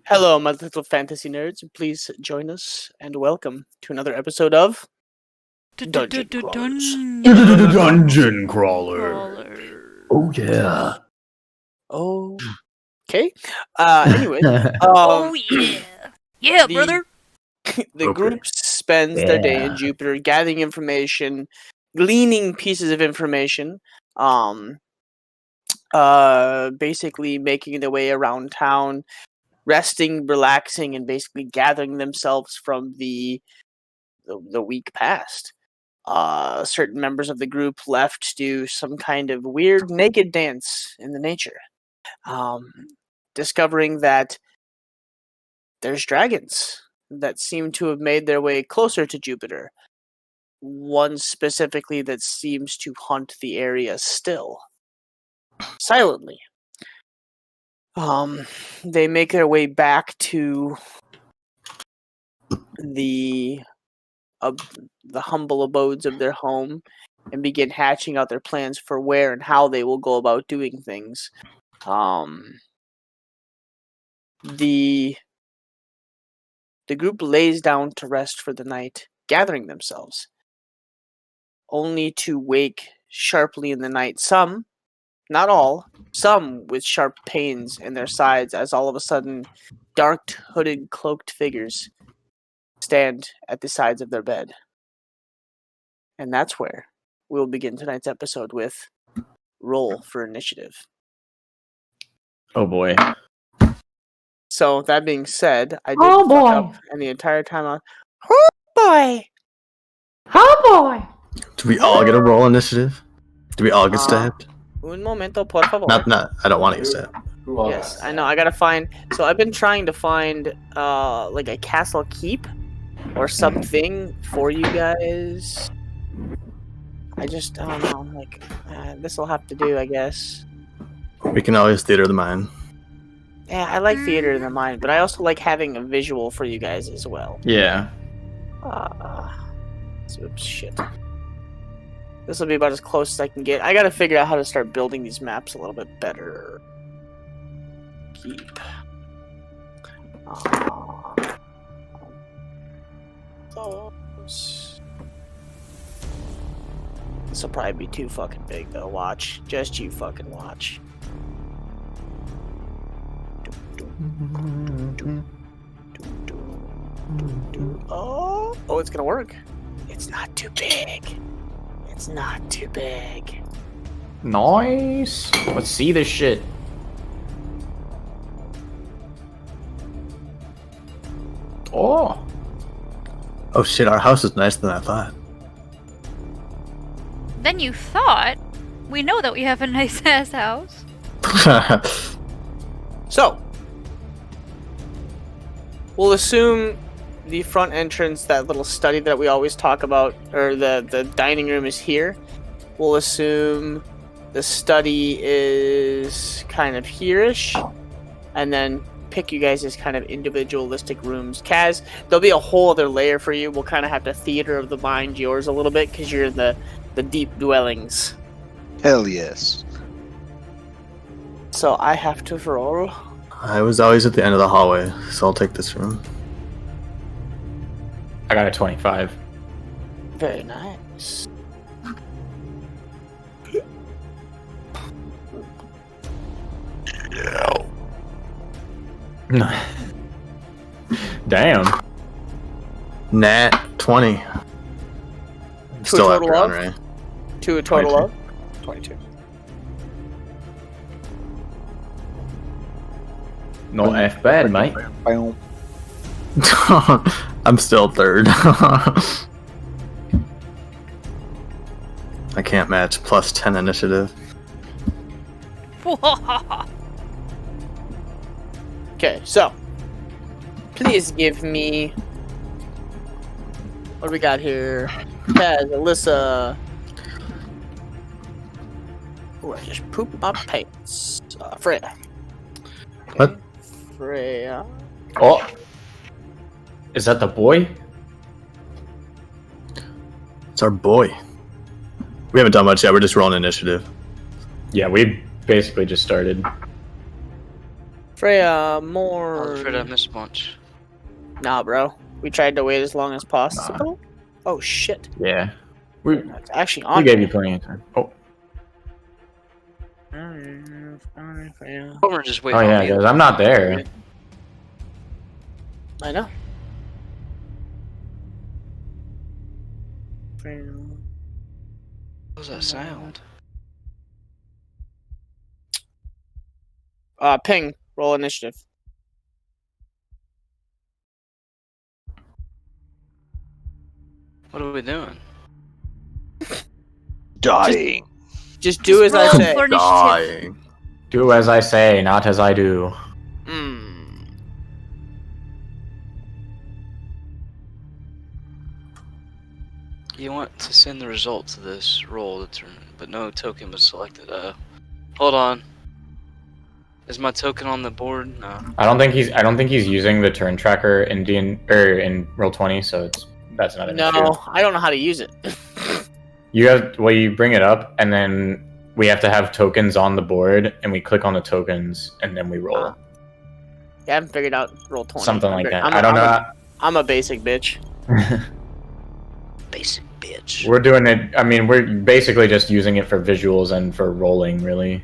Hello, my little fantasy nerds. Please join us and welcome to another episode of Dungeon Crawlers. Dungeon Crawler. Oh yeah. Oh, okay. Anyway, Oh yeah, yeah, the- brother. the Okay. group spends their day in Yeah. Jupiter gathering information, gleaning pieces of information, basically making their way around town, resting, relaxing, and basically gathering themselves from the week past. Certain members of the group left to do some kind of weird naked dance in the nature, discovering that there's dragons that seem to have made their way closer to Jupiter. One specifically that seems to hunt the area still, silently. They make their way back to the humble abodes of their home and begin hatching out their plans for where and how they will go about doing things. The group lays down to rest for the night, gathering themselves, only to wake sharply in the night. Some, not all, some with sharp pains in their sides as all of a sudden dark, hooded, cloaked figures stand at the sides of their bed. And that's where we'll begin tonight's episode with roll for initiative. Oh boy. So that being said, I did Oh, fuck boy. up, and the entire time I was, oh boy! Oh boy. Do we all get a roll initiative? Do we all get Uh, stabbed? Un momento, por favor. Not. I don't want to get stabbed. Yes, I know. I gotta find. So I've been trying to find, like a castle keep or something for you guys. I don't know. Like, this will have to do, I guess. We can always theater the mind. Yeah, I like theater in the mind, but I also like having a visual for you guys as well. Yeah. Oops, shit. This will be about as close as I can get. I gotta figure out how to start building these maps a little bit better. Keep. Those. This will probably be too fucking big though. Watch. Just you fucking watch. Oh, it's gonna work. It's not too big. It's not too big. Nice. Let's see this shit. Oh. Oh shit! Our house is nicer than I thought. Then you thought we know that we have a nice ass house. So, we'll assume the front entrance, that little study that we always talk about, or the dining room is here. We'll assume the study is kind of here-ish, and then pick you guys as kind of individualistic rooms. Kaz, there'll be a whole other layer for you. We'll kind of have to theater of the mind yours a little bit, because you're in the deep dwellings. Hell yes. So I have to roll. I was always at the end of the hallway, so I'll take this room. I got a 25. Very nice. Damn. Nat 20. To a Still total after of? Andre. To a total 22. of 22. Not half bad, mate. Boom. I'm still third. I can't match plus 10 initiative. Okay, so please give me what do we got here? Kaz, Alyssa. Oh, I just pooped my pants. Freya. Okay, What? Freya. Oh. Is that the boy? It's our boy. We haven't done much yet. We're just rolling initiative. Yeah, we basically just started. Freya, I was more. afraid I missed a bunch. Nah, bro. We tried to wait as long as possible. Oh shit. Yeah. We That's actually on. gave you plenty of time. Oh. Freya. Homer just wait Oh on yeah, me. guys. I'm not there. I know. Freya. What was that sound? Ping. Roll initiative. What are we doing? Dying. Just do as I roll say. for initiative. Dying. Do as I say, not as I do. Hmm. You want to send the results of this roll determined, but no token was selected. Hold on. Is my token on the board? No. I don't think he's using the turn tracker in in Roll20, so that's not an issue. No, I don't know how to use it. You bring it up, and then we have to have tokens on the board, and we click on the tokens, and then we roll. Yeah, I haven't figured out roll 20. Something like that. I'm I don't know. I'm a basic bitch. Basic bitch. We're doing it. I mean, we're basically just using it for visuals and for rolling, really.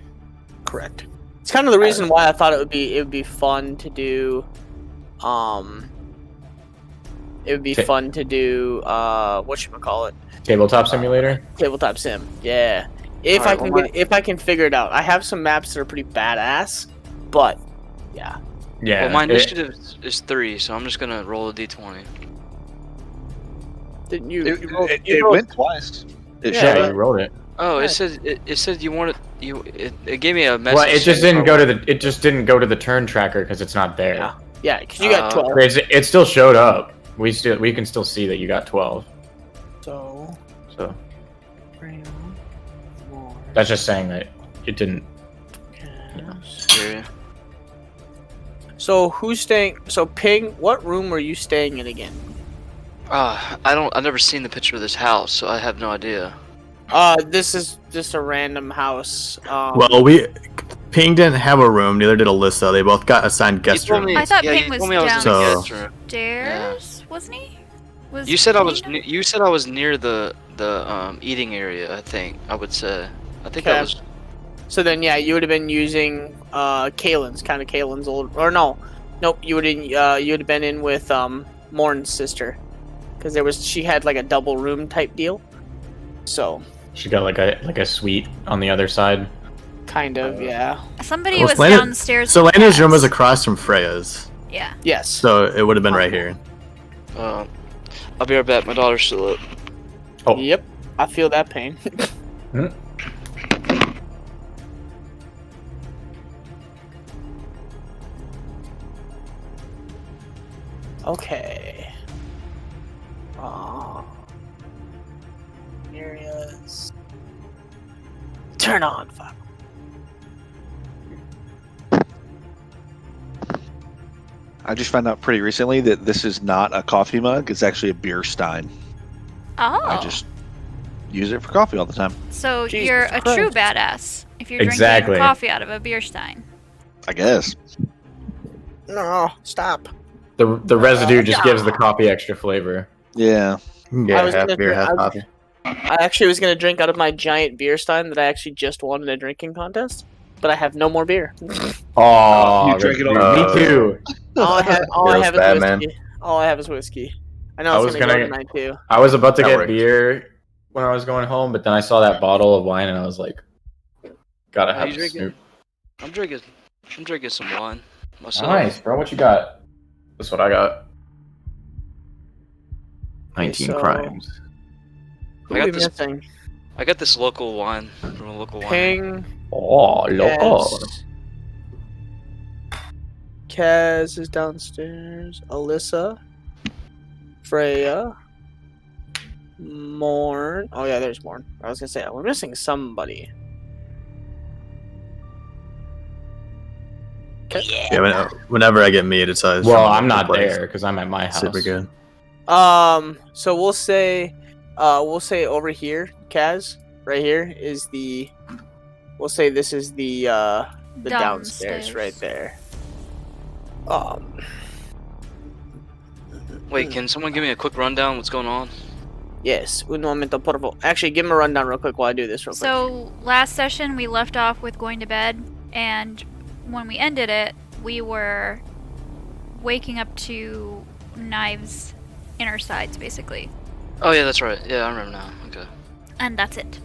Correct. It's kind of the reason why I thought it would be fun to do. It would be fun to do. Whatchamacallit? Tabletop simulator. Tabletop sim. Yeah. If Alright, if I can figure it out. I have some maps that are pretty badass, but yeah. Yeah. Well, my initiative is 3, so I'm just gonna roll a d20. Didn't you? It, you rolled- it, you it rolled- went twice. It Yeah, showed Yeah, up. you rolled it. Oh, Nice. it said you wanted it gave me a message. Well, it just saying- didn't go to the. It just didn't go to the turn tracker because it's not there. Yeah. Yeah, because you got 12. It still showed up. We can still see that you got 12. So. So that's just saying that it didn't. Yeah. So who's staying? So Ping, what room were you staying in again? I've never seen the picture of this house, so I have no idea. This is just a random house. Well, Ping didn't have a room. Neither did Alyssa. They both got assigned guest told rooms. me- I thought yeah, Ping you was told me I was in the So- guest room. Downstairs, wasn't he? Was You said I was. Ping- You said I was near the eating area. I think I would say. I think Okay. that was. So then, yeah, you would have been using Kaylin's old, or no, nope. You would have been in with Morn's sister, because she had like a double room type deal. So She got like a suite on the other side. kind of, yeah. Somebody Well, was Selena- downstairs. So with Lena's room was cats. across from Freya's, Yeah. Yes. so it would have been right here. I'll be right back. My daughter's still up. Oh. Yep. I feel that pain. Hmm. Okay. Areas. Turn on. Fuck. I just found out pretty recently that this is not a coffee mug. It's actually a beer stein. Oh. I just use it for coffee all the time. So Jesus you're a true Christ. badass if you're Exactly. drinking coffee out of a beer stein. I guess. No, stop. The residue just gives the coffee extra flavor. Yeah. Yeah, I was half gonna beer, drink- half I was- coffee. I actually was gonna drink out of my giant beer stein that I actually just won in a drinking contest, but I have no more beer. Oh, You drank it all- me too. All I have Feels bad, is man. whiskey. All I have is whiskey. I know I it's was gonna go gonna- tonight too. I was about to That get works. beer when I was going home, but then I saw that bottle of wine and I was like, gotta Are have you a drinking? Snoop. I'm drinking some wine myself. Nice, bro. What you got? That's what I got. 19 so- crimes. Who I are got we this- missing? I got this local wine from a local wine. Ping. Oh, loco. Kaz is downstairs. Alyssa. Freya. Morn. Oh yeah, there's Morn. I was gonna say we're missing somebody. Yeah, Whenever I get meat, it's always well, from I'm the not place. there because I'm at my house. Super good. So we'll say over here, Kaz, right here is the. We'll say this is the downstairs right there. Wait, can someone give me a quick rundown? What's going on? Yes, un momento, por favor. Actually, give him a rundown real quick while I do this real quick. So last session we left off with going to bed, and when we ended it, we were waking up to Knives' inner sides, basically. Oh yeah, that's right. Yeah, I remember now. Okay. And that's it.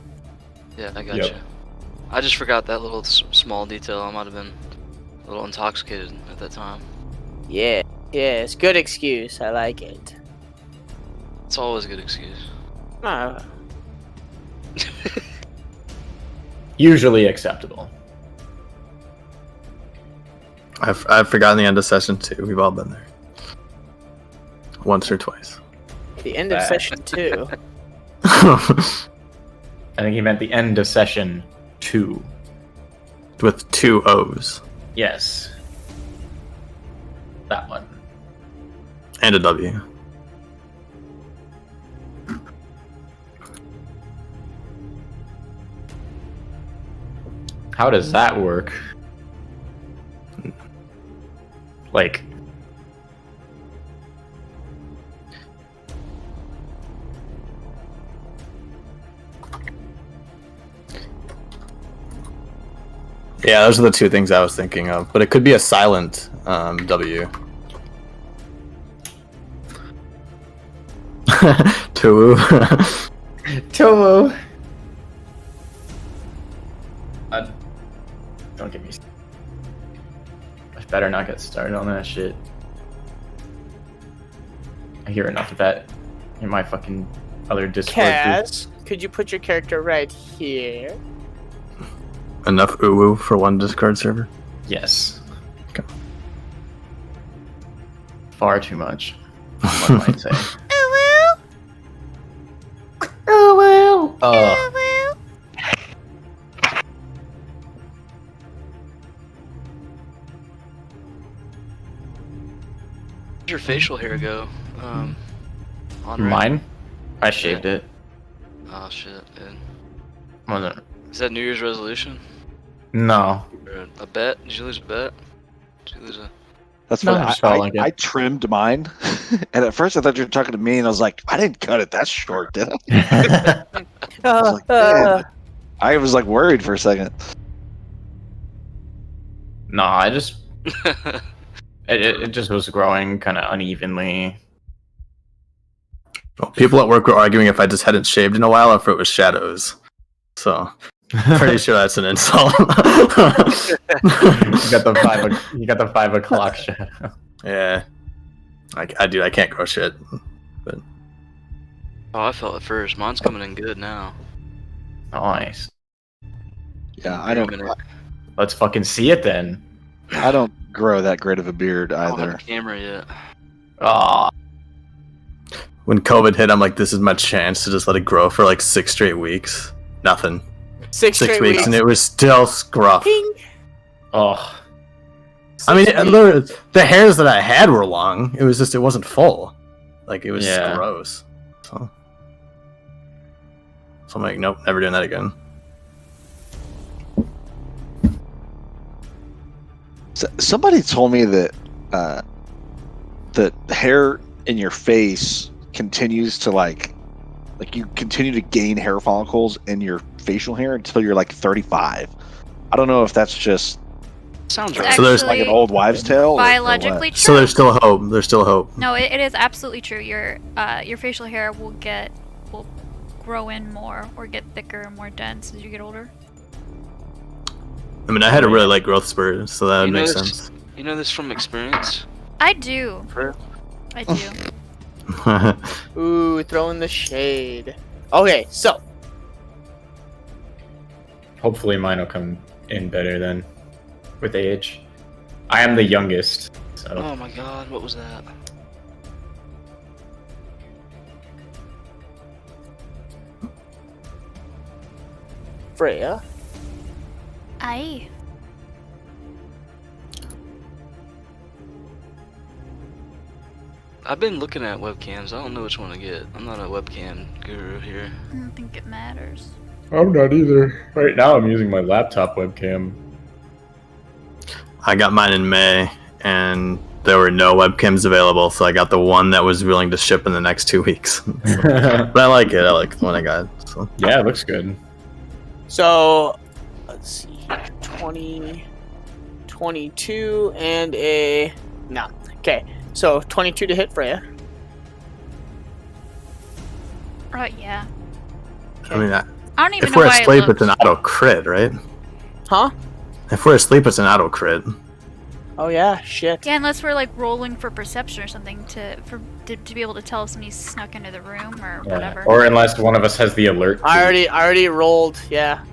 Yeah, I got Yep. you. I just forgot that little small detail. I might have been a little intoxicated at that time. Yeah, yes, good excuse. I like it. It's always a good excuse. Ah, Usually acceptable. I've forgotten the end of session 2. We've all been there. Once or twice. the end of session 2. I think he meant the end of session 2. With 2 O's. Yes. That one. And a W. How does that work? Like, Yeah, those are the 2 things I was thinking of. But it could be a silent W. Two. Tomo. Don't get me. I better not get started on that shit. I hear enough of that in my fucking other Discord group. Kaz, could you put your character right here? Enough uwu for one Discord server? Yes. Okay. Far too much. One might say. Where'd your facial hair go? On Mine? I shaved it. Oh shit, dude. Wasn't. Is that New Year's resolution? No. Or a bet? Did you lose a bet? Did you lose a... That's No, funny. I just felt like it. I trimmed mine, and at first I thought you were talking to me, and I was like, I didn't cut it that short, did I? I was like, man. I was like worried for a second. No, I just. It just was growing kind of unevenly. Well, people at work were arguing if I just hadn't shaved in a while or if it was shadows. So, pretty sure that's an insult. You got the 5 o'clock shadow. Yeah. I do. I can't grow shit. Oh, I felt it first. Mine's coming in good now. Nice. Yeah, I don't. Let's fucking see it then. I don't grow that great of a beard I don't have either. a camera yet. Ah, When COVID hit, I'm like, this is my chance to just let it grow for like 6 straight weeks. Nothing. 6 6 straight weeks, and it was still scruff. Ping. oh, I mean, the hairs that I had were long. It was just, it wasn't full. Like, it was Yeah. gross. So I'm like, nope, never doing that again. Somebody told me that the hair in your face continues to like you continue to gain hair follicles in your facial hair until you're like 35. I don't know if that's just Sounds It's right. So there's like an old wives' tale. or biologically what. true. So there's still hope. There's still hope. No, it is absolutely true. Your facial hair will grow in more or get thicker and more dense as you get older. I mean, I had a really light growth spurt, so that would You know make this- sense. You know this from experience? I do. For I do. Ooh, throwing the shade. Okay, so hopefully mine will come in better then, with age. I am the youngest, so Oh my god, what was that? Freya. Aye. I've been looking at webcams. I don't know which one to get. I'm not a webcam guru here. I don't think it matters. I'm not either. Right now, I'm using my laptop webcam. I got mine in May, and there were no webcams available, so I got the one that was willing to ship in the next 2 weeks. But I like it. I like the one I got. So. Yeah, it looks good. So, let's see here. 20, 22, and a... No. Okay, so 22 to hit Freya. Yeah. I mean, I don't even if know we're why I asleep, looked. it's an auto crit, right? Huh? If we're asleep, it's an auto crit. Oh yeah, shit. Yeah, unless we're like rolling for perception or something to be able to tell if somebody snuck into the room or whatever. Or unless one of us has the alert. I already rolled, yeah.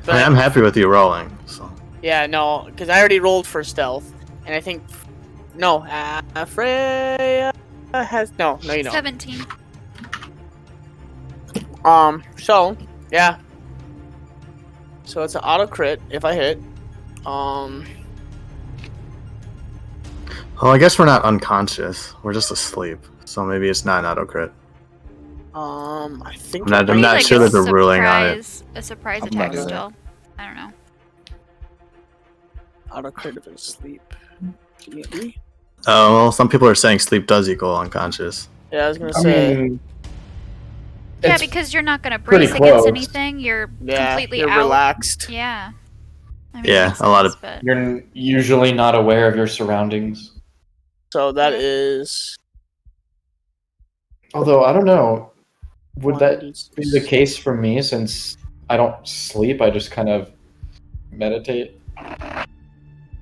But, I mean, I'm happy with you rolling. So. yeah, no, because I already rolled for stealth, and I think... No, Freya has... No, you don't. 17. So, yeah. So it's an auto crit if I hit. Well, I guess we're not unconscious. We're just asleep. So maybe it's not an auto crit. I think... I'm Maybe, not like, sure there's a ruling on it. A surprise I'm attack not either. still. I don't know. Auto crit if it's sleep. D&D? Oh, well, some people are saying sleep does equal unconscious. Yeah, I was gonna I say... mean, Yeah, it's because you're not gonna pretty brace against close. anything. You're Yeah, completely you're out. relaxed. Yeah. I mean, Yeah, it makes a lot sense, of- but... You're usually not aware of your surroundings. So that Yeah. is... Although, I don't know. Would that 1d6. be the case for me since I don't sleep? I just kind of meditate. I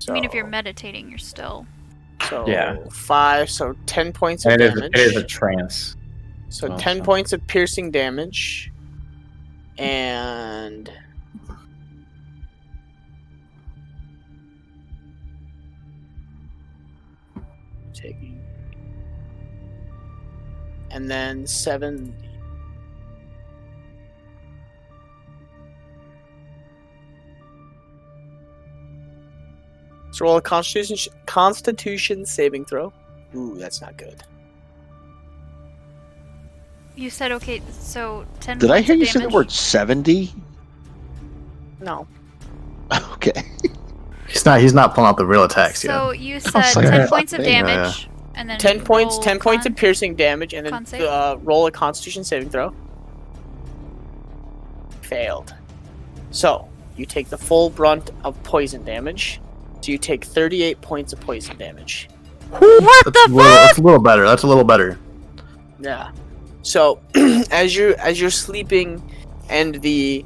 mean, if you're meditating, you're still... So, Yeah. 5, so 10 points of and damage. it is a trance. So Oh, 10 so- points of piercing damage. And... Taking... And then 7... Let's roll a Constitution saving throw. Ooh, that's not good. You said, okay, so 10 Did I points hear of you say the damage? word 70? No. Okay. He's not pulling out the real attacks yet. So you I was said like, 10 points of yeah. damage, and then 10 points, roll 10 points con- of piercing damage, and con then save? roll a Constitution saving throw. Failed. So, you take the full brunt of poison damage. So you take 38 points of poison damage. What That's a little better. That's a little better. Yeah. So, as you're sleeping, and the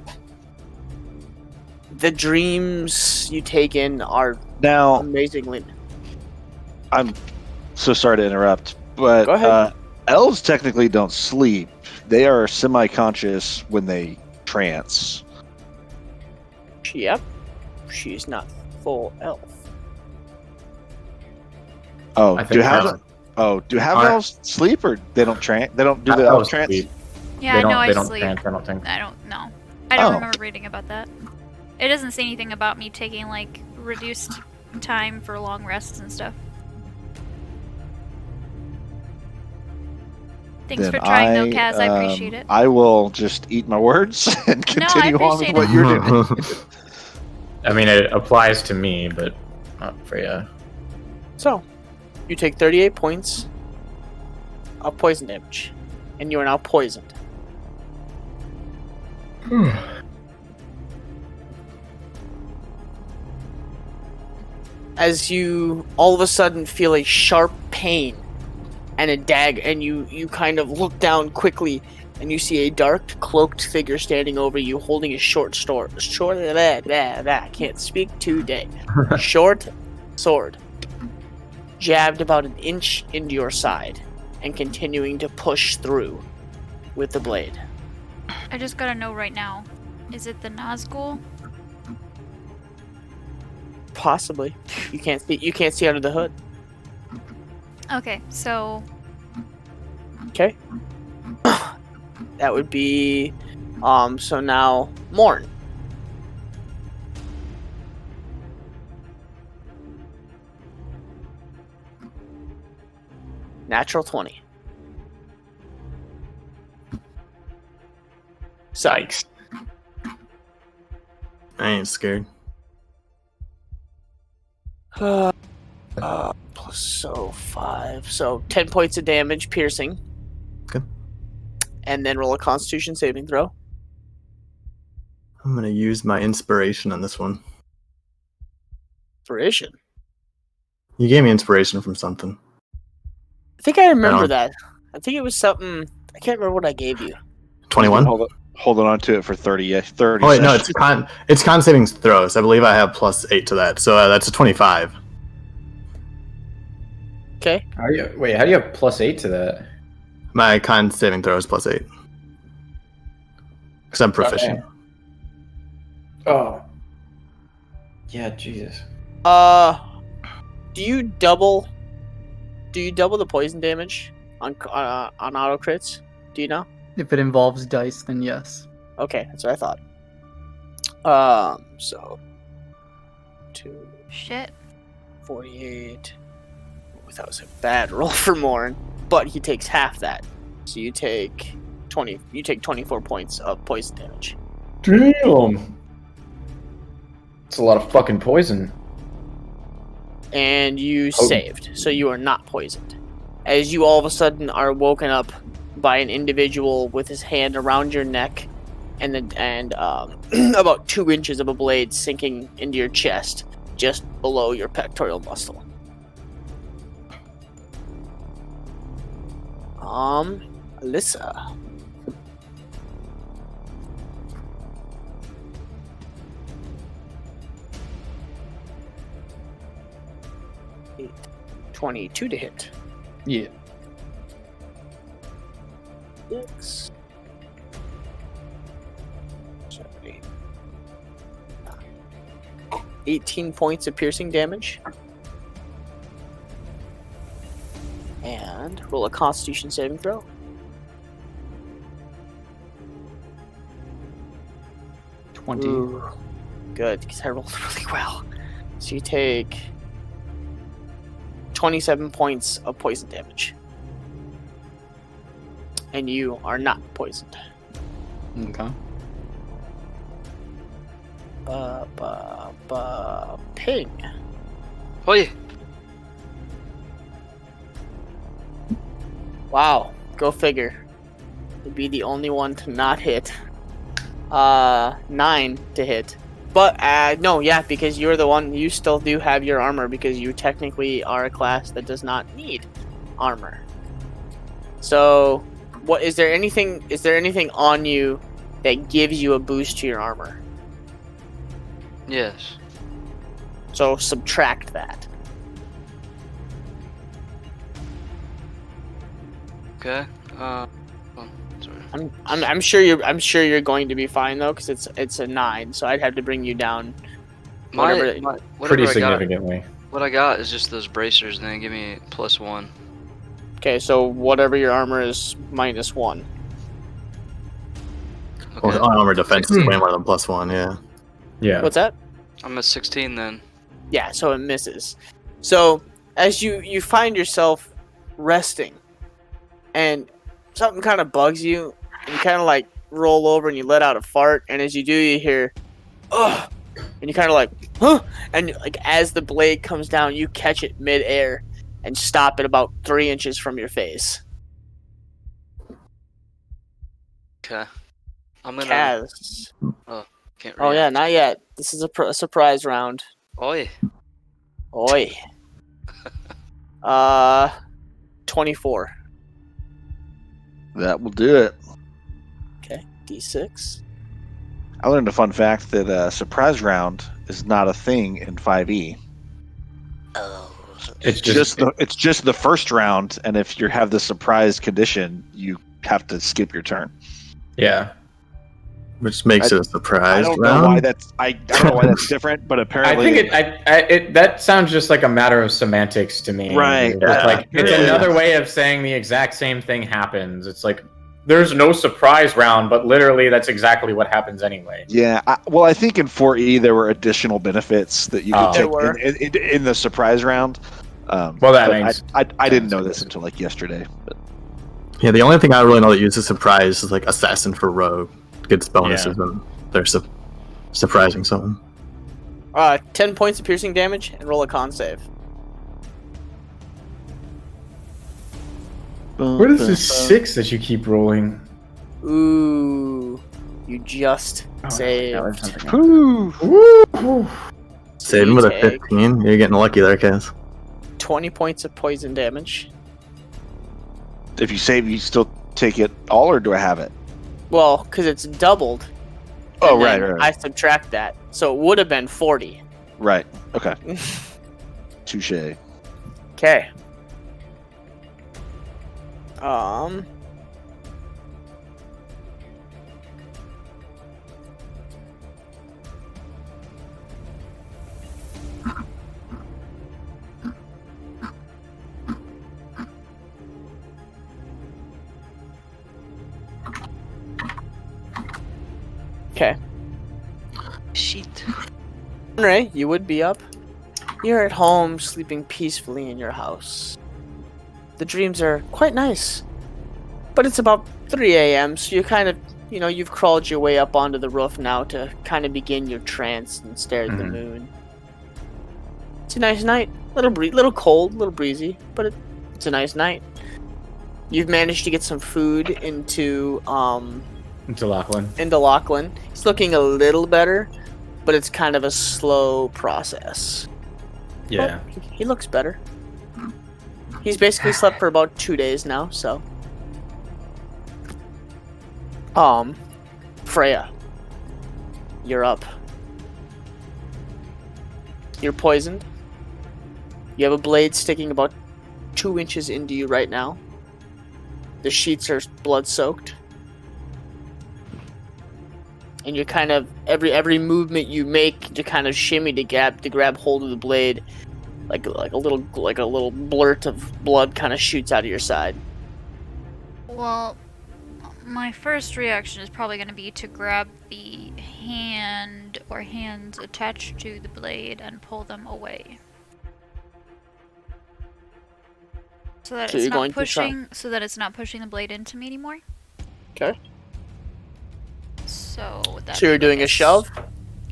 dreams you take in are Now, amazingly... I'm so sorry to interrupt, but Go ahead. elves technically don't sleep. They are semi-conscious when they trance. Yep. She's not full elf. Oh, I do think have elves sleep, or they don't trance? They don't do the Elves elf trance. sleep. Yeah, I know I they don't sleep. trance, I don't think. I don't know. I don't Oh. remember reading about that. It doesn't say anything about me taking, like, reduced time for long rests and stuff. Thanks Then for trying, though, Kaz. I appreciate it. I will just eat my words and No, I continue on with appreciate what it. you're doing. I mean, it applies to me, but not for you. So, you take 38 points of poison damage, and you are now poisoned. As you all of a sudden feel a sharp pain and a dagger, and you kind of look down quickly, and you see a dark, cloaked figure standing over you, holding a short can't speak today. Short sword, jabbed about an inch into your side, and continuing to push through with the blade. I just gotta know right now. Is it the Nazgul? Possibly. You can't see. You can't see under the hood. Okay, so Okay. That would be. So now Morn. Natural 20. Sykes. I ain't scared. Plus So 5. So 10 points of damage, piercing. Okay. And then roll a Constitution saving throw. I'm gonna use my inspiration on this one. Inspiration. You gave me inspiration from something. I think I remember No. that. I think it was something. I can't remember what I gave you. 21. Holding on to it for 30. 30. Oh wait, no, sessions. it's con saving throws. I believe I have +8 to that, so that's a 25. Okay. How do you have +8 to that? My con saving throw is +8 because I'm proficient. Oh. Yeah, Jesus. Do you double the poison damage on auto crits? Do you know? If it involves dice, then yes. Okay, that's what I thought. So 2, Shit. 48. Ooh, that was a bad roll for Morn, but he takes half that. So you take 20. You take 24 points of poison damage. Damn. It's a lot of fucking poison. And you Oh. saved, so you are not poisoned. As you all of a sudden are woken up by an individual with his hand around your neck, and about 2 inches of a blade sinking into your chest, just below your pectoral muscle. Alyssa. Eight, 22 to hit. Yeah. 6. 8. 18 points of piercing damage. And roll a Constitution saving throw. Ooh, good, because I rolled really well. So you take 27 points of poison damage. And you are not poisoned. Okay. Ping. Oi! Wow, go figure. You'd be the only one to not hit. 9 to hit. But, no, yeah, because you're the one, you still do have your armor, because you technically are a class that does not need armor. So, is there anything on you that gives you a boost to your armor? Yes. So, subtract that. Okay. Sorry. I'm sure you're going to be fine though, because it's a 9, so I'd have to bring you down. Whatever Pretty I got, significantly. what I got is just those bracers, and then give me +1. Okay, so whatever your armor is, -1. Okay. Well, armor defense is way more than +1. Yeah. Yeah. What's that? I'm at 16 then. Yeah, so it misses. So as you find yourself resting, and something kind of bugs you, and you kind of like roll over and you let out a fart, and as you do, you hear, ugh, and you kind of like, huh, and like as the blade comes down, you catch it mid-air and stop it about 3 inches from your face. Okay. I'm gonna. Kaz. Can't Oh yeah, react. not yet. This is a surprise round. Oi. Oi. 24. That will do it. Okay, D6. I learned a fun fact that surprise round is not a thing in 5e. Oh. It's It's just the first round, and if you have the surprise condition, you have to skip your turn. yeah. Which makes it a surprise I don't round. know why that's different, but I apparently think that sounds just like a matter of semantics to me. Right, It's yeah. like it's Yeah. another way of saying the exact same thing happens. It's like there's no surprise round, but literally that's exactly what happens anyway. Yeah, I think in 4e there were additional benefits that you could Oh. There were. take in the surprise round. Well, that but makes- I didn't know makes this sense. until like yesterday. But Yeah, the only thing I really know that uses surprise is like assassin for rogue gets bonuses when they're surprising someone. 10 points of piercing damage and roll a con save. What is this 6 that you keep rolling? Ooh, you just Oh, saved. that was something else. Woo! Woo! Saving You with a take 15. You're getting lucky there, Kaz. 20 points of poison damage. If you save, you still take it all, or do I have it? Well, because it's doubled. Oh, and right, then right, I right. subtract that, so it would have been 40. Right. Okay. Touche. Okay. Okay. Shit. Ray, you would be up. You're at home, sleeping peacefully in your house. The dreams are quite nice. But it's about 3 a.m., so you kind of, you've crawled your way up onto the roof now to kind of begin your trance and stare at the Mhm. moon. It's a nice night. Little cold, little breezy, but it's a nice night. You've managed to get some food into Lachlan. He's looking a little better, but it's kind of a slow process. Yeah. But he looks better. He's basically slept for about 2 days now, so. Freya, you're up. You're poisoned. You have a blade sticking about 2 inches into you right now. The sheets are blood-soaked. And you're kind of every movement you make, you kind of shimmy to grab hold of the blade, like a little blurt of blood kind of shoots out of your side. Well, my first reaction is probably going to be to grab the hand or hands attached to the blade and pull them away. So that So it's you're not going to try- pushing the blade into me anymore. Okay. So with that So you're being doing the a case- shove?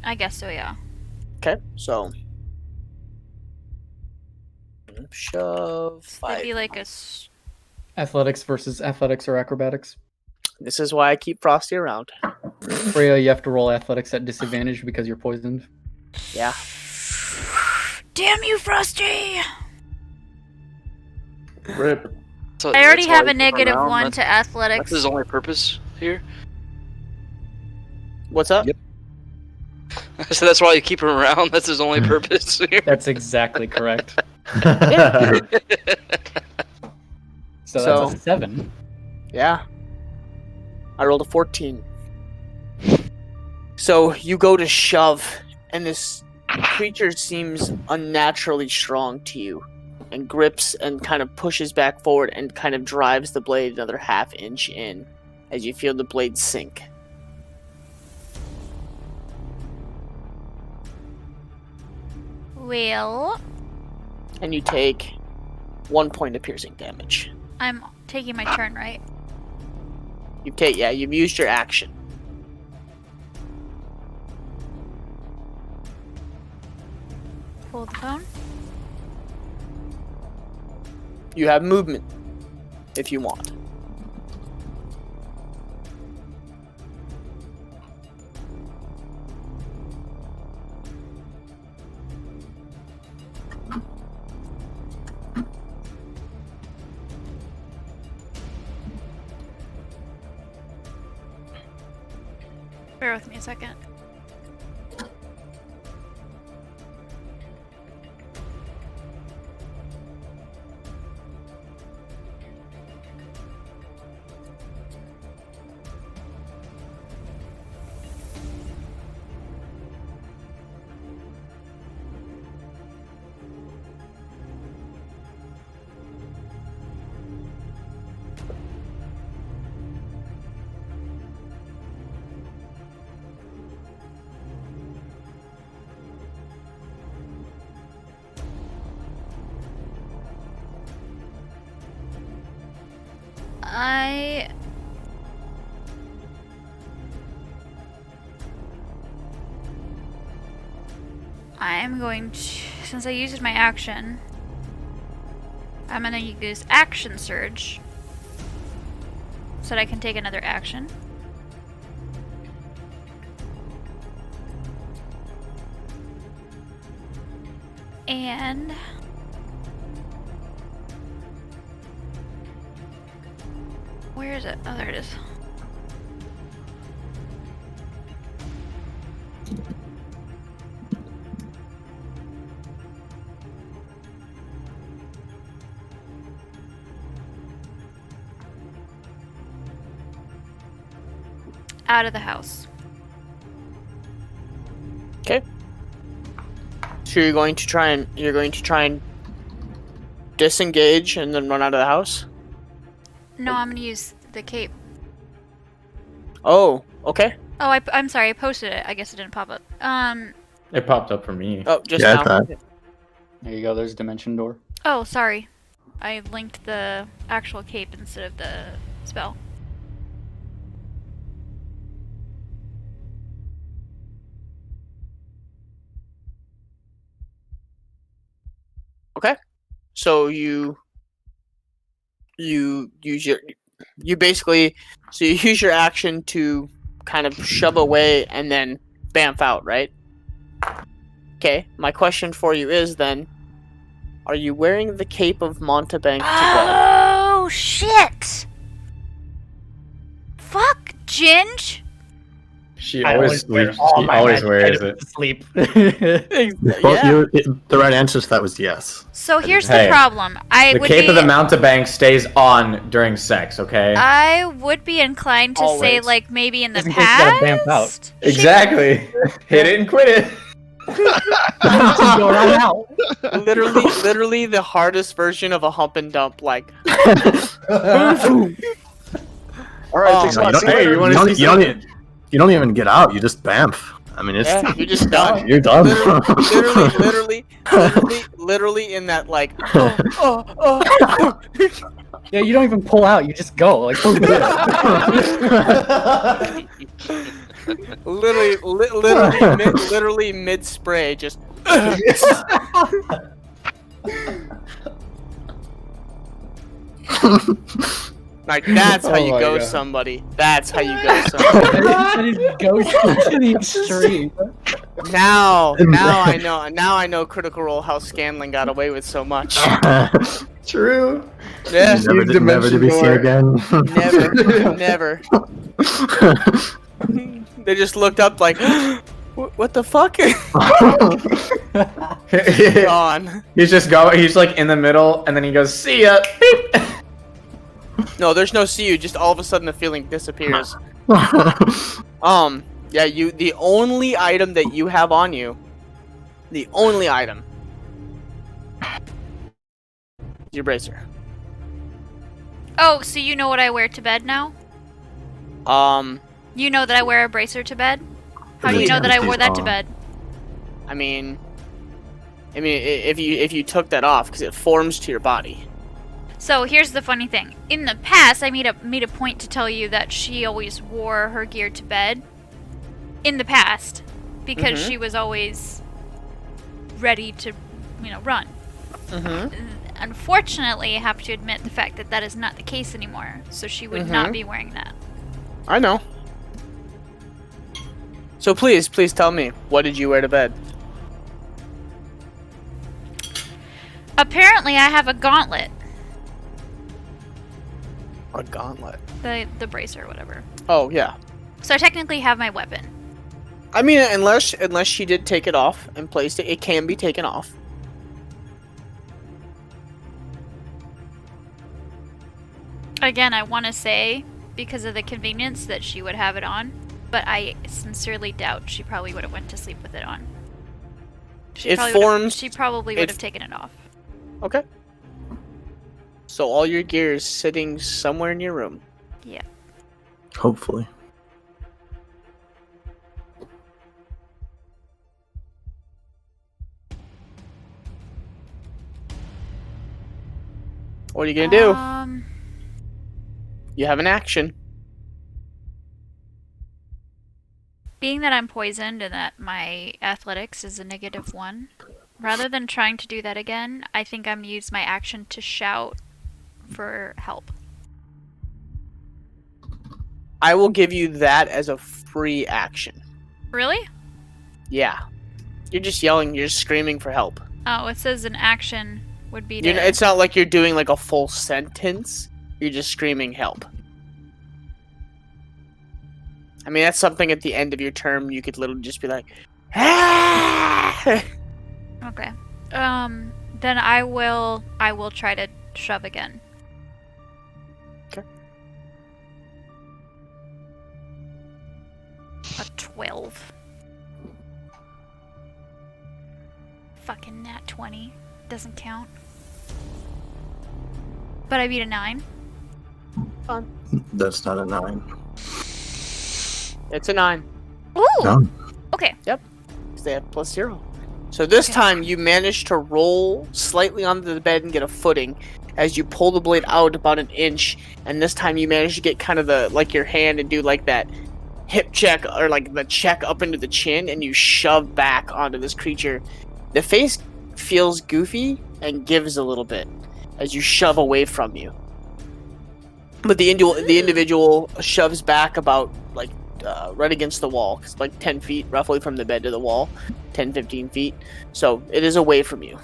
I guess so, yeah. Okay, so shove It'd 5. be like Athletics versus athletics or acrobatics. This is why I keep Frosty around. Freya, you have to roll athletics at disadvantage because you're poisoned. Yeah. Damn you, Frosty! Rip. So I already that's why have a he's negative around? 1 That's- to athletics. That's his only purpose here. What's up? Yep. So that's why you keep him around. That's his only purpose here. That's exactly correct. So So- that's a 7. Yeah. I rolled a 14. So you go to shove, and this creature seems unnaturally strong to you, and grips and kind of pushes back forward and kind of drives the blade another half inch in as you feel the blade sink. Well, And you take 1 point of piercing damage. I'm taking my turn, right? You've used your action. Pull the phone. You have movement if you want. Bear with me a second. I'm going to, since I used my action, I'm gonna use Action Surge so that I can take another action. And where is it? Oh, there it is. Out of the house. Okay. So you're going to try and disengage and then run out of the house? No, I'm gonna use the cape. Oh, okay. Oh, I'm sorry, I posted it. I guess it didn't pop up. It popped up for me. Oh, just Yeah, I now. tried. There you go. There's dimension door. Oh, sorry. I linked the actual cape instead of the spell. Okay. So you use you use your action to kind of shove away and then bamf out, right? Okay. My question for you is then, are you wearing the cape of Montebank to bed? Oh shit! Fuck, Ginge. She I always always wear sleeps. all She my always magic wears items it. to sleep. Well, the right answer to that was yes. So here's Hey, the problem. I The would cape be, of the mountebank stays on during sex, okay? I would be inclined to say, Always. like, maybe in the Just in case you gotta bamf out. past. Exactly. Hit it and quit it. Just go right out. literally the hardest version of a hump and dump, like All right, Oh, thanks a no, lot. you See don't- you hey, later. you wanna see something? You don't even get out. You just bamf. I mean, it's yeah, you're just done. you're done. literally in that like Yeah, you don't even pull out. You just go. Like, boom, boom. literally mid spray, just like that's how Oh you my go God. somebody. That's how you go somebody. That is goes to the extreme. Now I know Critical Role how Scanlan got away with so much. True. Yeah, never to be seen again. never. They just looked up like, what the fuck? Gone. He's like in the middle, and then he goes, "See ya." Beep. No, there's no see you. Just all of a sudden the feeling disappears. Yeah, the only item that you have on you, the only item, is your bracer. Oh, so you know what I wear to bed now? You know that I wear a bracer to bed? How do you know that I wore that to bed? I mean, if you took that off, because it forms to your body. So here's the funny thing. In the past, I made a point to tell you that she always wore her gear to bed. In the past, because she was always ready to, run. Unfortunately, I have to admit the fact that that is not the case anymore. So she would not be wearing that. I know. So please tell me, what did you wear to bed? Apparently, I have a gauntlet. A gauntlet. The bracer or whatever. Oh yeah. So I technically have my weapon. I mean, unless she did take it off and placed it, it can be taken off. Again, I want to say, because of the convenience, that she would have it on, but I sincerely doubt she probably would have went to sleep with it on. She probably would have taken it off. Okay. So all your gear is sitting somewhere in your room. Yeah. Hopefully. What are you gonna do? You have an action. Being that I'm poisoned and that my athletics is a -1, rather than trying to do that again, I think I'm gonna use my action to shout for help. I will give you that as a free action. Really? Yeah. You're just yelling, you're just screaming for help. Oh, it says an action would be to... It's not like you're doing like a full sentence. You're just screaming help. I mean, that's something at the end of your term you could literally just be like, ah! Okay. Then I will try to shove again. Okay. A 12. Fucking nat 20. Doesn't count. But I beat a 9. Fun. That's not a 9. It's a 9. Ooh! No. Okay. Because they have +0. So this time you manage to roll slightly onto the bed and get a footing as you pull the blade out about an inch, and this time you manage to get kind of the like your hand and do like that hip check or like the check up into the chin, and you shove back onto this creature. The face feels goofy and gives a little bit as you shove away from you, but the individual shoves back about like right against the wall. It's like 10 feet roughly from the bed to the wall, 10-15 feet. So it is away from you.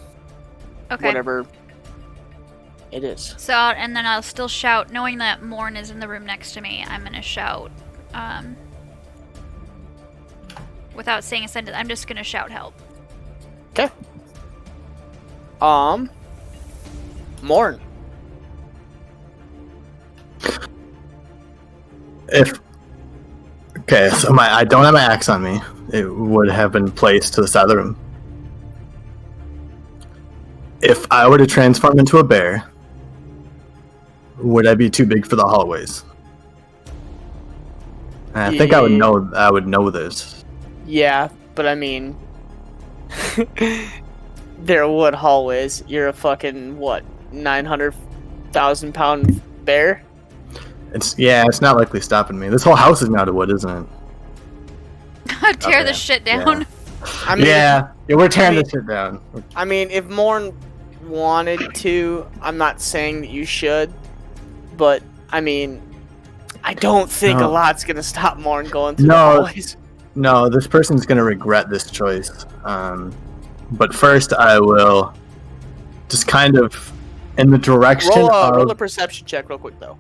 Okay. Whatever it is. So, and then I'll still shout, knowing that Morn is in the room next to me, I'm gonna shout, without saying a sentence, I'm just gonna shout help. Okay. Morn. So I don't have my axe on me. It would have been placed to the side of the room. If I were to transform into a bear, would I be too big for the hallways? I think I would know this. Yeah, but I mean, they're wood hallways. You're a fucking, what, 900,000 pound bear? It's not likely stopping me. This whole house is made out of wood, isn't it? Tear Okay, the shit down. yeah. I mean, We're tearing this shit down. I mean, if Morn wanted to, I'm not saying that you should, but I mean, I don't think a lot's gonna stop Morn going through the hallways. No, this person's gonna regret this choice. But first, I will just kind of in the direction Roll a perception check real quick, though.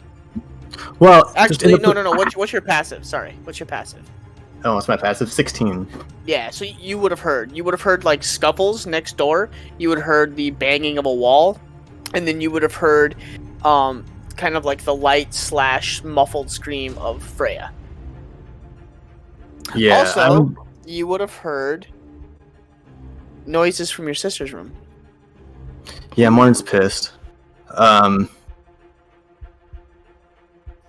Well, actually, no. What's your passive? Sorry, what's your passive? Oh, what's my passive? 16. Yeah, so you would have heard like scuffles next door. You would have heard the banging of a wall, and then you would have heard, kind of like the light / muffled scream of Freya. Yeah. Also, you would have heard noises from your sister's room. Yeah, Morn's pissed. The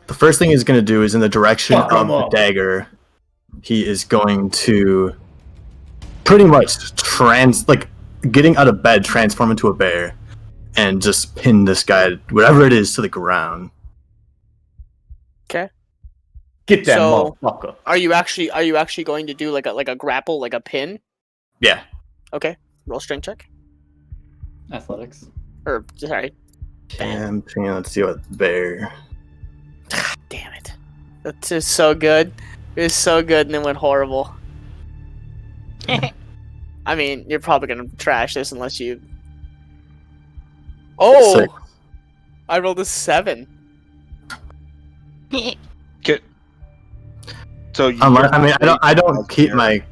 first thing he's going to do is in the direction of the dagger. He is going to pretty much getting out of bed, transform into a bear, and just pin this guy, whatever it is, to the ground. Okay. Get that motherfucker. Are you actually going to do like a grapple, like a pin? Yeah. Okay. Roll strength check. Athletics. Or sorry. Let's see what bear. Damn it. That's just so good. It was so good and then went horrible. I mean, you're probably gonna trash this unless you. Oh, 6. I rolled a 7. So I don't keep my.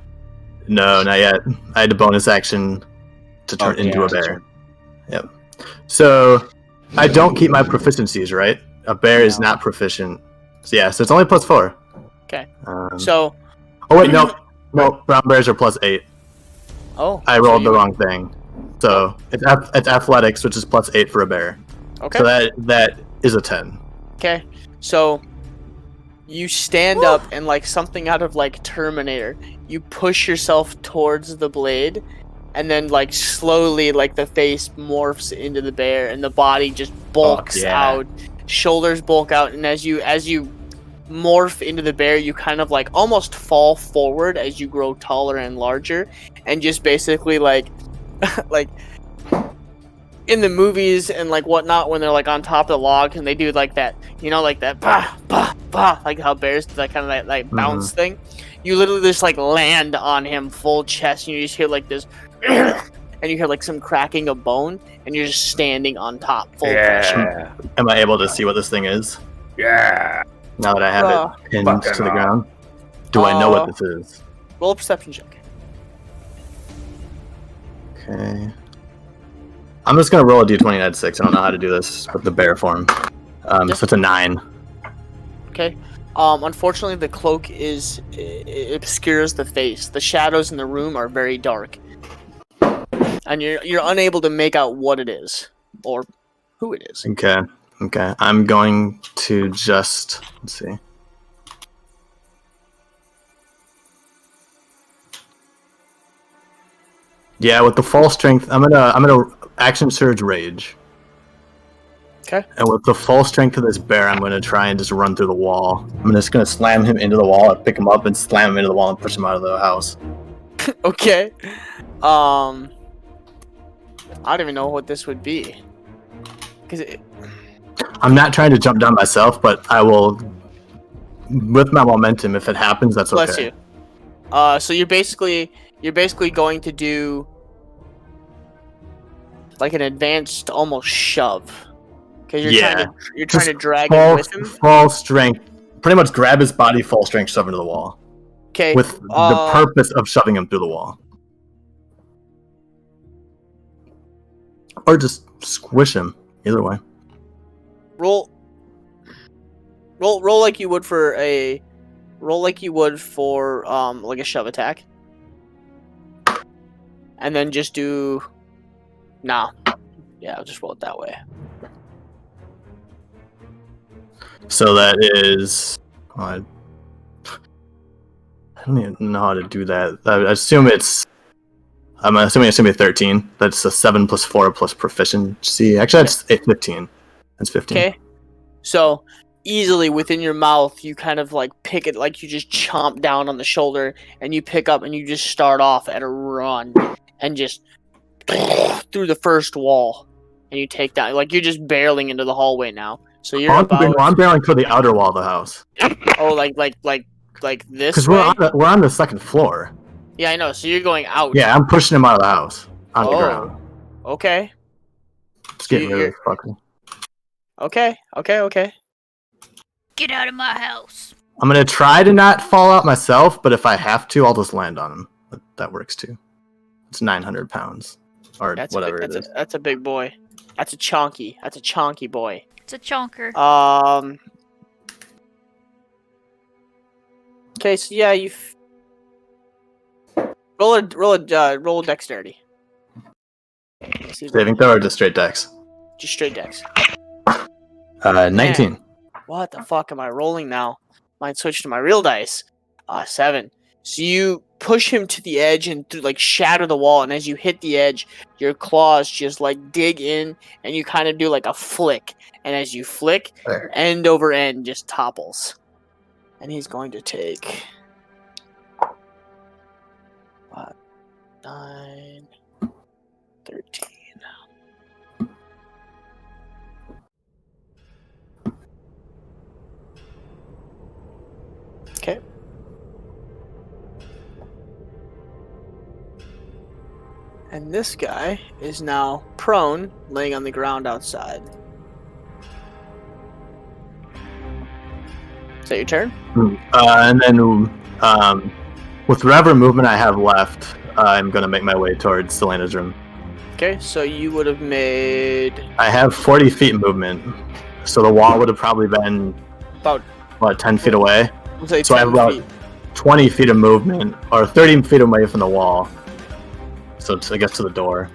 No, not yet. I had a bonus action to turn into a bear. Yep. So I don't keep my proficiencies, right? A bear is not proficient. So yeah, so it's only +4. Okay. Oh wait, no, brown bears are +8. Oh. I rolled the wrong thing. So it's athletics, which is +8 for a bear. Okay. So that is a 10. Okay. So you stand up and like something out of like Terminator, you push yourself towards the blade, and then like slowly like the face morphs into the bear and the body just bulks out. Shoulders bulk out, and as you morph into the bear, you kind of like almost fall forward as you grow taller and larger, and just basically like in the movies and like whatnot, when they're like on top of the log and they do like that, like that, bah, bah, bah, like how bears do that kind of like bounce thing. You literally just like land on him full chest, and you just hear like this, and you hear like some cracking of bone, and you're just standing on top, full pressure. Am I able to see what this thing is? Yeah. Now that I have it pinned to the ground, do I know what this is? Roll a perception check. Okay. I'm just gonna roll a d20 and add 6. I don't know how to do this with the bear form. So it's a 9. Okay. Unfortunately, the cloak it obscures the face. The shadows in the room are very dark, and you're unable to make out what it is or who it is. Okay. I'm going to just let's see. Yeah, with the full strength, I'm gonna action surge rage. Okay. And with the full strength of this bear, I'm gonna try and just run through the wall. I'm just gonna slam him into the wall, pick him up, and slam him into the wall and push him out of the house. Okay. I don't even know what this would be. I'm not trying to jump down myself, but I will, with my momentum, if it happens, that's okay. Bless you. So you're basically going to do like an advanced almost shove, because you're trying to drag him with him. Full strength, pretty much grab his body, full strength, shove him to the wall. Okay. With the purpose of shoving him through the wall, or just squish him. Either way. Roll like you would for like a shove attack. And then just do I'll just roll it that way. So that is I don't even know how to do that. I'm assuming it's a 13. That's a 7 plus 4 plus proficiency. Actually, that's 15. That's 15. Okay. So easily within your mouth, you kind of like pick it, like you just chomp down on the shoulder, and you pick up and you just start off at a run and just through the first wall, and you take down, like you're just barreling into the hallway now. So you're I'm barreling toward the outer wall of the house. Oh, like this? Because we're on the second floor. Yeah, I know. So you're going out. Yeah, I'm pushing him out of the house on the ground. Okay. It's getting really fucking. Okay. Get out of my house. I'm gonna try to not fall out myself, but if I have to, I'll just land on him. That works too. It's 900 pounds or whatever it is. That's a big boy. That's a chonky boy. It's a chonker. Okay, so yeah, you roll a dexterity. Saving throw or just straight dex? Just straight dex. 19. Man, what the fuck am I rolling now? Mine switched to my real dice. 7. So you push him to the edge and shatter the wall, and as you hit the edge, your claws just like dig in, and you kind of do like a flick, and as you flick, end over end just topples. And he's going to take 5, 9, 13. Okay. And this guy is now prone, laying on the ground outside. Is that your turn? And then, with whatever movement I have left, I'm going to make my way towards Selena's room. Okay, so you would have made... I have 40 feet movement, so the wall would have probably been about 10 feet away. So I have about 20 feet of movement, or 30 feet away from the wall. So I guess to the door.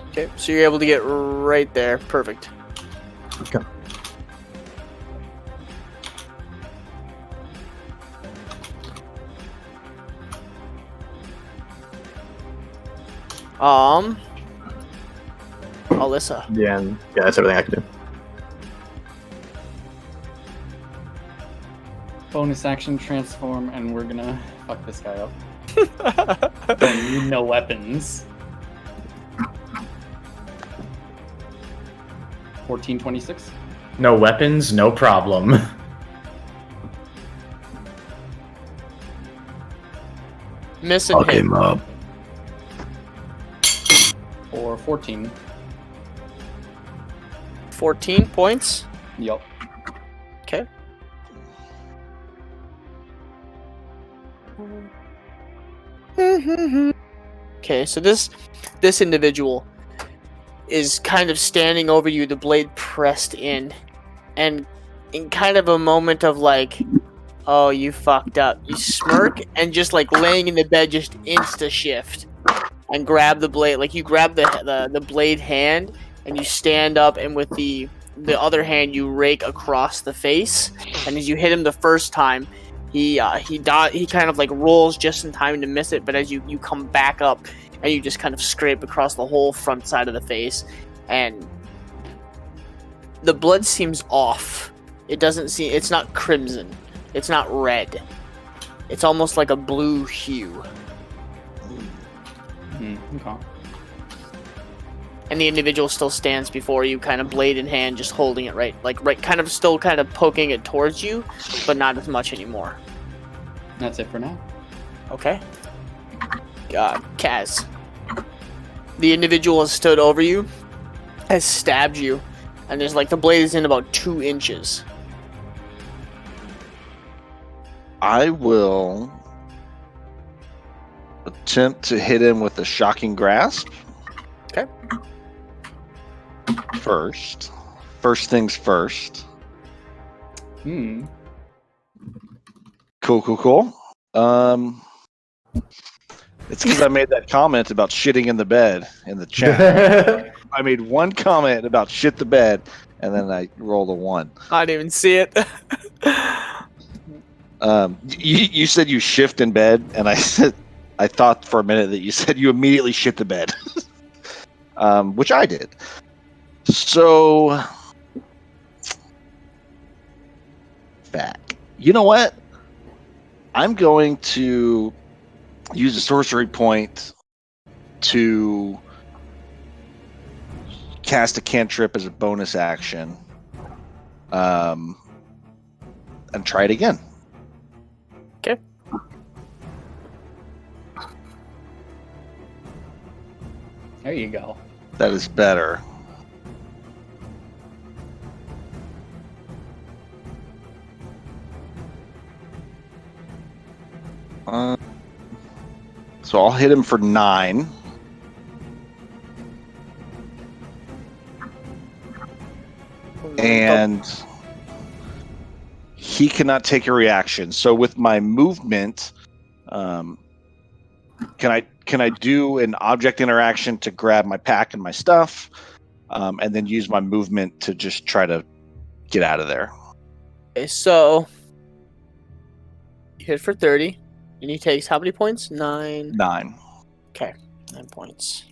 Okay, so you're able to get right there. Perfect. Okay. Alyssa. Yeah, that's everything I can do. Bonus action transform, and we're gonna fuck this guy up. Don't need no weapons. 1426. No weapons, no problem. Miss and Fuck hit. him up. Or 14. 14 points. Yup. Okay. Okay, so this individual is kind of standing over you, the blade pressed in, and in kind of a moment of like, oh, you fucked up. You smirk and just like laying in the bed, just insta shift and grab the blade. Like you grab the blade hand and you stand up, and with the other hand you rake across the face. And as you hit him the first time, he kind of like rolls just in time to miss it. But as you come back up and you just kind of scrape across the whole front side of the face, and the blood seems off. It doesn't seem. It's not crimson. It's not red. It's almost like a blue hue. Okay. And the individual still stands before you, kind of blade in hand, just holding it right, kind of still kind of poking it towards you, but not as much anymore. That's it for now. Okay. Kaz. The individual has stood over you, has stabbed you, and there's like the blade is in about 2 inches. I will attempt to hit him with a shocking grasp. Okay. First things first. Hmm. Cool. It's because I made that comment about shitting in the bed in the chat. I made one comment about shit the bed, and then I rolled a 1. I didn't even see it. You said you shift in bed, and I thought for a minute that you said you immediately shit the bed, which I did. So, back. You know what? I'm going to use a sorcery point to cast a cantrip as a bonus action, and try it again. Okay. There you go. That is better. So I'll hit him for 9. And he cannot take a reaction. So with my movement, can I do an object interaction to grab my pack and my stuff, and then use my movement to just try to get out of there? Okay, so you hit for 30, and he takes how many points? 9. 9. Okay, 9 points.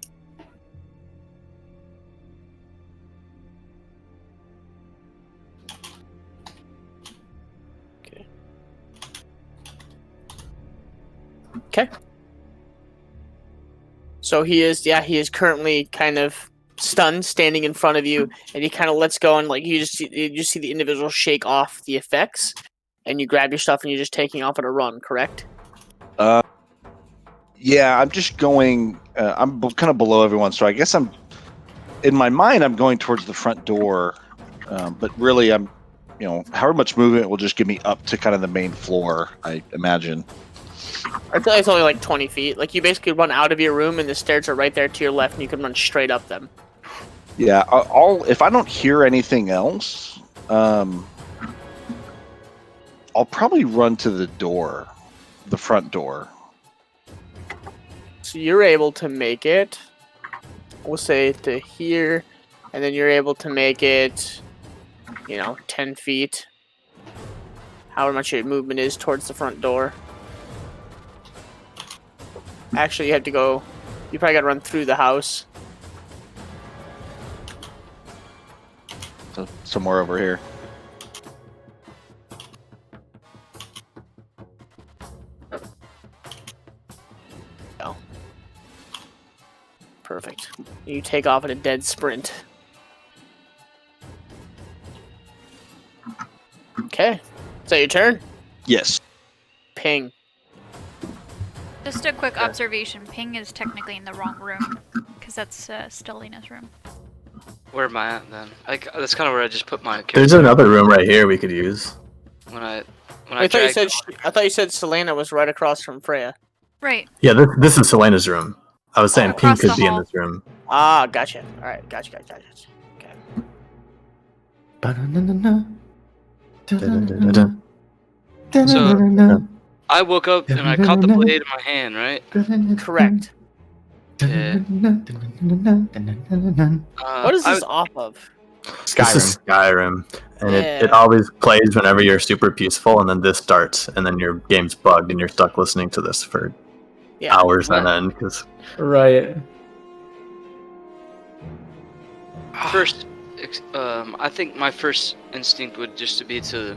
Okay. So he is currently kind of stunned, standing in front of you, and he kind of lets go, and like you just see the individual shake off the effects, and you grab your stuff, and you're just taking off at a run, correct? Yeah, I'm just going. I'm kind of below everyone, so I guess I'm. In my mind, I'm going towards the front door, but really, I'm. However much movement will just get me up to kind of the main floor, I imagine. I feel like it's only like 20 feet. Like you basically run out of your room, and the stairs are right there to your left, and you can run straight up them. Yeah, I'll if I don't hear anything else, I'll probably run to the door, the front door. So you're able to make it, we'll say to here, and then you're able to make it, 10 feet. However much your movement is towards the front door. Actually, you probably got to run through the house. So somewhere over here. Oh. Perfect. You take off at a dead sprint. Okay. Is that your turn? Yes. Ping. Just a quick observation. Ping is technically in the wrong room. Because that's Stellina's room. Where am I at then? That's kind of where I just put my There's character. another room right here we could use. When I I thought you dragged said I thought you said Selena was right across from Freya. Right. Yeah, this is Selena's room. I was saying Ping across could the be in hall. this room. Ah, gotcha. All right, gotcha. Okay. So I woke up and I caught the blade in my hand, right? Correct. Yeah. What is this off of? This is Skyrim, and Yeah. it always plays whenever you're super peaceful, and then this starts, and then your game's bugged, and you're stuck listening to this for Yeah. hours on end. Because Right. First, I think my first instinct would just to be to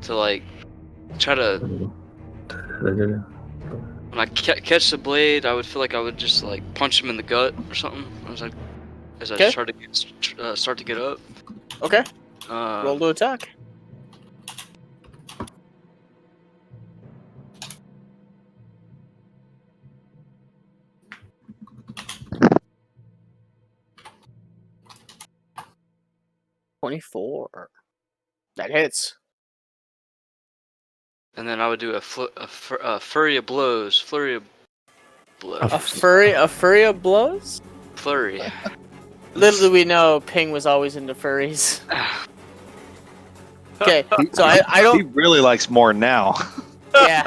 like try to when I catch the blade, I would feel like I would just like punch him in the gut or something. I was like, as I Okay. start to get up. Okay. Roll to attack. $24. That hits. And then I would do a flurry of blows. Flurry of blows. A furry of blows? Flurry. Little do we know, Ping was always into furries. Okay, so I He don't. really likes more now. Yeah.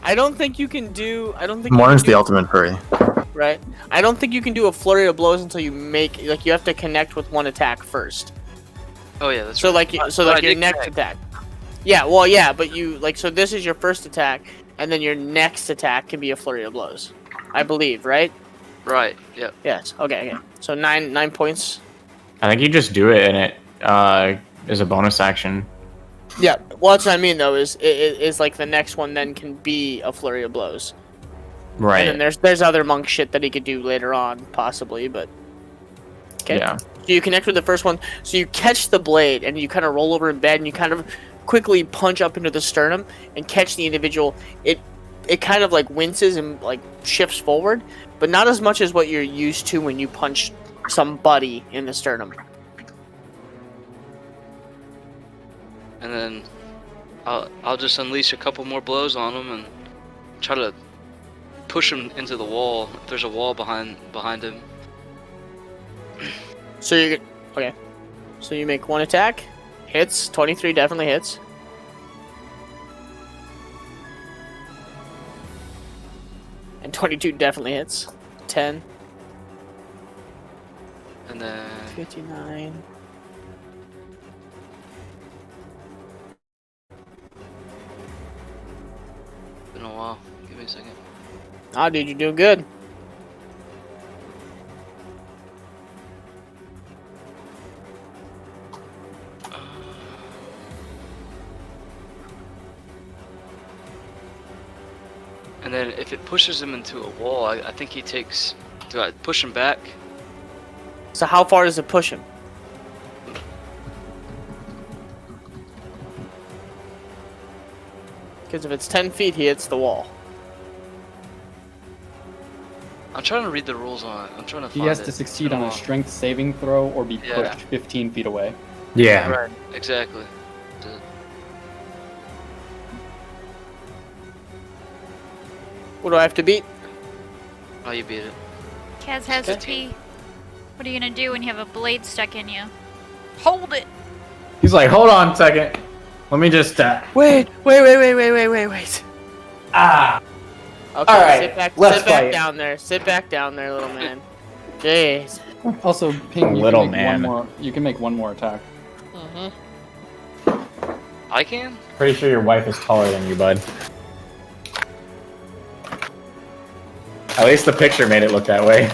I don't think you can do. I don't think. Morn's the ultimate furry. Right. I don't think you can do a flurry of blows until you make you have to connect with one attack first. Oh yeah, that's So right. like I your did next connect. attack. Yeah, well, yeah, but you so this is your first attack, and then your next attack can be a flurry of blows, I believe, right? Right. Yep. Yes. Okay. So 9 points. I think you just do it, and it is a bonus action. Yeah. Well, that's what I mean though. Is like the next one then can be a flurry of blows. Right. And then there's other monk shit that he could do later on, possibly, but. Okay. Yeah. So you connect with the first one. So you catch the blade, and you kind of roll over in bed, and you kind of quickly punch up into the sternum and catch the individual. It kind of like winces and like shifts forward, but not as much as what you're used to when you punch somebody in the sternum. And then I'll just unleash a couple more blows on him and try to push him into the wall. If there's a wall behind him. So you okay. So you make one attack, hits. 23 definitely hits. And 22 definitely hits. 10, And then 59. been a while. Give me a second. Ah, dude, you're doing good. And then if it pushes him into a wall, I think he takes. Do I push him back? So how far does it push him? Because if it's 10 feet, he hits the wall. I'm trying to read the rules on it. I'm trying to He find has it. to It's succeed been on a while. strength saving throw or be Yeah. pushed 15 feet away. Yeah. Right. Exactly. What do I have to beat? Oh, you beat it. Kaz has a Okay. T. What are you gonna do when you have a blade stuck in you? Hold it! He's like, hold on a second. Let me just. Wait. Ah. Okay, All right, sit back let's fight. down there. Sit back down there, little man. Jeez. Also, Ping, you Little can make man. one more. You can make one more attack. I can? Pretty sure your wife is taller than you, bud. At least the picture made it look that way.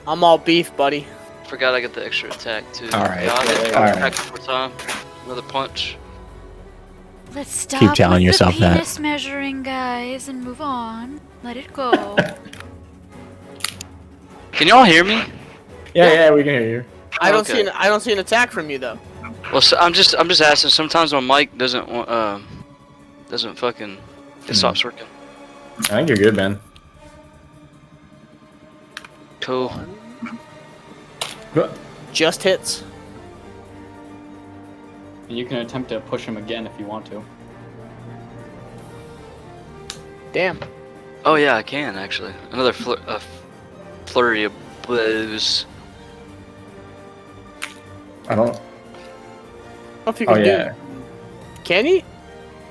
I'm all beef, buddy. Forgot I got the extra attack too. Alright, Got it. alright. Attack one more time. Another punch. Let's stop telling with yourself the that. penis measuring, guys, and move on. Let it go. Can y'all hear me? Yeah, we can hear you. I don't okay. see an attack from you though. Well, so I'm just asking. Sometimes my mic doesn't fucking. It stops working. I think you're good, man. Cool. Just hits. And you can attempt to push him again if you want to. Damn. Oh yeah, I can actually. Another flurry of blows. I don't. What if you Oh can yeah. do? Can he?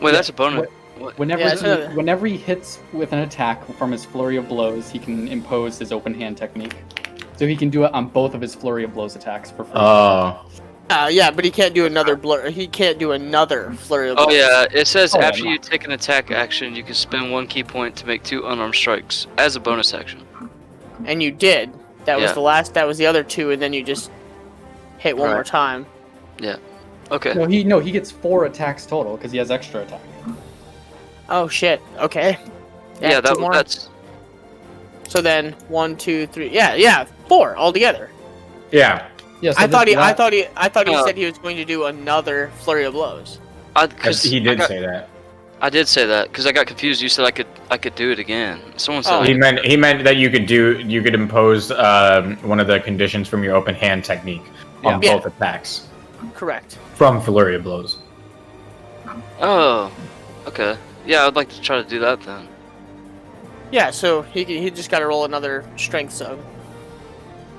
Wait, that's a bonus. What? Whenever Yeah, it's another- whenever he hits with an attack from his flurry of blows, he can impose his open hand technique. So he can do it on both of his flurry of blows attacks for free. Oh. Yeah, but he can't do another blur. He can't do another flurry of Oh blows. yeah, it says Oh, after no. you take an attack action, you can spend 1 key point to make 2 unarmed strikes as a bonus action. And you did. That was Yeah. the last. That was the other 2, and then you just hit one Right. more time. Okay. No, he gets 4 attacks total because he has extra attack. Oh shit. Okay. Yeah, two more. that's. So then 1, 2, 3. Yeah, 4 altogether. Yeah. Yeah, so I thought he Uh, said he was going to do another flurry of blows. He did say that. I did say that because I got confused. You said I could do it again. Someone said Oh. He meant that you could impose one of the conditions from your open hand technique on Yeah. both attacks Correct. from flurry of blows. Oh, okay. Yeah, I'd like to try to do that then. Yeah. So he just got to roll another strength sub.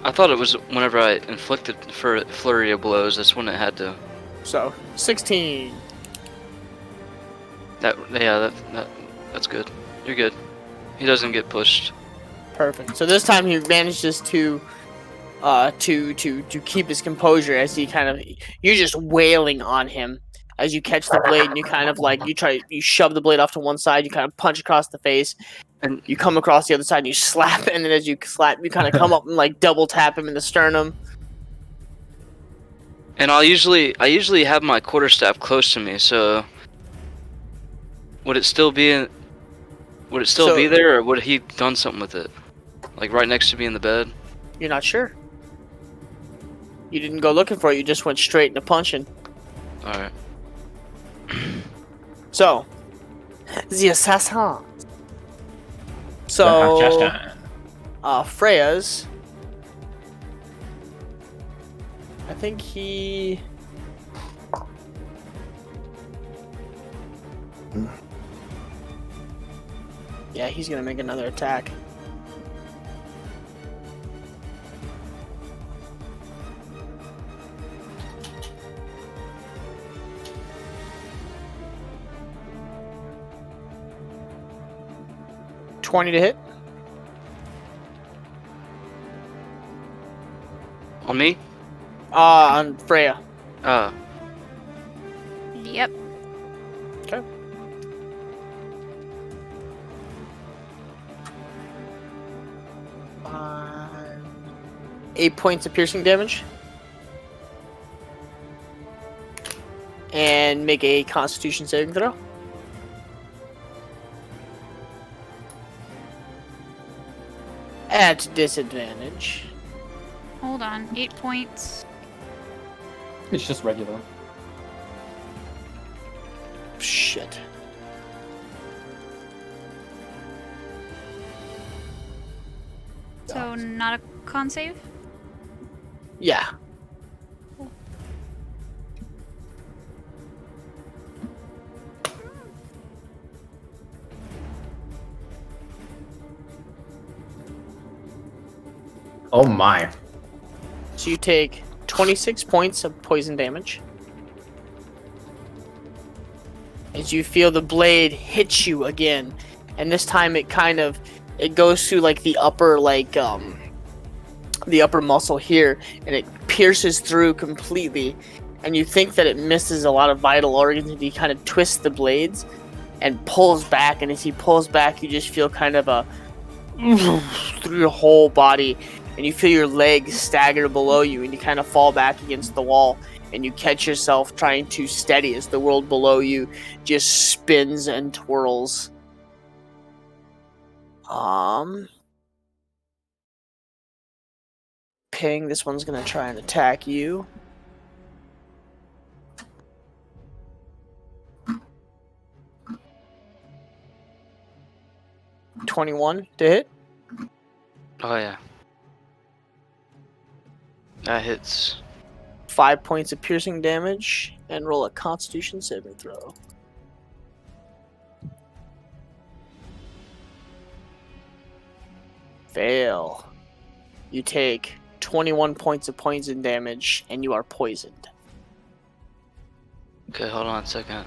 I thought it was whenever I inflicted for flurry of blows. That's when it had to. So 16. That's good. You're good. He doesn't get pushed. Perfect. So this time he manages to keep his composure as he kind of you're just wailing on him as you catch the blade and you kind of like you shove the blade off to one side, you kind of punch across the face, and you come across the other side and you slap, and then as you slap you kind of come up and like double tap him in the sternum. And I usually have my quarterstaff close to me, so would it still be there, or would he done something with it? Like right next to me in the bed? You're not sure. You didn't go looking for it, you just went straight into punching. Alright. So the assassin. So Freya's, I think he yeah, he's gonna make another attack. $20 to hit. On me? On Freya. Yep. Okay. Uh, 8 points of piercing damage. And make a Constitution saving throw. At disadvantage. Hold on. 8 points. It's just regular. Shit. So not a con save? Yeah. Oh my. So you take 26 points of poison damage. As you feel the blade hit you again. And this time it goes through like the upper the upper muscle here, and it pierces through completely. And you think that it misses a lot of vital organs, and he kind of twists the blades and pulls back, and as he pulls back you just feel kind of a through your whole body, and you feel your legs stagger below you, and you kind of fall back against the wall, and you catch yourself trying to steady as the world below you just spins and twirls. Ping, this one's gonna try and attack you. $21 to hit. Oh yeah. That hits. 5 points of piercing damage, and roll a Constitution saving throw. Fail. You take 21 points of poison damage, and you are poisoned. Okay, hold on a second.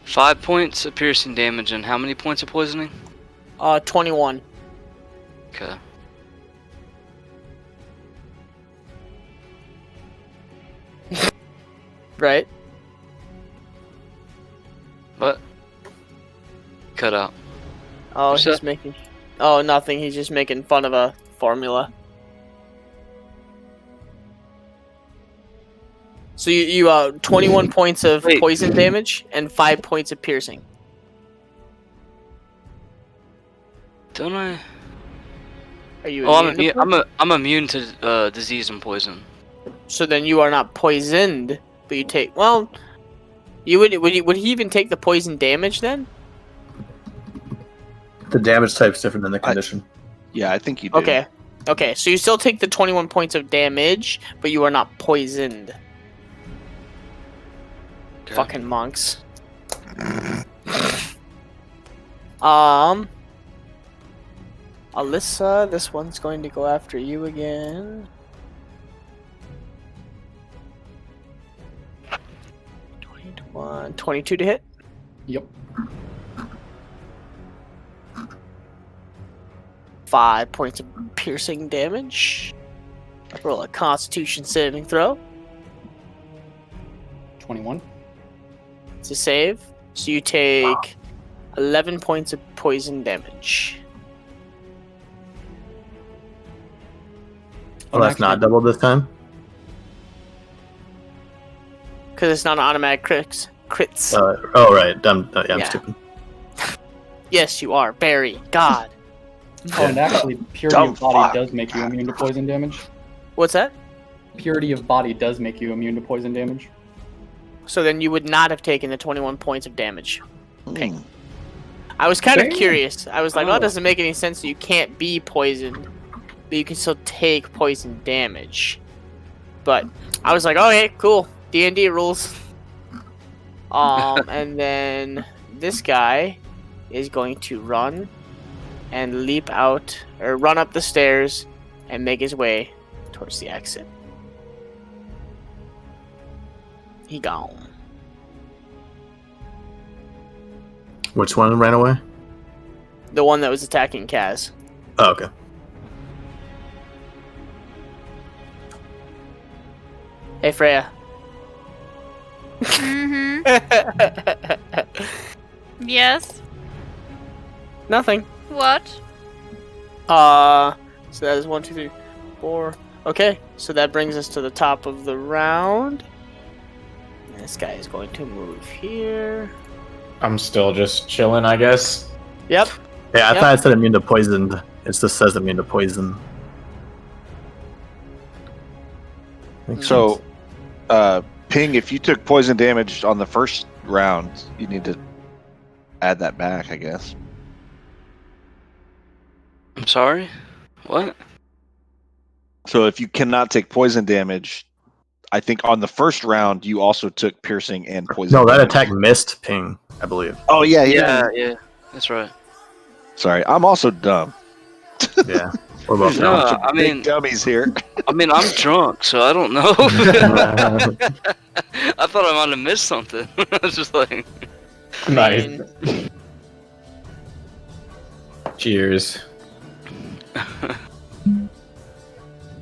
5 points of piercing damage, and how many points of poisoning? 21. Okay. Right? What? Cut out. Oh, What's he's that? making... Oh, nothing. He's just making fun of a formula. So you 21 points of Wait. poison damage and 5 points of piercing. Don't I? Are you Oh, immune to I'm immune to disease and poison. So then you are not poisoned, but you take... Well, would he even take the poison damage then? The damage type's different than the condition. Yeah, I think you do. Okay. Okay, so you still take the 21 points of damage, but you are not poisoned. Okay. Fucking monks. Alyssa, this one's going to go after you again. 21, 22 to hit. Yep. 5 points of piercing damage. Roll a Constitution saving throw. 21. It's a save. So you take 11 points of poison damage. Oh, that's not double this time? Because it's not an automatic crits. Oh, right. I'm Yeah. stupid. Yes, you are. Barry. God. Oh, and actually, purity Dumb of body fuck. does make you immune to poison damage. What's that? Purity of body does make you immune to poison damage. So then you would not have taken the 21 points of damage. Ping. I was kind of Damn. curious. I was like, oh, Oh. it doesn't make any sense that you can't be poisoned, but you can still take poison damage. But I was like, okay, cool. D&D rules. And then this guy is going to run and leap out, or run up the stairs and make his way towards the exit. He gone. Which one ran away? The one that was attacking Kaz. Oh, okay. Hey, Freya. Mm-hmm. Yes. Nothing. What? So that is 1, 2, 3, 4. Okay, so that brings us to the top of the round. This guy is going to move here. I'm still just chilling, I guess. Yep. Yeah, I Yep. thought it said immune to poison. It just says immune to poison. Makes So, Ping, if you took poison damage on the first round, you need to add that back, I guess. I'm sorry? What? So if you cannot take poison damage, I think on the first round you also took piercing and poison. No, that damage. attack missed Ping, I believe. Oh yeah. Yeah, that's right. Sorry, I'm also dumb. Yeah. What about No, that? I Big mean, dummies here. I'm drunk, so I don't know. I thought I might have missed something. I was just like, Nice. Cheers.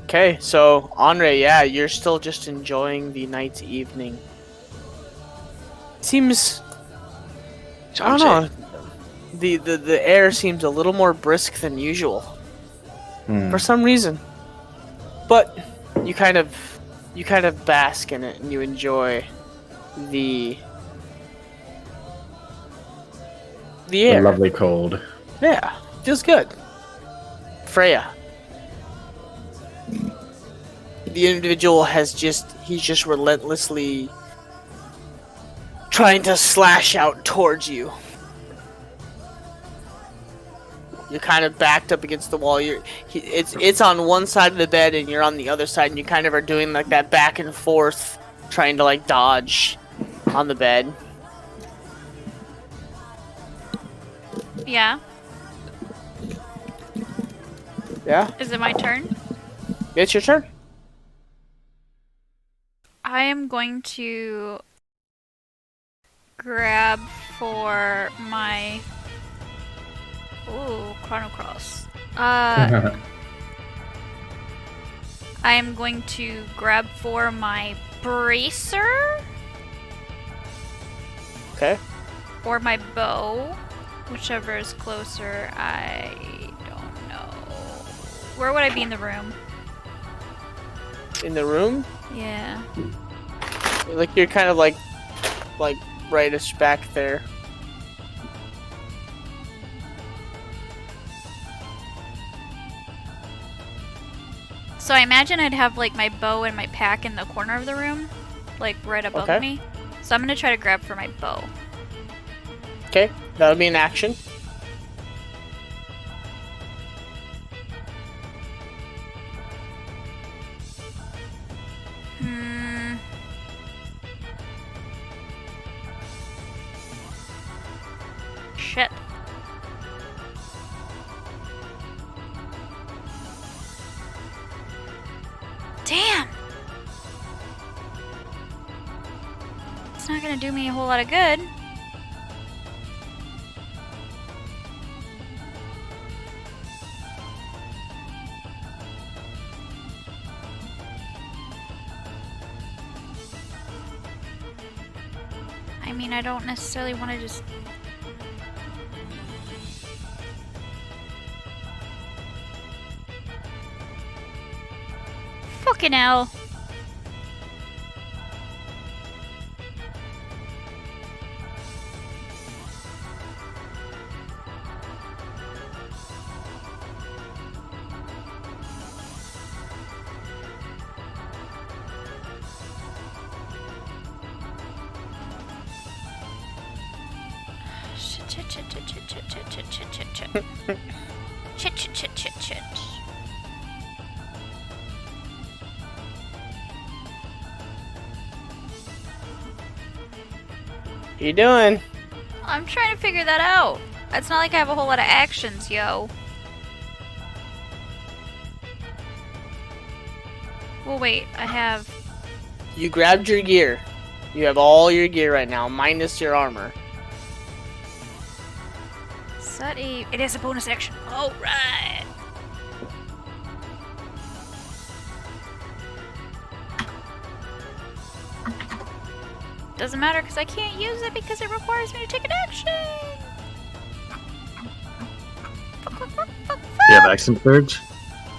Okay, so Andre, yeah, you're still just enjoying the night's evening. Seems, I don't know, the air seems a little more brisk than usual for some reason. But you kind of bask in it and you enjoy the the air. lovely cold. Yeah, feels good. Freya. The individual he's just relentlessly trying to slash out towards you. You're kind of backed up against the wall. It's on one side of the bed and you're on the other side, and you kind of are doing like that back and forth, trying to like dodge on the bed. Yeah. Yeah, Is it my turn? it's your turn. I am going to grab for my Chrono Cross. I am going to grab for my bracer Okay. or my bow, whichever is closer. I don't know. Where would I be in the room? In the room, Yeah. like you're kind of like rightish back there. So I imagine I'd have like my bow and my pack in the corner of the room, like right above Okay. me. So I'm gonna try to grab for my bow. Okay, that would be an action. Shit. Damn! It's not gonna do me a whole lot of good. I mean, I don't necessarily want to just... Fucking hell. Chit. You doing? I'm trying to figure that out. It's not like I have a whole lot of actions, yo. Well, wait, I have... You grabbed your gear. You have all your gear right now, minus your armor. Is that a... It is a bonus action. All right. Doesn't matter because I can't use it because it requires me to take an action. You have action surge?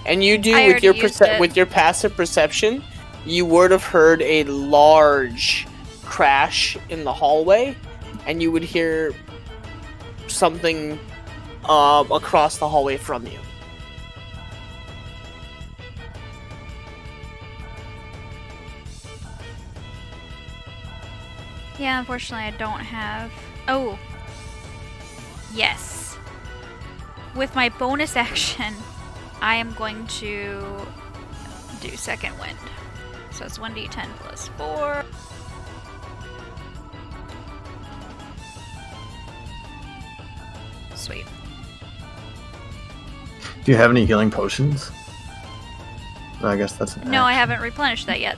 And you do I with your already used it. with your passive perception, you would have heard a large crash in the hallway, and you would hear something across the hallway from you. Yeah, unfortunately I don't have... Oh. Yes. With my bonus action, I am going to do second wind. So it's 1d10 plus 4. Sweet. Do you have any healing potions? I guess that's an No, I action. haven't replenished that yet.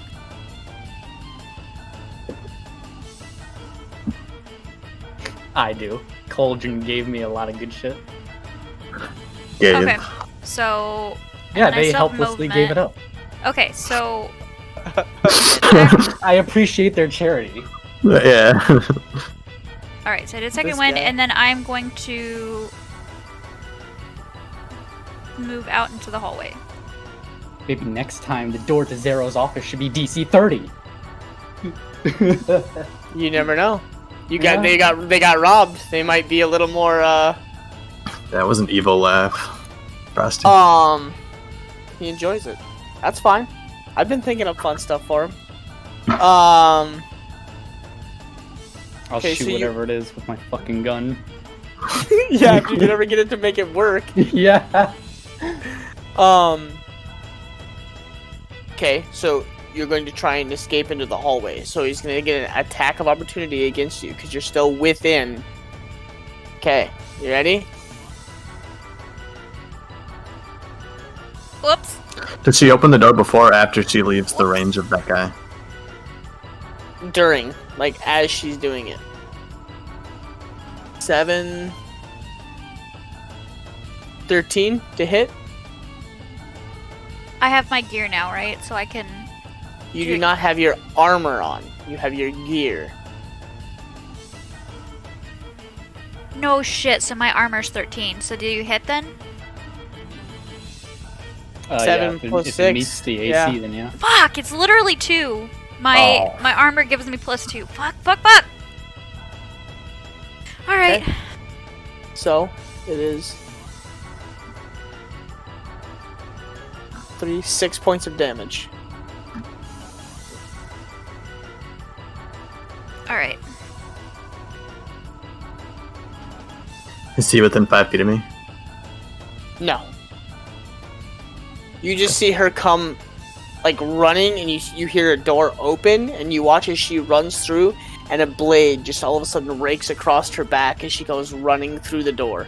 I do. Cauldron gave me a lot of good shit. Yeah, Okay, so... Yeah, and I they still have helplessly gave it up. Okay, so... I appreciate their charity. Yeah. Alright, so I did second This wind, guy. and then I'm going to... move out into the hallway. Maybe next time the door to Zero's office should be DC 30. You never know. they got robbed. They might be a little more That was an evil laugh. Frosty. he enjoys it. That's fine. I've been thinking of fun stuff for him. I'll shoot whatever it is with my fucking gun. yeah, if you can ever get it to make it work. Yeah. Okay, so you're going to try and escape into the hallway. So he's going to get an attack of opportunity against you because you're still within. Okay, you ready? Whoops. Did she open the door before or after she leaves the range of that guy? During, like as she's doing it. 7, 13 to hit. I have my gear now, right? So I can... You do not have your armor on. You have your gear. No shit, so my armor's 13. So do you hit then? 7 plus if 6. It meets the AC, yeah. then yeah. Fuck, it's literally 2. My armor gives me +2. Fuck. Alright. Okay. So, it is 6 points of damage. Alright. Is he within 5 feet of me? No. You just see her come, like, running, and you hear a door open, and you watch as she runs through, and a blade just all of a sudden rakes across her back as she goes running through the door.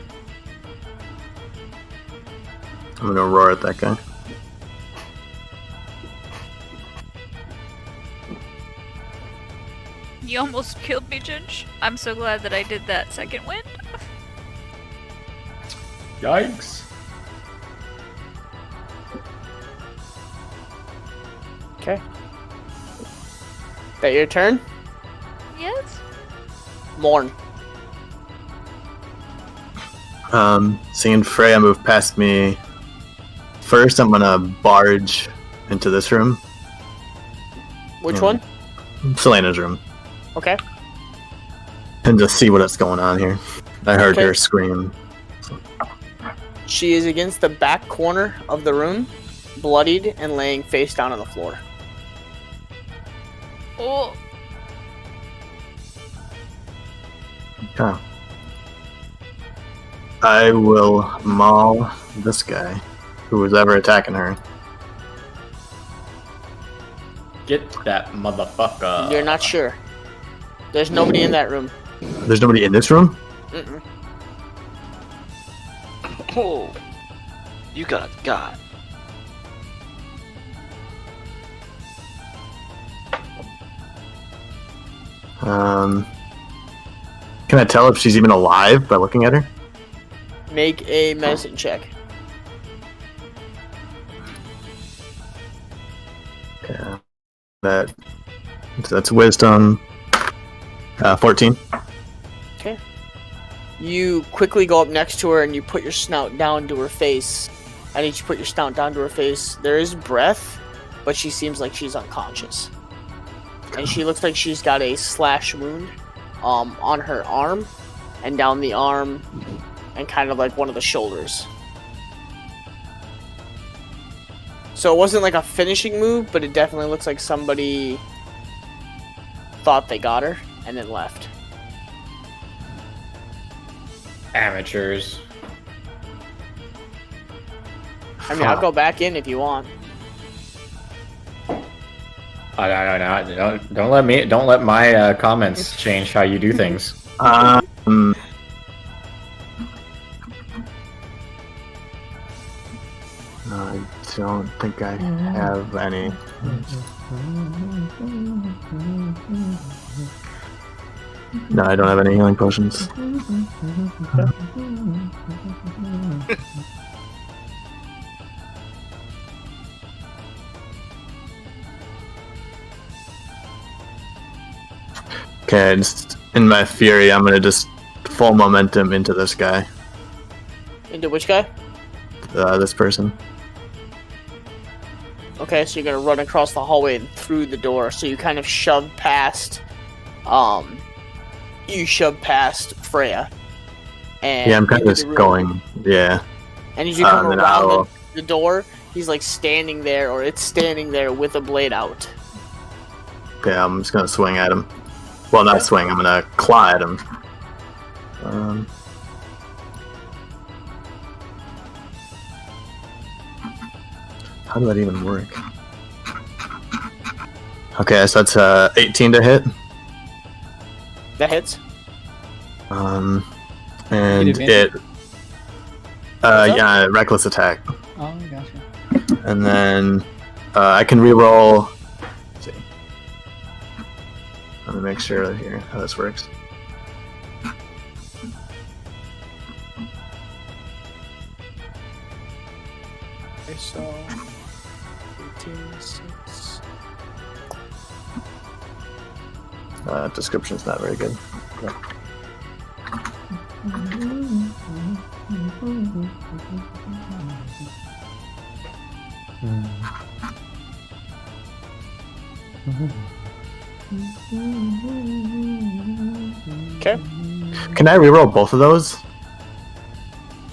I'm gonna roar at that guy. You almost killed me, Ginge. I'm so glad that I did that second wind. Yikes. Okay. That your turn? Yes? Morn. Seeing Freya move past me, first I'm gonna barge into this room. Which one? Selena's room. Okay. And just see what's going on here. I heard Okay. her scream. She is against the back corner of the room, bloodied and laying face down on the floor. Oh. Okay. I will maul this guy, who was ever attacking her. Get that motherfucker. You're not sure. There's nobody in that room. There's nobody in this room? Mm-mm. Oh, you got got. Can I tell if she's even alive by looking at her? Make a medicine check. Okay. That's wisdom. 14. Okay. You quickly go up next to her and you put your snout down to her face. I need you to put your snout down to her face. There is breath, but she seems like she's unconscious. And she looks like she's got a slash wound on her arm and down the arm and kind of like one of the shoulders. So it wasn't like a finishing move, but it definitely looks like somebody thought they got her and then left. Amateurs. I mean, I'll go back in if you want. No. Don't let my comments change how you do things. I don't think I have any. No, I don't have any healing potions. Okay, just in my fury, I'm gonna just full momentum into this guy. Into which guy? This person. Okay, so you're gonna run across the hallway and through the door. So you kind of shove past you shove past Freya. And Yeah, I'm kind into of the just room. going. Yeah. And as you come then around I'll- the door, he's like standing there, or it's standing there with a blade out. Okay, I'm just gonna swing at him. Well, not Okay. swing. I'm gonna claw at him. How did that even work? Okay, so that's 18 to hit. That hits. And advantage? it. that? Yeah, reckless attack. Oh, gotcha. And then I can reroll. Let's see. Let me make sure here how this works. Okay, so 18, 6. Description's not very good. Okay. Can I reroll both of those?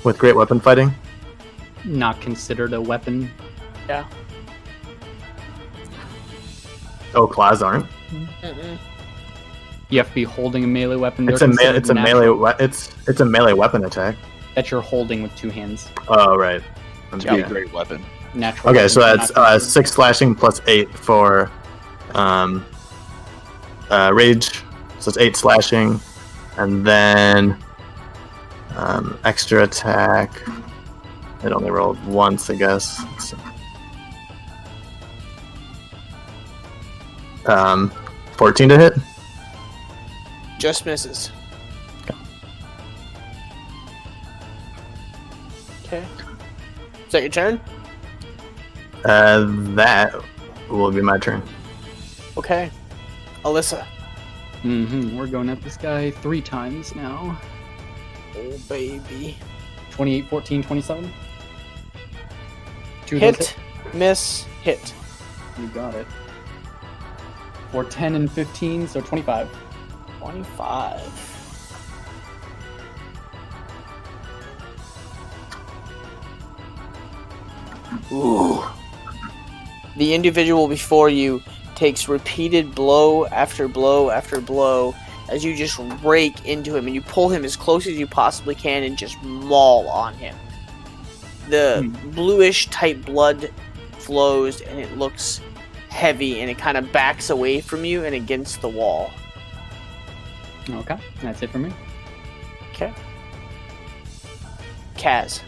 With great weapon fighting? Not considered a weapon. Yeah. Oh, claws aren't. Mm-mm. You have to be holding a melee weapon. It's They're a considered it's a natural melee it's a melee weapon attack. that you're holding with 2 hands. Oh right. To be Yeah. a great weapon. Natural. Okay, weapons so are that's not considered. 6 slashing plus 8 for rage. So it's 8 slashing, and then extra attack. It only rolled once, I guess. Let's see. 14 to hit. Just misses. Okay. Is that your turn? That will be my turn. Okay. Alyssa. We're going at this guy 3 times now. Oh, baby. 28, 14, 27. 2 of those Hit, miss, hit. You got it. For 10 and 15, so 25. 25. Ooh. The individual before you takes repeated blow after blow after blow as you just rake into him and you pull him as close as you possibly can and just maul on him. The bluish type blood flows and it looks heavy and it kind of backs away from you and against the wall. Okay, that's it for me. Okay. Kaz.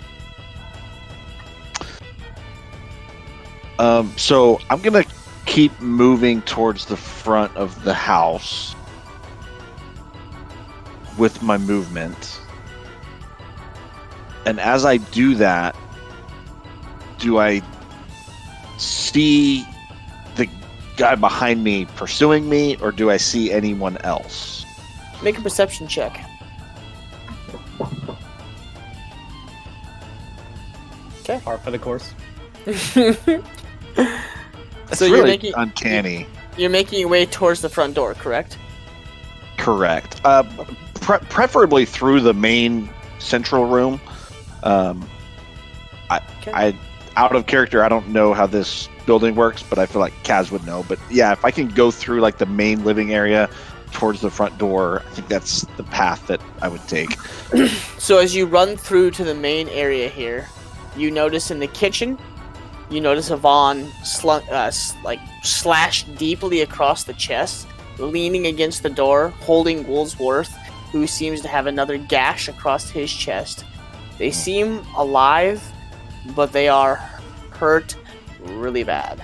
So I'm gonna keep moving towards the front of the house with my movement. And as I do that, do I see the guy behind me pursuing me, or do I see anyone else? Make a perception check. Okay. Par for the course. It's So really you're making uncanny. you're making your way towards the front door, correct? Correct. Preferably through the main central room. I out of character, I don't know how this building works, but I feel like Kaz would know. But yeah, if I can go through like the main living area towards the front door, I think that's the path that I would take. So as you run through to the main area here, you notice in the kitchen, you notice Yvonne slashed deeply across the chest, leaning against the door, holding Woolsworth, who seems to have another gash across his chest. They seem alive, but they are hurt really bad.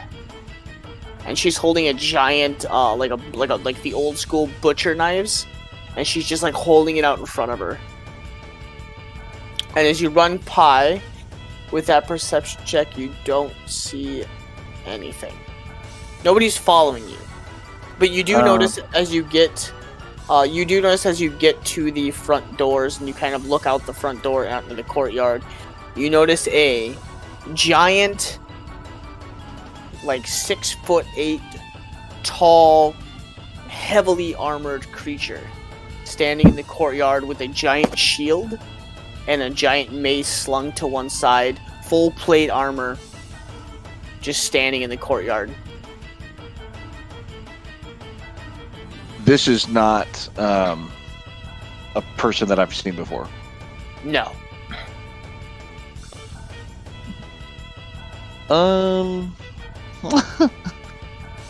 And she's holding a giant, like the old school butcher knives, and she's just like holding it out in front of her. And as you run by, with that perception check, you don't see anything. Nobody's following you, but you do notice as you get, to the front doors and you kind of look out the front door out into the courtyard. You notice a giant, like 6'8" tall, heavily armored creature standing in the courtyard with a giant shield and a giant mace slung to one side, full plate armor, just standing in the courtyard. This is not a person that I've seen before. No.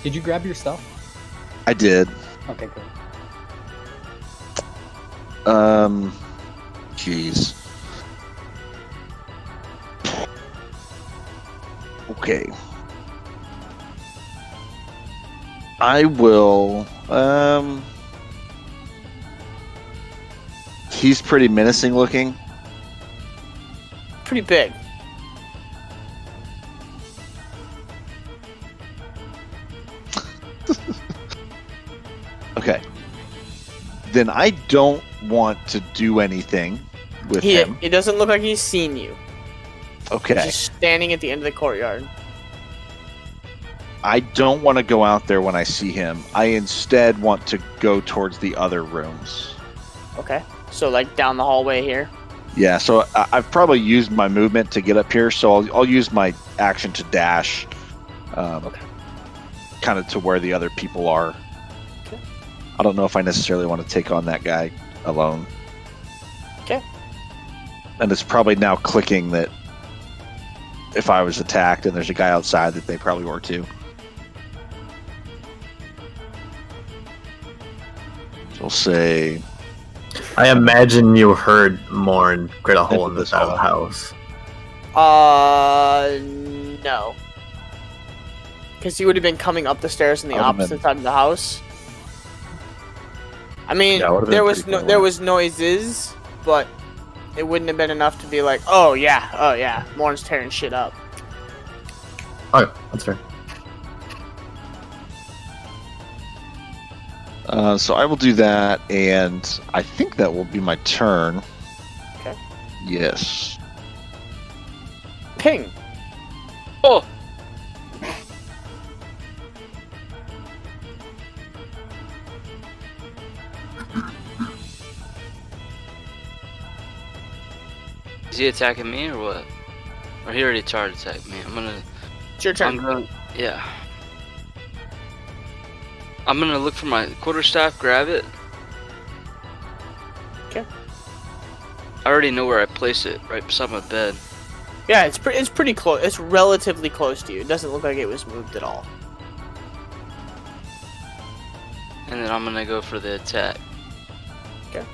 Did you grab your stuff? I did. Okay, good. Jeez. Okay. I will, he's pretty menacing looking. Pretty big. Okay. Then I don't want to do anything with him. It doesn't look like he's seen you. Okay. He's just standing at the end of the courtyard. I don't want to go out there when I see him. I instead want to go towards the other rooms. Okay. So like down the hallway here. Yeah, so I've probably used my movement to get up here, so I'll use my action to dash Okay. kind of to where the other people are. Okay. I don't know if I necessarily want to take on that guy alone. Okay. And it's probably now clicking that if I was attacked and there's a guy outside that they probably were too. So we'll say... I imagine you heard Morn grit a hole in the side of the house. No. Because he would have been coming up the stairs on the opposite side of the house. I mean, Yeah, there was noises, but it wouldn't have been enough to be like, oh yeah, Morn's tearing shit up. Oh, that's fair. So I will do that, and I think that will be my turn. Okay. Yes. Ping. Oh! Is he attacking me or what? Or he already tried to attack me? It's your turn. Yeah. I'm gonna look for my quarterstaff, grab it. Okay. I already know where I place it, right beside my bed. Yeah, it's pretty close. It's relatively close to you. It doesn't look like it was moved at all. And then I'm gonna go for the attack. Okay.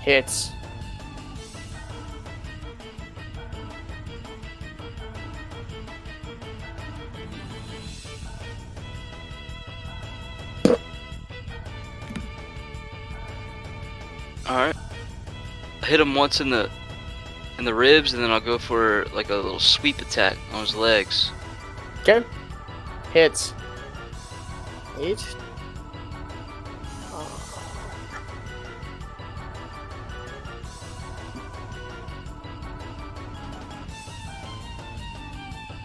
Hits. Alright. Hit him once in the ribs, and then I'll go for like a little sweep attack on his legs. Okay. Hits. 8.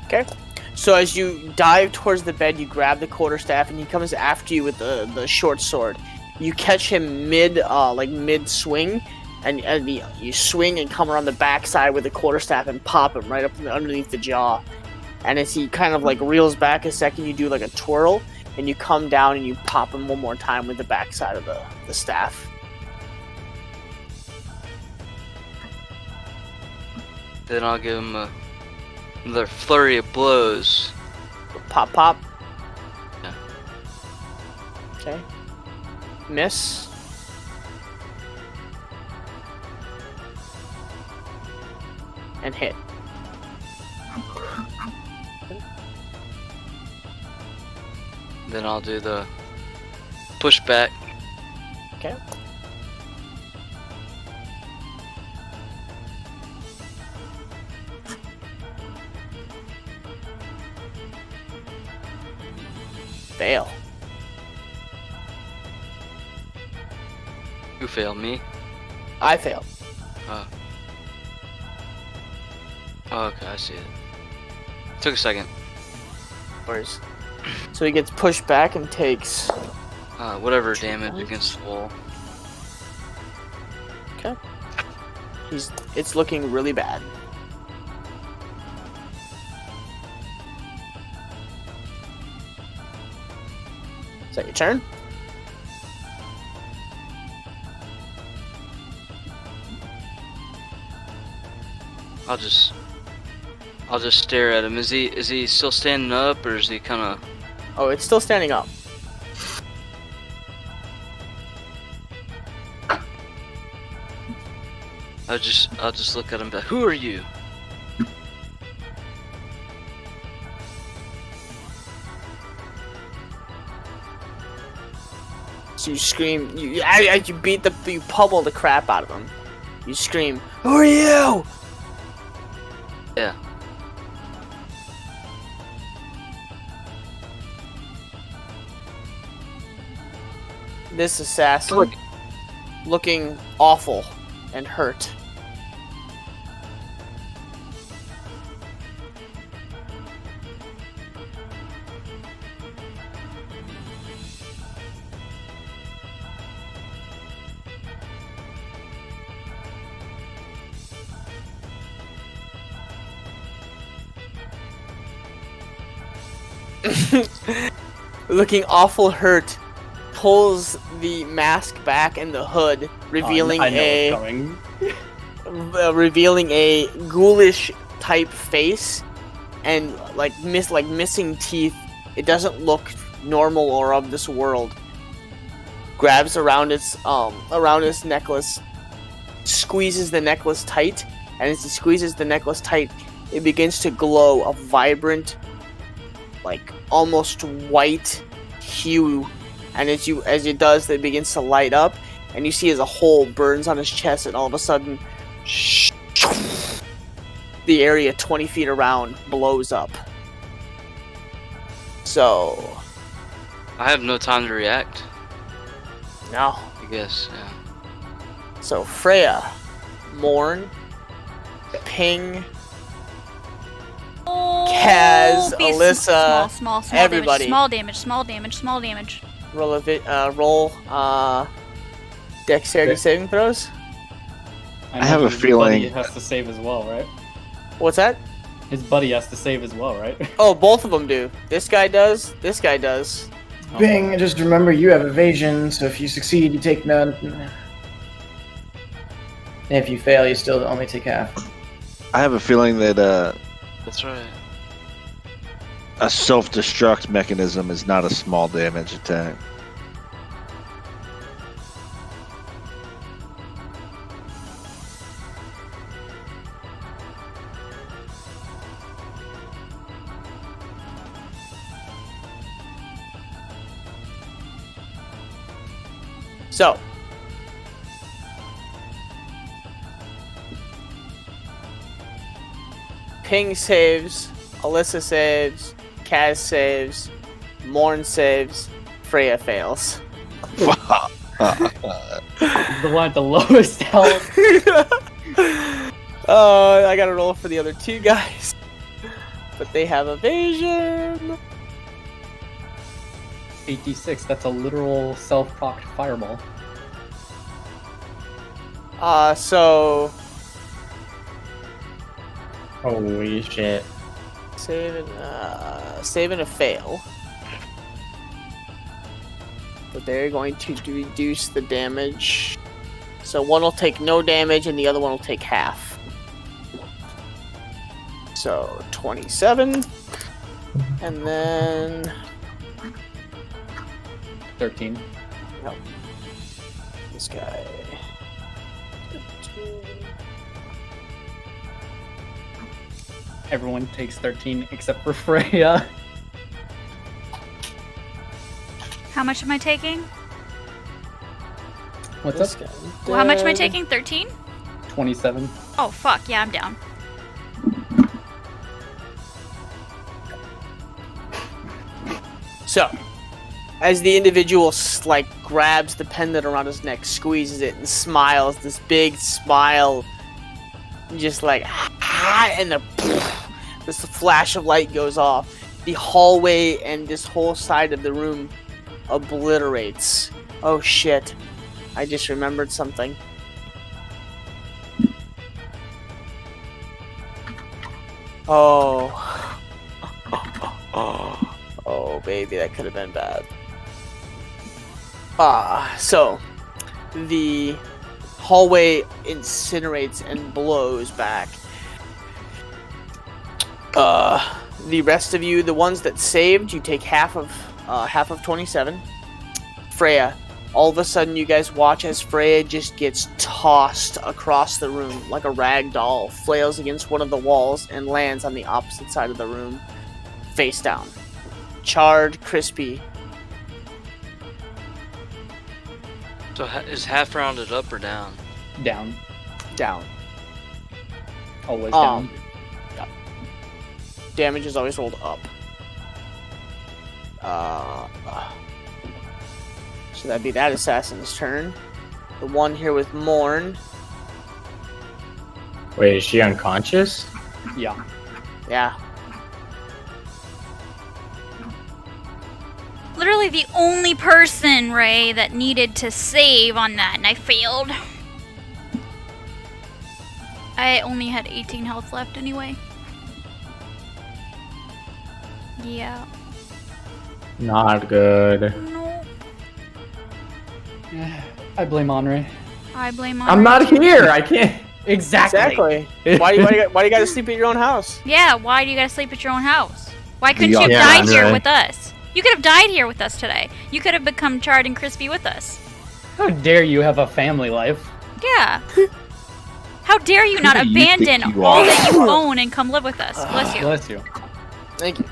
Okay. So as you dive towards the bed, you grab the quarterstaff, and he comes after you with the short sword. You catch him mid swing, and you swing and come around the backside with the quarterstaff and pop him right up underneath the jaw. And as he kind of like reels back a second, you do like a twirl, and you come down and you pop him one more time with the backside of the staff. Then I'll give him another flurry of blows. Pop, pop. Yeah. Okay. Miss. And hit. Then I'll do the pushback. Okay. Fail. Who failed me? I failed. Oh, okay, I see it. Took a second. numbers. So he gets pushed back and takes. Whatever damage against the wall. Okay. It's looking really bad. Is that your turn? I'll just stare at him. Is he still standing up, or is he kind of? Oh, it's still standing up. I'll just look at him. But who are you? So you scream. You pummel the crap out of him. You scream, "Who are you?" Yeah. This assassin, looking awful and hurt. Looking awful hurt, pulls the mask back and the hood, revealing revealing a ghoulish type face and missing teeth. It doesn't look normal or of this world. Grabs around its necklace, squeezes the necklace tight, and as it squeezes the necklace tight, it begins to glow a vibrant, almost white hue, and as it does, it begins to light up, and you see as a hole burns on his chest, and all of a sudden, the area 20 feet around blows up. So, I have no time to react. No. I guess, yeah. So Freya, Morn, Ping, Kaz, Alyssa, small everybody. Damage, small damage. Roll dexterity saving throws. I have a feeling Buddy has to save as well, right? What's that? His buddy has to save as well, right? Oh, both of them do. This guy does. This guy does. Bing, just remember you have evasion, so if you succeed, you take none. And if you fail, you still only take half. I have a feeling that That's right. a self-destruct mechanism is not a small damage attack. So, Ping saves, Alyssa saves, Kaz saves, Morn saves, Freya fails. The one at the lowest health. I gotta roll for the other two guys. But they have evasion. 8d6, that's a literal self-procced fireball. So Holy shit. save and a fail. But they're going to reduce the damage. So one will take no damage and the other one will take half. So 27. And then 13. no. This guy. 13. Everyone takes 13 except for Freya. How much am I taking? What's This up? guy. Well, how much am I dead. taking? 13? 27. Oh, fuck. Yeah, I'm down. So, as the individual grabs the pendant around his neck, squeezes it, and smiles, this big smile, just and this flash of light goes off. The hallway and this whole side of the room obliterates. Oh shit. I just remembered something. Oh. Oh, baby, that could have been bad. So the hallway incinerates and blows back. The rest of you, the ones that saved, you take half of 27. Freya, all of a sudden you guys watch as Freya just gets tossed across the room like a rag doll, flails against one of the walls, and lands on the opposite side of the room, face down. Charred, crispy. So is half rounded up or down? Down. Down. Always down. Yep. Damage is always rolled up. So that'd be that assassin's turn. The one here with Morn. Wait, is she unconscious? Yeah. Yeah. Literally the only person, Ray, that needed to save on that, and I failed. I only had 18 health left anyway. Yeah. Not good. No. I blame Henri. I blame on I'm Ray. not here. I can't. Exactly. Why do you gotta sleep at your own house? Yeah, why do you gotta sleep at your own house? Why couldn't Yeah. you have Yeah, died here Andre. with us? You could have died here with us today. You could have become charred and crispy with us. How dare you have a family life? Yeah. How dare you not Who do you think abandon you all are? that you own and come live with us? Bless you. Bless you. Thank you.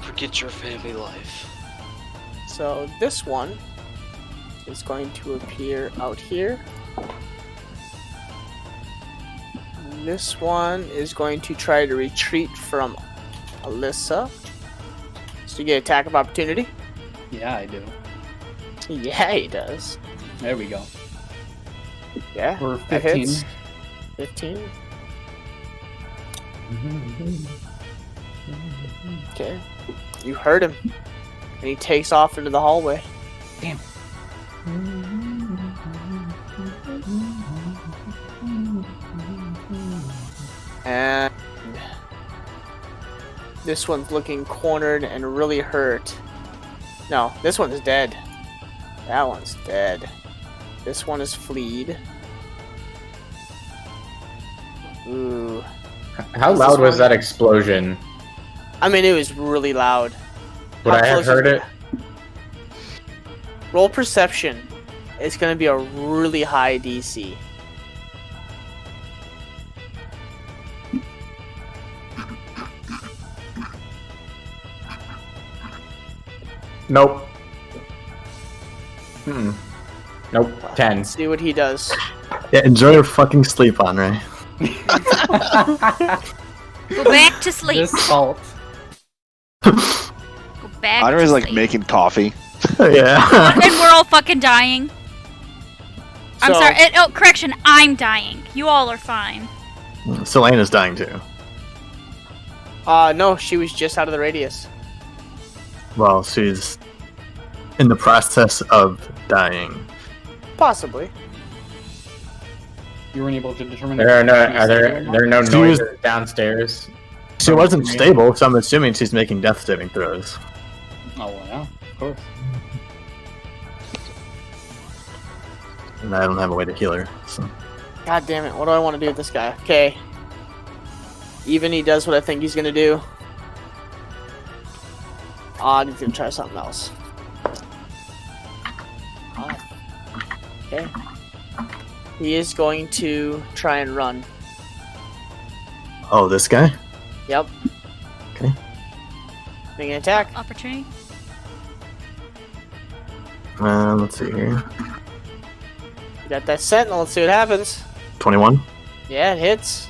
Forget your family life. So this one is going to appear out here. This one is going to try to retreat from Alyssa. So you get attack of opportunity. Yeah, I do. Yeah, he does. There we go. Yeah, We're that 15. hits. 15. Okay. You heard him. And he takes off into the hallway. Damn. And this one's looking cornered and really hurt. No, this one's dead. That one's dead. This one is fleed. Ooh. How Is loud this was one- that explosion? I mean, it was really loud. Would How I have close heard is- it? Roll perception. It's gonna be a really high DC. Nope. Nope. 10. Let's see what he does. Yeah, enjoy your fucking sleep, Henri. Go back to sleep. This salt. Go back Henri's to like sleep. making coffee. Yeah. And we're all fucking dying. I'm So- sorry. Oh, correction. I'm dying. You all are fine. Selena's dying too. No, she was just out of the radius. Well, she's in the process of dying. Possibly. You weren't able to determine. There are no. if she was Are there? stable or There are no She was- noises downstairs. She wasn't stable, so I'm assuming she's making death saving throws. not. Oh, well, yeah, of course. And I don't have a way to heal her. So. God damn it, what do I want to do with this guy? Okay. Even he does what I think he's gonna do. Odd, he's gonna try something else. Odd. Okay. He is going to try and run. Oh, this guy? Yep. Okay. Make an attack. Opportunity. Let's see here. You got that sentinel, let's see what happens. 21. Yeah, it hits.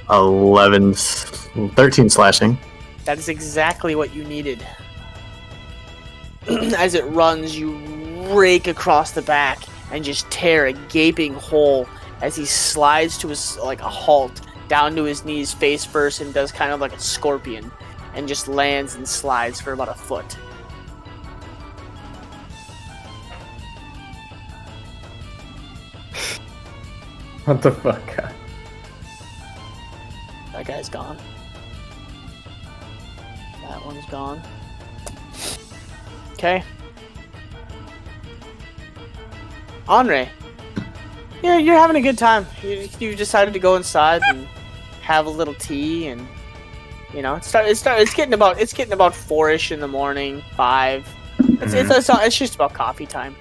13 slashing. That is exactly what you needed. As it runs, you rake across the back and just tear a gaping hole as he slides to a halt down to his knees face first and does kind of like a scorpion and just lands and slides for about a foot. What the fuck? That guy's gone. That one's gone. Okay. Andre, you're having a good time. You decided to go inside and have a little tea, and you know it's getting about 4ish in the morning, 5. It's just about coffee time.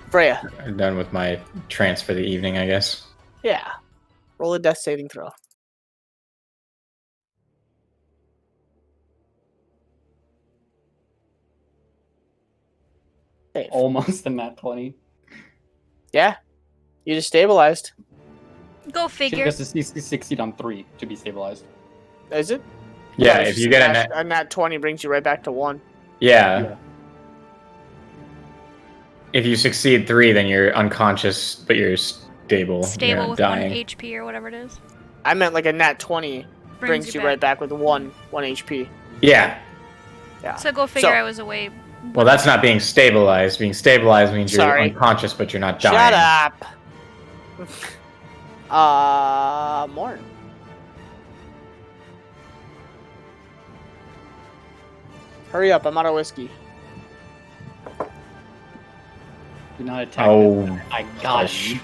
Freya. I'm done with my trance for the evening, I guess. Yeah. Roll a death saving throw. Save. Almost a nat 20. Yeah. You just stabilized. Go She figure. has to succeed on 3 to be stabilized. Is it? Yeah, it's if just you get a nat 20 brings you right back to 1. Yeah. If you succeed 3, then you're unconscious, but you're stable. Stable you're with dying. 1 HP or whatever it is. I meant like a nat 20 brings you right back with 1 HP. Yeah. Yeah. So go figure So- I was away. Well, that's not being stabilized. Being stabilized means you're Sorry. unconscious, but you're not dying. Shut up. Morn. Hurry up, I'm out of whiskey. Do not attack. Oh, them. I got gosh. you.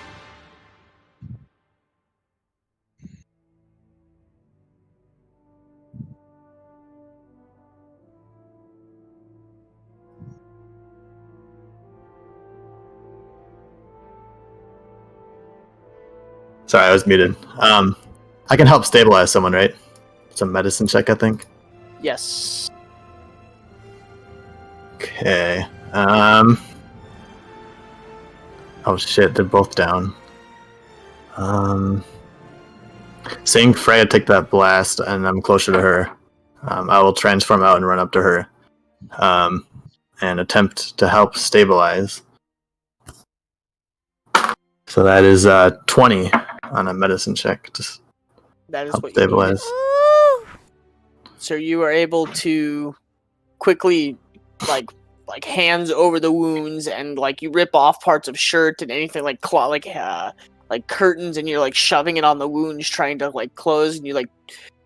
Sorry, I was muted. I can help stabilize someone, right? It's a medicine check, I think. Yes. Okay. Oh shit, they're both down. Seeing Freya take that blast, and I'm closer to her, I will transform out and run up to her, and attempt to help stabilize. So that is 20 on a medicine check. Just That is help what you needed. stabilize. So you were able to quickly, like hands over the wounds, and like you rip off parts of shirt and anything like like curtains, and you're like shoving it on the wounds, trying to like close, and you like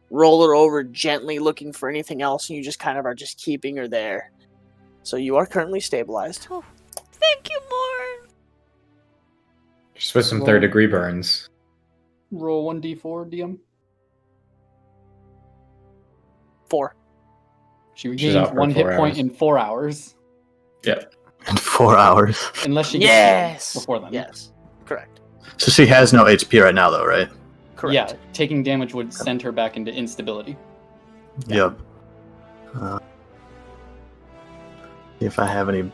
roll her over gently, looking for anything else, and you just kind of are just keeping her there. So you are currently stabilized. Oh, thank you, Lauren. Just with some third-degree burns. Roll 1d4, DM. 4. She She's regains out for 1 hit 4 point hours. in 4 hours. Yep. In 4 hours. Unless she gets Yes. healed before then. Yes. Correct. So she has no HP right now, though, right? Correct. Yeah, taking damage would send her back into instability. Yep. See if I have any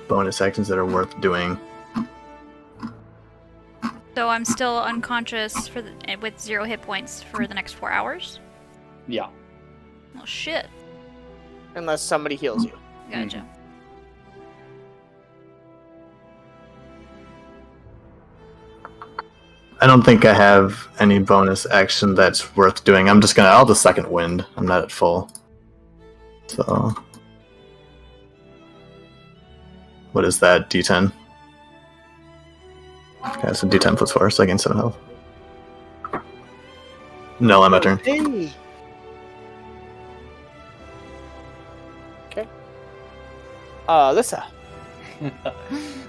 bonus actions that are worth doing. So I'm still unconscious with 0 hit points for the next 4 hours. Yeah. Oh shit. Unless somebody heals you. Gotcha. I don't think I have any bonus action that's worth doing. I'll just second wind. I'm not at full. So. What is that? D10? Okay, so D10 plus 4, so I gain 7 health. No, I'm my turn. Hey. Okay. Alyssa.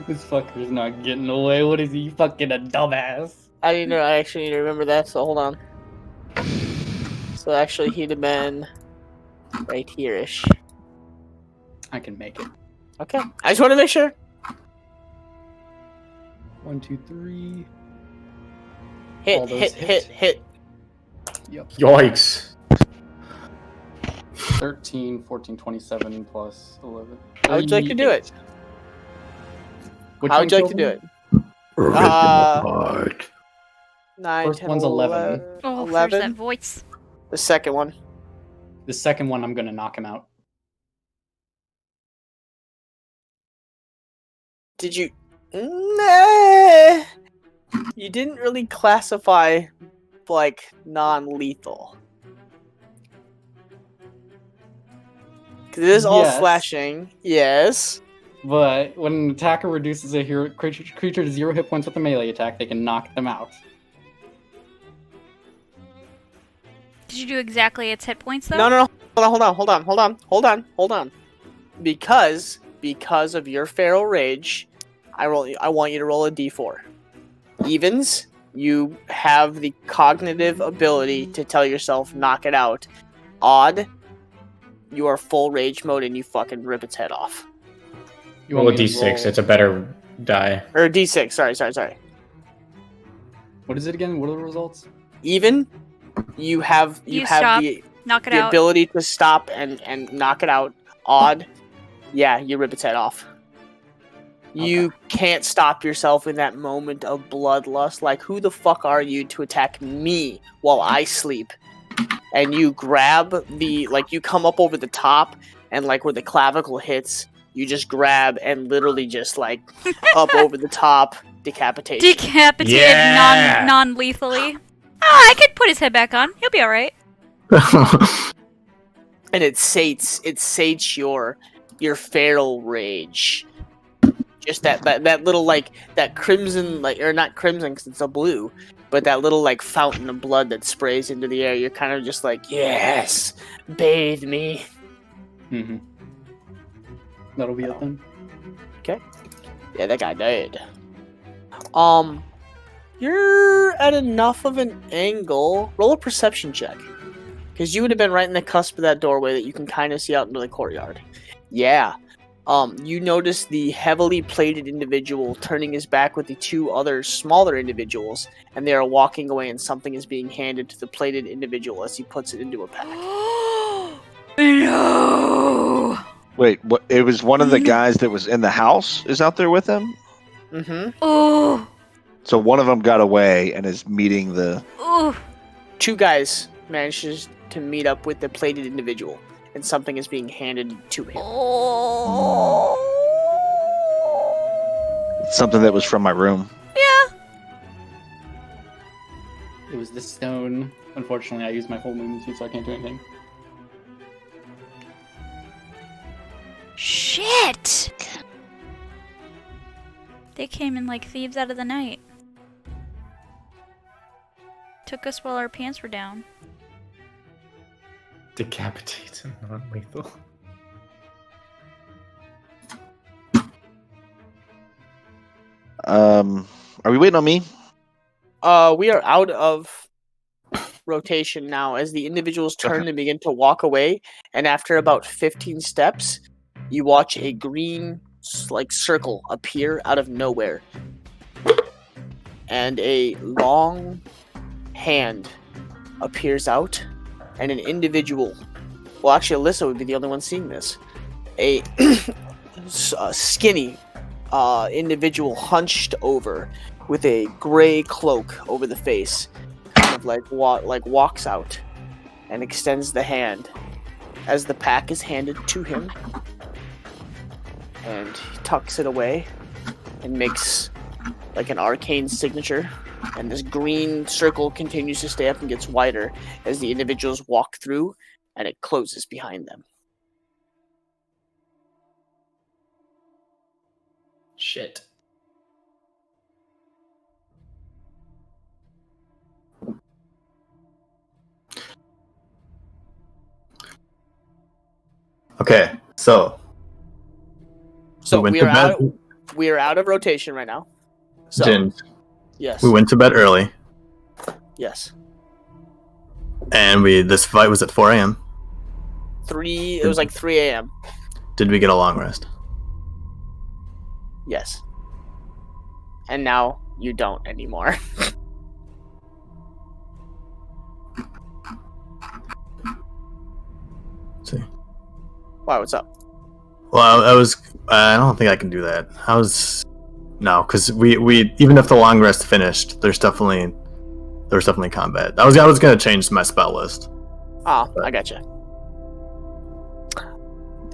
This fucker's not getting away. What is he? Fucking a dumbass. I actually need to remember that, so hold on. So actually he'd have been right here-ish. I can make it. Okay. I just want to make sure. 1, 2, 3. Hit, All those hit, hit. hit. Yep. Yikes. 13, 14, 27 plus 11. How would you like to do it? Which How one would you like killed to do him? it? Rip them Uh, apart. 9, First 10, one's 11. Oh, there's that 11. voice. The second one. The second one, I'm gonna knock him out. Did you... Nah. You didn't really classify like non-lethal. Because it is all Yes. slashing. Yes. But when an attacker reduces a creature to 0 hit points with a melee attack, they can knock them out. Did you do exactly its hit points though? No. Hold on. Because of your feral rage, I want you to roll a d4. Evens, you have the cognitive ability to tell yourself knock it out. Odd, you are full rage mode and you fucking rip its head off. You Roll a want me to d6. roll- It's a better die. Or d6. Sorry. What is it again? What are the results? Even, you have stop, the knock it the out. ability to stop and knock it out. Odd, yeah, you rip its head off. You can't stop yourself in that moment of bloodlust. Like, who the fuck are you to attack me while I sleep? And you grab you come up over the top, and like where the clavicle hits, you just grab and literally just like up over the top, decapitation. Decapitated Yeah! non-lethally. I could put his head back on. He'll be alright. And it sates your feral rage. Just that little like that crimson or not crimson because it's a blue, but that little like fountain of blood that sprays into the air. You're kind of just like, yes, bathe me. Mm-hmm. That'll be it then. Yeah, that guy died. You're at enough of an angle. Roll a perception check, because you would have been right in the cusp of that doorway that you can kind of see out into the courtyard. Yeah. You notice the heavily plated individual turning his back with the 2 other smaller individuals, and they are walking away, and something is being handed to the plated individual as he puts it into a pack. No! Wait, what? It was one of the guys that was in the house is out there with him. Mm-hmm. Oh! So one of them got away and is meeting the. Oh! 2 guys manages to meet up with the plated individual, and something is being handed to him. Oh! Something that was from my room. Yeah. It was this stone. Unfortunately, I used my full movement, so I can't do anything. Shit! They came in like thieves out of the night. Took us while our pants were down. Decapitates and non-lethal. Are we waiting on me? We are out of rotation now as the individuals turn and begin to walk away, and after about 15 steps, you watch a green circle appear out of nowhere. And a long hand appears out, and an individual, well actually Alyssa would be the only one seeing this, a skinny individual hunched over with a gray cloak over the face, kind of walks out and extends the hand as the pack is handed to him, and he tucks it away and makes like an arcane signature, and this green circle continues to stay up and gets wider as the individuals walk through, and it closes behind them. Shit. Okay, so So went we to are bed. out of rotation right now. So Didn't. yes, We went to bed early, yes. and this fight was at 4 a.m. It was like 3 a.m. Did we get a long rest? Yes. And now you don't anymore. Let's see. Wow, what's up? Well, I don't think I can do that. No, because we even if the long rest finished, there was definitely combat. I was gonna change my spell list. Oh, I gotcha.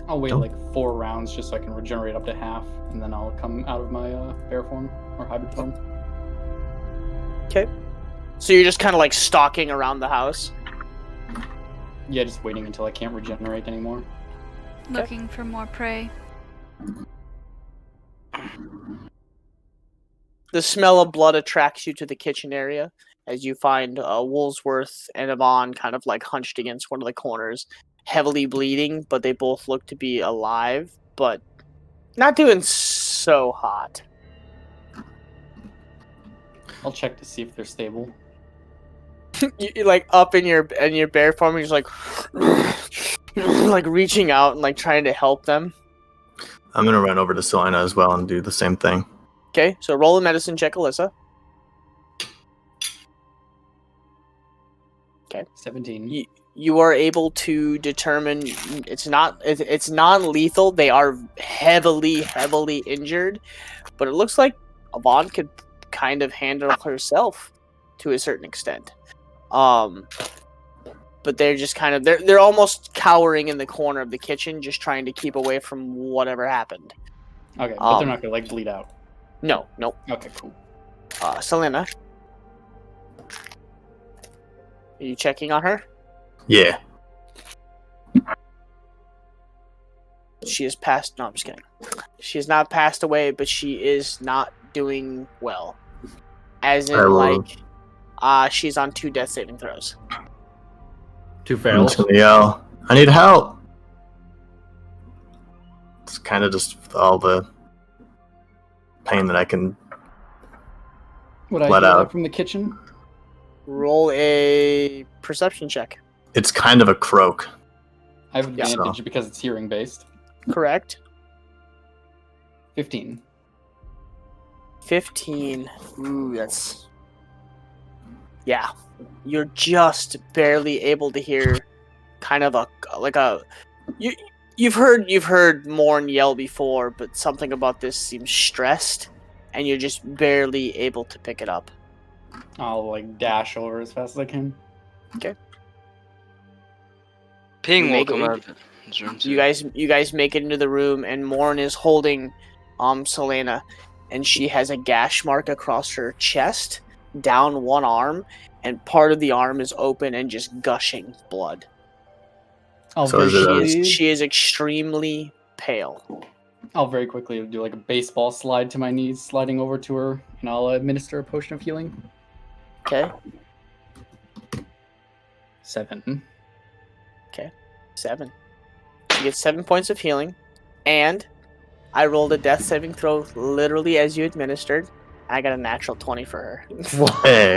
I'll wait like 4 rounds just so I can regenerate up to half, and then I'll come out of my bear form or hybrid form. So you're just kind of like stalking around the house. Yeah, just waiting until I can't regenerate anymore. Looking for more prey. The smell of blood attracts you to the kitchen area as you find Woolsworth and Yvonne kind of like hunched against one of the corners, heavily bleeding, but they both look to be alive, but not doing so hot. I'll check to see if they're stable. You like up in your bear form, you're just like like reaching out and like trying to help them. I'm gonna run over to Selena as well and do the same thing. Okay, so roll a medicine check, Alyssa. 17. You are able to determine it's non-lethal. They are heavily injured, but it looks like Yvonne could kind of handle herself to a certain extent. But they're just kind of they're almost cowering in the corner of the kitchen, just trying to keep away from whatever happened. Okay, but they're not gonna like bleed out. No. Okay, cool. Selena, are you checking on her? Yeah. She has passed. No, I'm just kidding. She has not passed away, but she is not doing well. As in, she's on 2 death saving throws. 2 I'm fails. just gonna yell, I need help! It's kind of just all the pain that I can Would I let hear out. that from the kitchen? Roll a perception check. It's kind of a croak. I have Yeah. advantage because it's hearing based. Correct. 15. 15. Ooh, that's... Yeah. You're just barely able to hear kind of you've heard Morn yell before, but something about this seems stressed, and you're just barely able to pick it up. I'll like dash over as fast as I can. Ping will Make come it- out of his room too. You guys make it into the room, and Morn is holding Selena, and she has a gash mark across her chest, down one arm, and part of the arm is open and just gushing blood. I'll So very is it, quickly, She is extremely pale. I'll very quickly do like a baseball slide to my knees, sliding over to her, and I'll administer a potion of healing. Okay, 7. 7. She gets 7 points of healing, and I rolled a death saving throw literally as you administered. I got a natural 20 for her. Hey,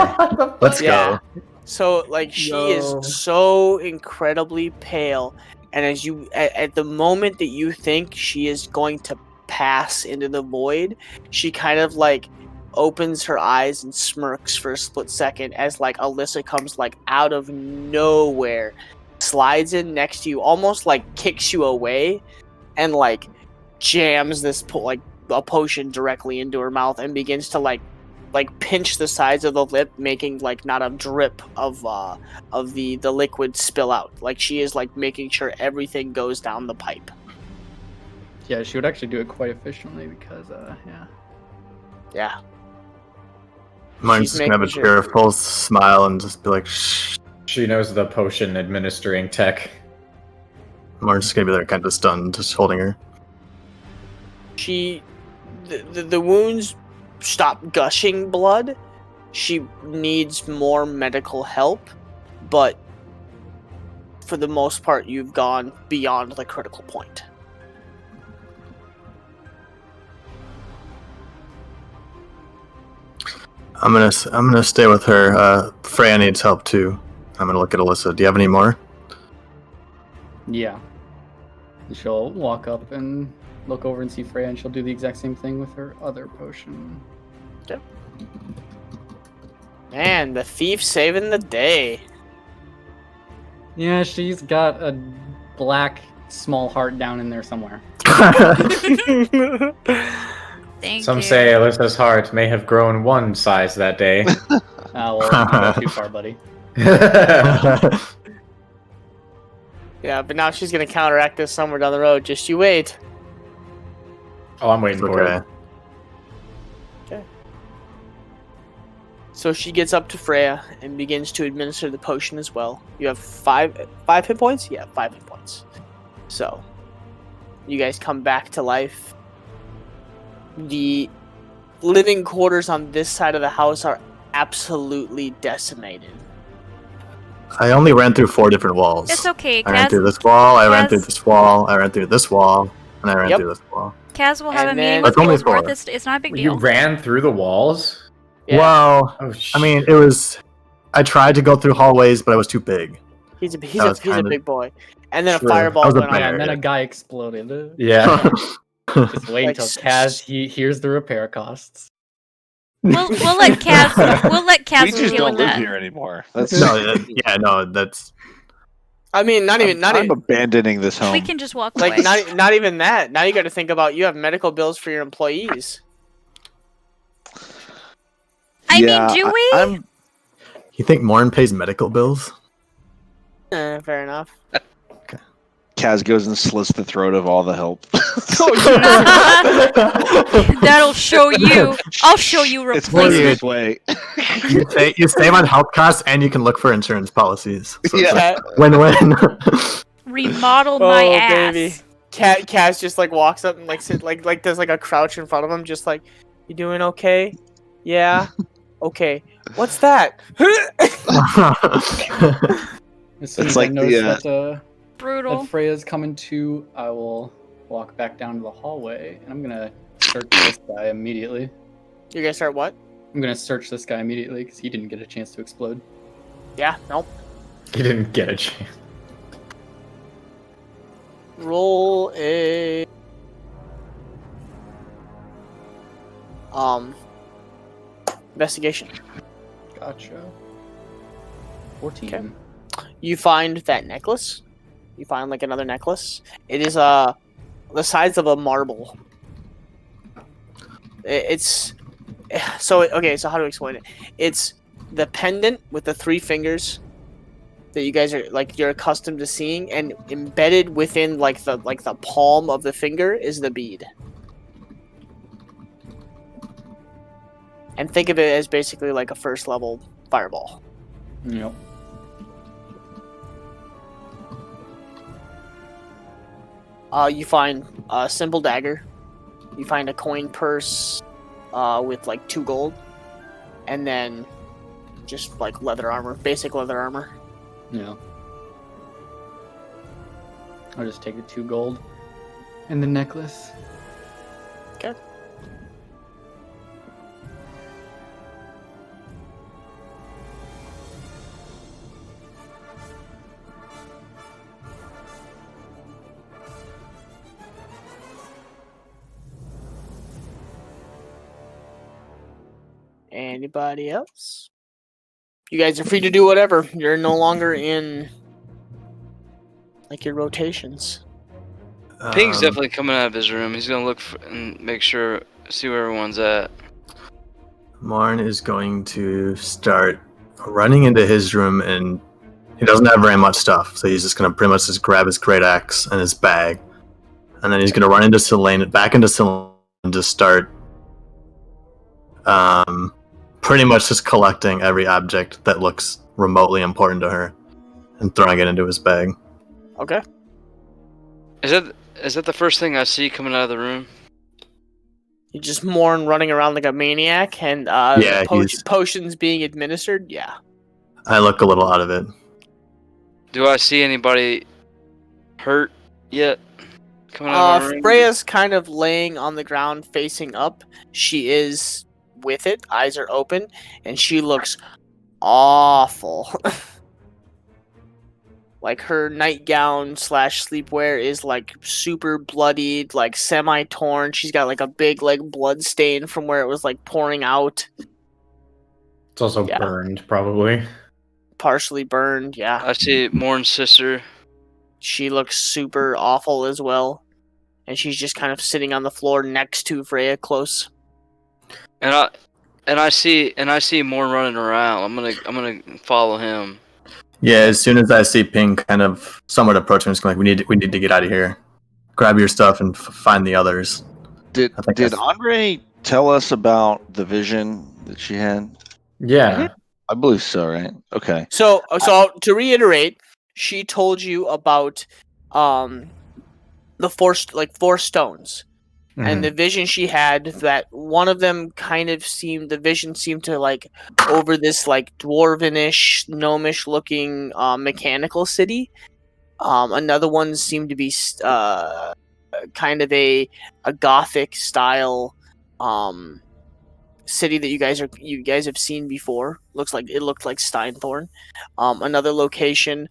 let's Yeah. go. So like she is so incredibly pale, and as you at the moment that you think she is going to pass into the void, she kind of like opens her eyes and smirks for a split second as like Alyssa comes like out of nowhere, slides in next to you, almost like kicks you away, and like jams this a potion directly into her mouth and begins to like pinch the sides of the lip, making like not a drip of the liquid spill out. Like she is like making sure everything goes down the pipe. Yeah, she would actually do it quite efficiently because, Yeah. Mine's She's just gonna have a making sure. cheerful smile and just be like, shh. She knows the potion administering tech. Martin's just gonna be there kind of stunned, just holding her. The wounds stop gushing blood. She needs more medical help, but for the most part, you've gone beyond the critical point. I'm gonna stay with her. Freya needs help too. I'm gonna look at Alyssa. Do you have any more? yeah. She'll walk up and look over and see Freya, and she'll do the exact same thing with her other potion. Man, the thief saving the day. Yeah, she's got a black small heart down in there somewhere. Thank Some you. say Alyssa's heart may have grown one size that day. Well, you go too far, buddy. Yeah, but now she's gonna counteract this somewhere down the road. Just you wait. Oh, I'm waiting for Okay. it. So she gets up to Freya and begins to administer the potion as well. You have five hit points? Yeah, 5 hit points. So, you guys come back to life. The living quarters on this side of the house are absolutely decimated. I only ran through 4 different walls. It's okay, I ran Kaz. through this wall, I ran Kaz- through this wall, I ran through this wall, and I ran Yep. through this wall. Kaz will have And a meeting then- with It's only Goldworth. 4. It's not a big You deal. ran through the walls? Yeah, Well, Oh, I mean, it was. I tried to go through hallways, but I was too big. he's a that was kinda- big boy. And then True. a fireball That was a went bear. on. And then yeah. a guy exploded. yeah. Just wait Like, until Kaz he hears the repair costs. We'll let Kaz. We'll let Kaz We just deal don't with live that. here anymore. That's no, that's. I mean, not even I'm abandoning this home. We can just walk like away. not even that. Now you got to think about you have medical bills for your employees. I mean, do we? I'm You think Morn pays medical bills? Fair enough. Kaz goes and slits the throat of all the help. That'll show you. I'll show you It's replacement. this way. You save on health costs, and you can look for insurance policies. So it's Yeah. like win-win. Remodel my Oh, ass. baby. Kaz just like walks up and like sit like there's like a crouch in front of him, just like, you doing okay? Yeah. Okay. What's that? As soon It's as like I notice the, Brutal. that Freya's coming to, I will walk back down to the hallway, and I'm gonna search this guy immediately. You're gonna start what? I'm gonna search this guy immediately because he didn't get a chance to explode. Yeah. Nope. He didn't get a chance. Roll a investigation. Gotcha. 14. Okay. You find that necklace. You find like another necklace. It is the size of a marble. It's so okay. So how to explain it? It's the pendant with the 3 fingers that you guys are like you're accustomed to seeing, and embedded within like the palm of the finger is the bead. And think of it as basically like a first level fireball. Yep. You find a simple dagger. You find a coin purse with like 2 gold. And then just like leather armor, basic leather armor. Yeah. I'll just take the 2 gold and the necklace. Okay. Anybody else? You guys are free to do whatever. You're no longer in like your rotations. Pink's Um, definitely coming out of his room. He's gonna look and make sure, see where everyone's at. Marn is going to start running into his room, and he doesn't have very much stuff, so he's just going to pretty much just grab his great axe and his bag, and then he's going to run into Selene, back into Selene, and just start pretty much just collecting every object that looks remotely important to her and throwing it into his bag. Okay. Is that the first thing I see coming out of the room? You just mourn running around like a maniac, and Yeah, he's- potions being administered. Yeah. I look a little out of it. Do I see anybody hurt yet? Coming out of my room? Freya's kind of laying on the ground facing up. She is with it, eyes are open, and she looks awful. Like her nightgown / sleepwear is like super bloodied, like semi-torn. She's got like a big like blood stain from where it was like pouring out. It's also Yeah. burned, probably. Partially burned, yeah. I see Morn's sister. She looks super awful as well. And she's just kind of sitting on the floor next to Freya, close. And I see Morn running around. I'm gonna follow him. Yeah, as soon as I see Ping kind of somewhat approaching, I'm just going like, we need to get out of here. Grab your stuff and find the others. Did I think did that's- Andre tell us about the vision that she had? Yeah. I believe so, right? Okay. So to reiterate, she told you about the four stones. And the vision she had, that one of them the vision seemed to like over this like dwarvenish, gnomish looking mechanical city. Another one seemed to be kind of a gothic style city that you guys have seen before. Looked like Steinthorn. Another location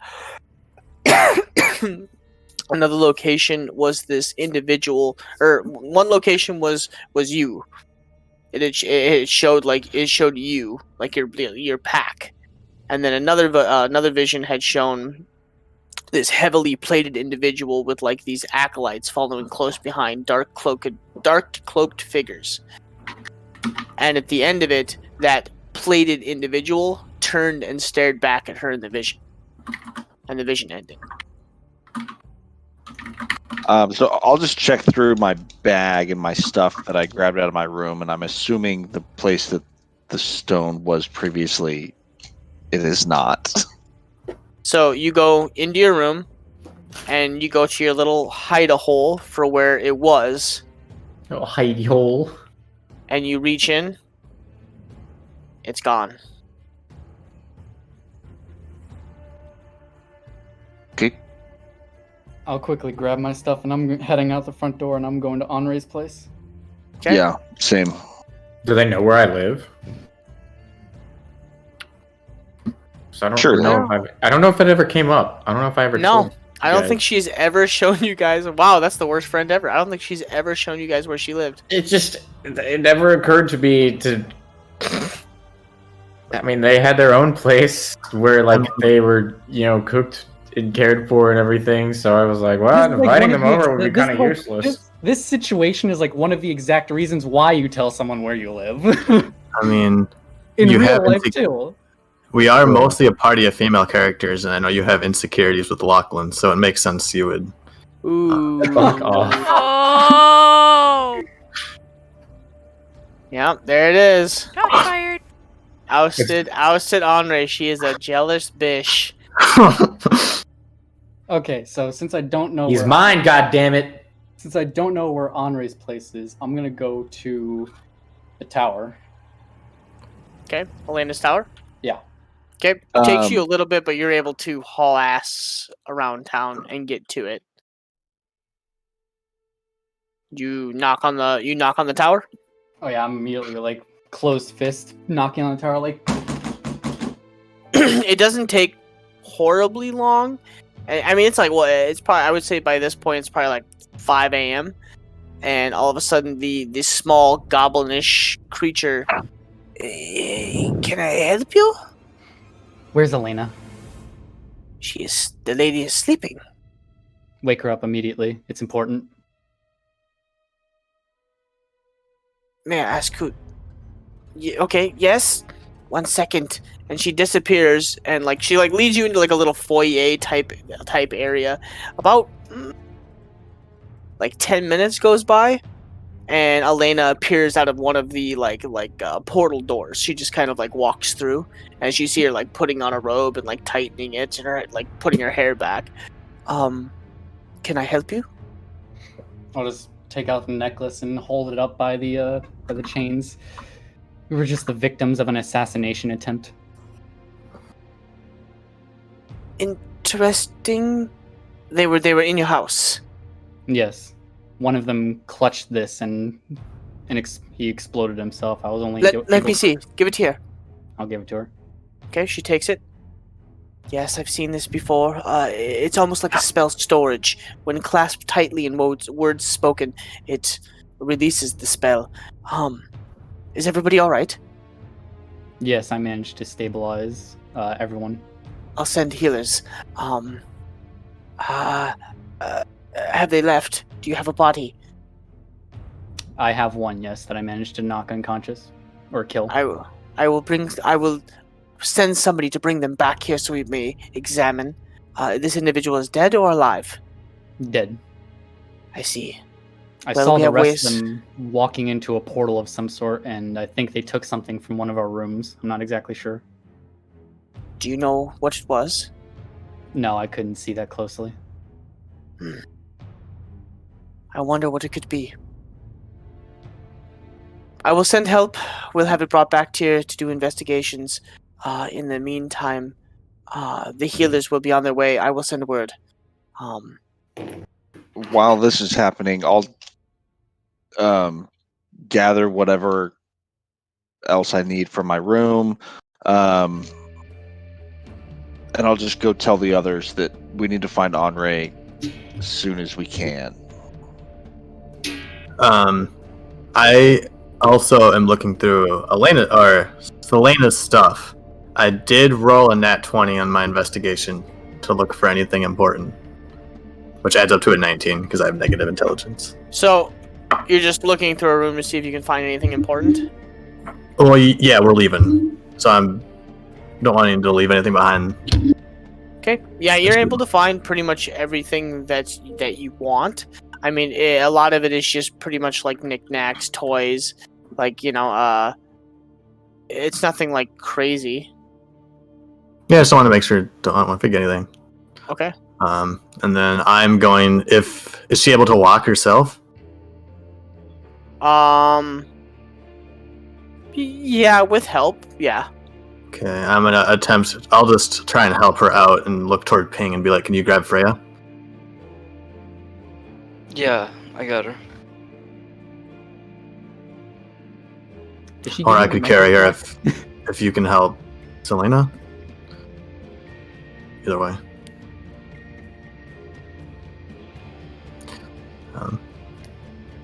Another location was this individual, or one location was you. It showed you, like your pack, and then another vision had shown this heavily plated individual with like these acolytes following close behind, dark cloaked figures. And at the end of it, that plated individual turned and stared back at her in the vision, and the vision ended. So I'll just check through my bag and my stuff that I grabbed out of my room, and I'm assuming the place that the stone was previously, it is not. So you go into your room, and you go to your little hide-a-hole for where it was, Oh, hidey hole. and you reach in. It's gone. Okay. I'll quickly grab my stuff and I'm heading out the front door and I'm going to Henri's place. Okay. Yeah, same. Do they know where I live? So I don't Sure. know. I don't know if it ever came up. I don't know if I ever. No, told I don't guys. think she's ever shown you guys. Wow, that's the worst friend ever. I don't think she's ever shown you guys where she lived. It never occurred to me to. I mean, they had their own place where, like, they were, cooked and cared for and everything. So I was like, well, This is like inviting one of them the- over would be this kind of whole- useless. This situation is like one of the exact reasons why you tell someone where you live. I mean, In You real have life insec- too. we are mostly a party of female characters, and I know you have insecurities with Lachlan, so it makes sense you would. Ooh. Fuck off. Oh! Yeah, there it is. Shots fired. Ousted Henri. She is a jealous bitch. Okay, so since I don't know He's where mine, goddammit. Since I don't know where Henri's place is, I'm gonna go to the tower. Okay, Elena's tower. Yeah. Okay, takes you a little bit, but you're able to haul ass around town and get to it. You knock on the tower. Oh yeah, I'm immediately like closed fist knocking on the tower like It doesn't take horribly long. I mean, it's like it's probably, I would say by this point it's probably like 5 a.m. and all of a sudden this small goblinish creature. Can I help you? Where's Elena? The lady is sleeping. Wake her up immediately. It's important. May I ask who? Okay, yes. 1 second, and she disappears, and she leads you into like a little foyer type area. About 10 minutes goes by, and Elena appears out of one of the portal doors. She just kind of walks through, and you see her putting on a robe and tightening it, and her putting her hair back. Can I help you? I'll just take out the necklace and hold it up by the chains. We were just the victims of an assassination attempt. Interesting. They were in your house. Yes. One of them clutched this and he exploded himself. I was only Let me see. Give it here. I'll give it to her. Okay, she takes it. Yes, I've seen this before. It's almost like a spell storage. When clasped tightly in words spoken, it releases the spell. Is everybody all right? Yes, I managed to stabilize everyone. I'll send healers. Have they left? Do you have a body? I have one, yes, that I managed to knock unconscious or kill. I will send somebody to bring them back here so we may examine. This individual is dead or alive? Dead. I see. I Well, saw we the have rest ways- of them walking into a portal of some sort, and I think they took something from one of our rooms. I'm not exactly sure. Do you know what it was? No, I couldn't see that closely. I wonder what it could be. I will send help. We'll have it brought back to you to do investigations. In the meantime, the healers will be on their way. I will send word. While this is happening, I'll gather whatever else I need from my room, and I'll just go tell the others that we need to find Henri as soon as we can. I also am looking through Selena's stuff. I did roll a nat 20 on my investigation to look for anything important, which adds up to a 19 because I have negative intelligence. So, you're just looking through a room to see if you can find anything important? Well, yeah, we're leaving, so I'm don't want to leave anything behind. Okay. Yeah, you're able to find pretty much everything that you want. I mean, a lot of it is just pretty much like knickknacks, toys, like, it's nothing like crazy. Yeah, I just want to make sure don't want to forget anything. Okay. And then I'm going. Is she able to walk herself? Yeah, with help. Yeah. Okay, I'm gonna attempt. I'll just try and help her out and look toward Ping and be like, "Can you grab Freya?" Yeah, I got her. Did she Or give I you could the carry her necklace back? if you can help Selena. Either way.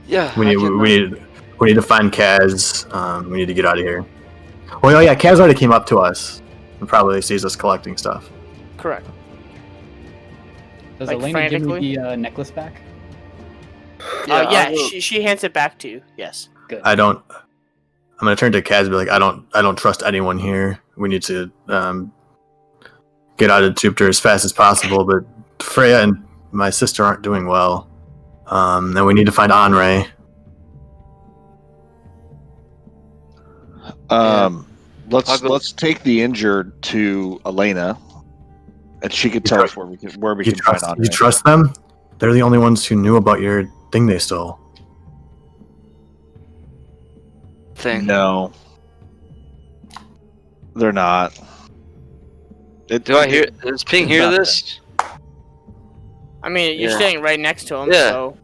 Yeah. We I need can, we need to find Kaz. We need to get out of here. Well, yeah, Kaz already came up to us and probably sees us collecting stuff. Correct. Does Like, Elena give me frantically? the necklace back? Yeah, she hands it back to you. Yes. Good. I'm gonna turn to Kaz and be like, I don't trust anyone here. We need to get out of Jupiter as fast as possible. But Freya and my sister aren't doing well. And we need to find Henri. Let's take the injured to Elena, and she could tell us where we can find Henri. You trust them? They're the only ones who knew about your thing they stole. thing. No, they're not. Do I hear? Does Ping hear not this? I mean, you're Yeah. standing right next to him, Yeah. so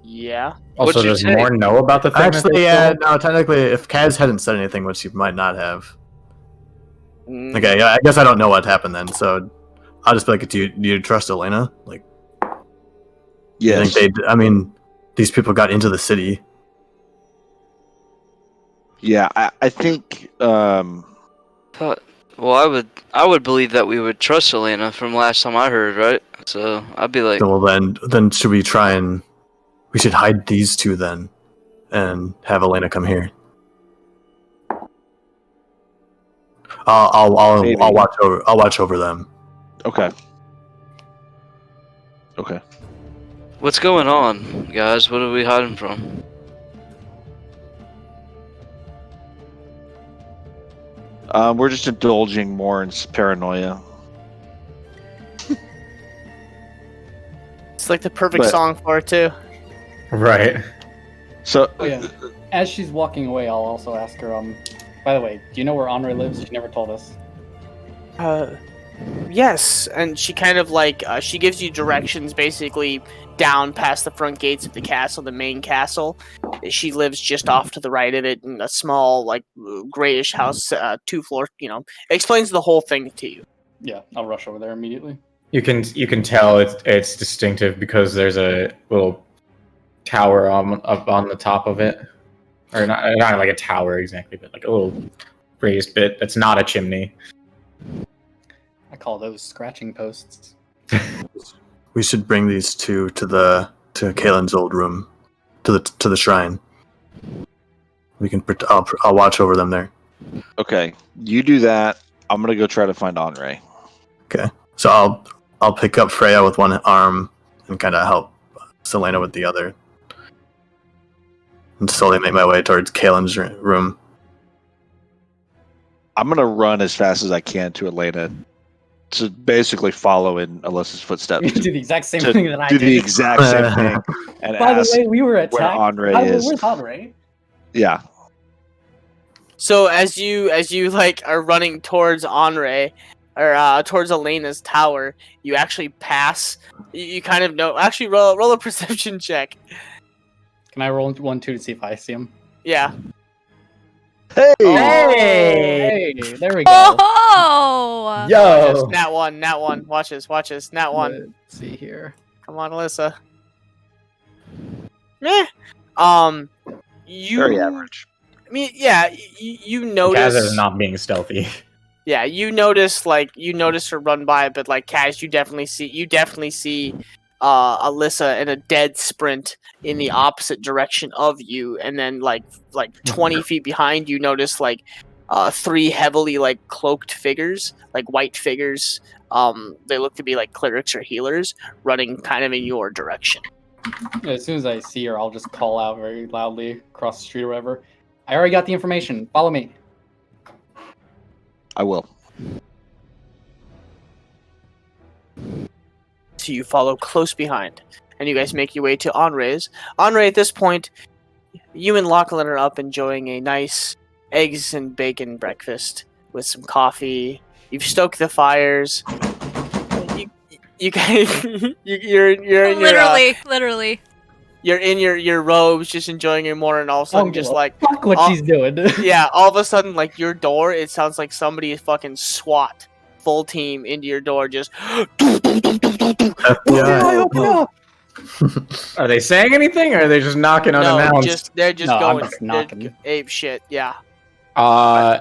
yeah. Also, What'd you does say? More know about the thing? that Actually, they yeah, stole? no, technically, if Kaz hadn't said anything, which he might not have. Mm, Okay, yeah, I guess I don't know what happened then, so I'll just be like, do you trust Elena? Like, Yes. I think these people got into the city. Yeah, I think. Thought. Well, I would believe that we would trust Elena from last time I heard, right? So I'd be like, So, well, then should we try and we should hide these two then, and have Elena come here. Maybe. I'll watch over them. Okay. Okay. what's going on, guys? What are we hiding from? We're just indulging more in paranoia. It's like the perfect But- song for it too. Right. So, Oh, yeah. As she's walking away, I'll also ask her, by the way, do you know where Henri lives? She never told us. Yes, and she kind of like she gives you directions basically down past the front gates of the castle, the main castle. She lives just off to the right of it in a small, like grayish house, 2-floor. Explains the whole thing to you. Yeah, I'll rush over there immediately. You can tell it's distinctive because there's a little tower up on the top of it, or not like a tower exactly, but like a little raised bit that's not a chimney. I call those scratching posts. We should bring these two to Kaelin's old room, to the shrine. We can. I'll watch over them there. okay, you do that. I'm gonna go try to find Henri. Okay. So I'll pick up Freya with one arm and kind of help Selena with the other. and slowly make my way towards Kalim's room. I'm gonna run as fast as I can to Elena to basically follow in Alyssa's footsteps. do the exact same to thing that I do did. the exact same thing and By the ask way, we were attacked. where Andre is. Where's Andre? Yeah. So as you like are running towards Andre, or towards Elena's tower, you actually pass. You kind of know. Actually, roll a perception check. Can I roll 1, 2 to see if I see him? Yeah. Hey! Hey, there we go. Oh! Yo. Nat one. Watch this. Nat one. Let's see here. Come on, Alyssa. Meh. You. Very average. I mean, yeah. You Kaz notice. is not being stealthy. Yeah, you notice her run by, but like Kaz, you definitely see Alyssa in a dead sprint in the opposite direction of you, and then like 20 feet behind you notice like 3 heavily like cloaked figures, like white figures. They look to be like clerics or healers running kind of in your direction. As soon as I see her, I'll just call out very loudly across the street or whatever. I already got the information. Follow me. I will. So you follow close behind, and you guys make your way to Andre's. Andre, at this point, you and Lachlan are up enjoying a nice eggs and bacon breakfast with some coffee. You've stoked the fires. You guys, you're in your Literally. you're in your robes, just enjoying your morning. And all of a sudden, just like fuck what all- she's doing. yeah, all of a sudden, like your door, it sounds like somebody is fucking SWAT full team into your door, just. FBI. Are they saying anything, or are they just knocking No, unannounced? they're just No, I'm going just knocking. ape shit. Yeah. I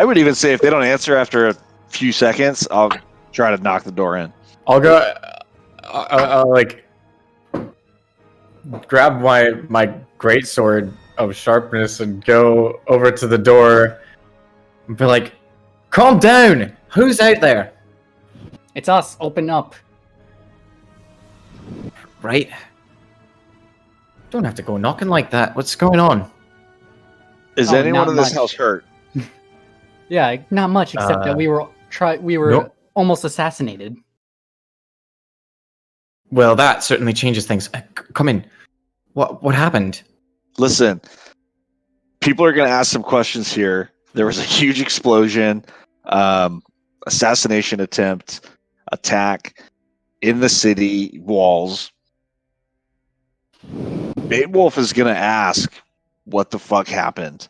would even say if they don't answer after a few seconds, I'll try to knock the door in. I'll go. I'll like grab my great sword of sharpness and go over to the door and be like, "Calm down. Who's out there?" It's us. Open up. Right. Don't have to go knocking like that. What's going on? Is Oh, anyone not in this much. house hurt? Yeah, not much except that we were Nope. almost assassinated. Well, that certainly changes things. Come in. What happened? Listen, people are going to ask some questions here. There was a huge explosion, assassination attempt, attack in the city walls. Beowulf is going to ask what the fuck happened.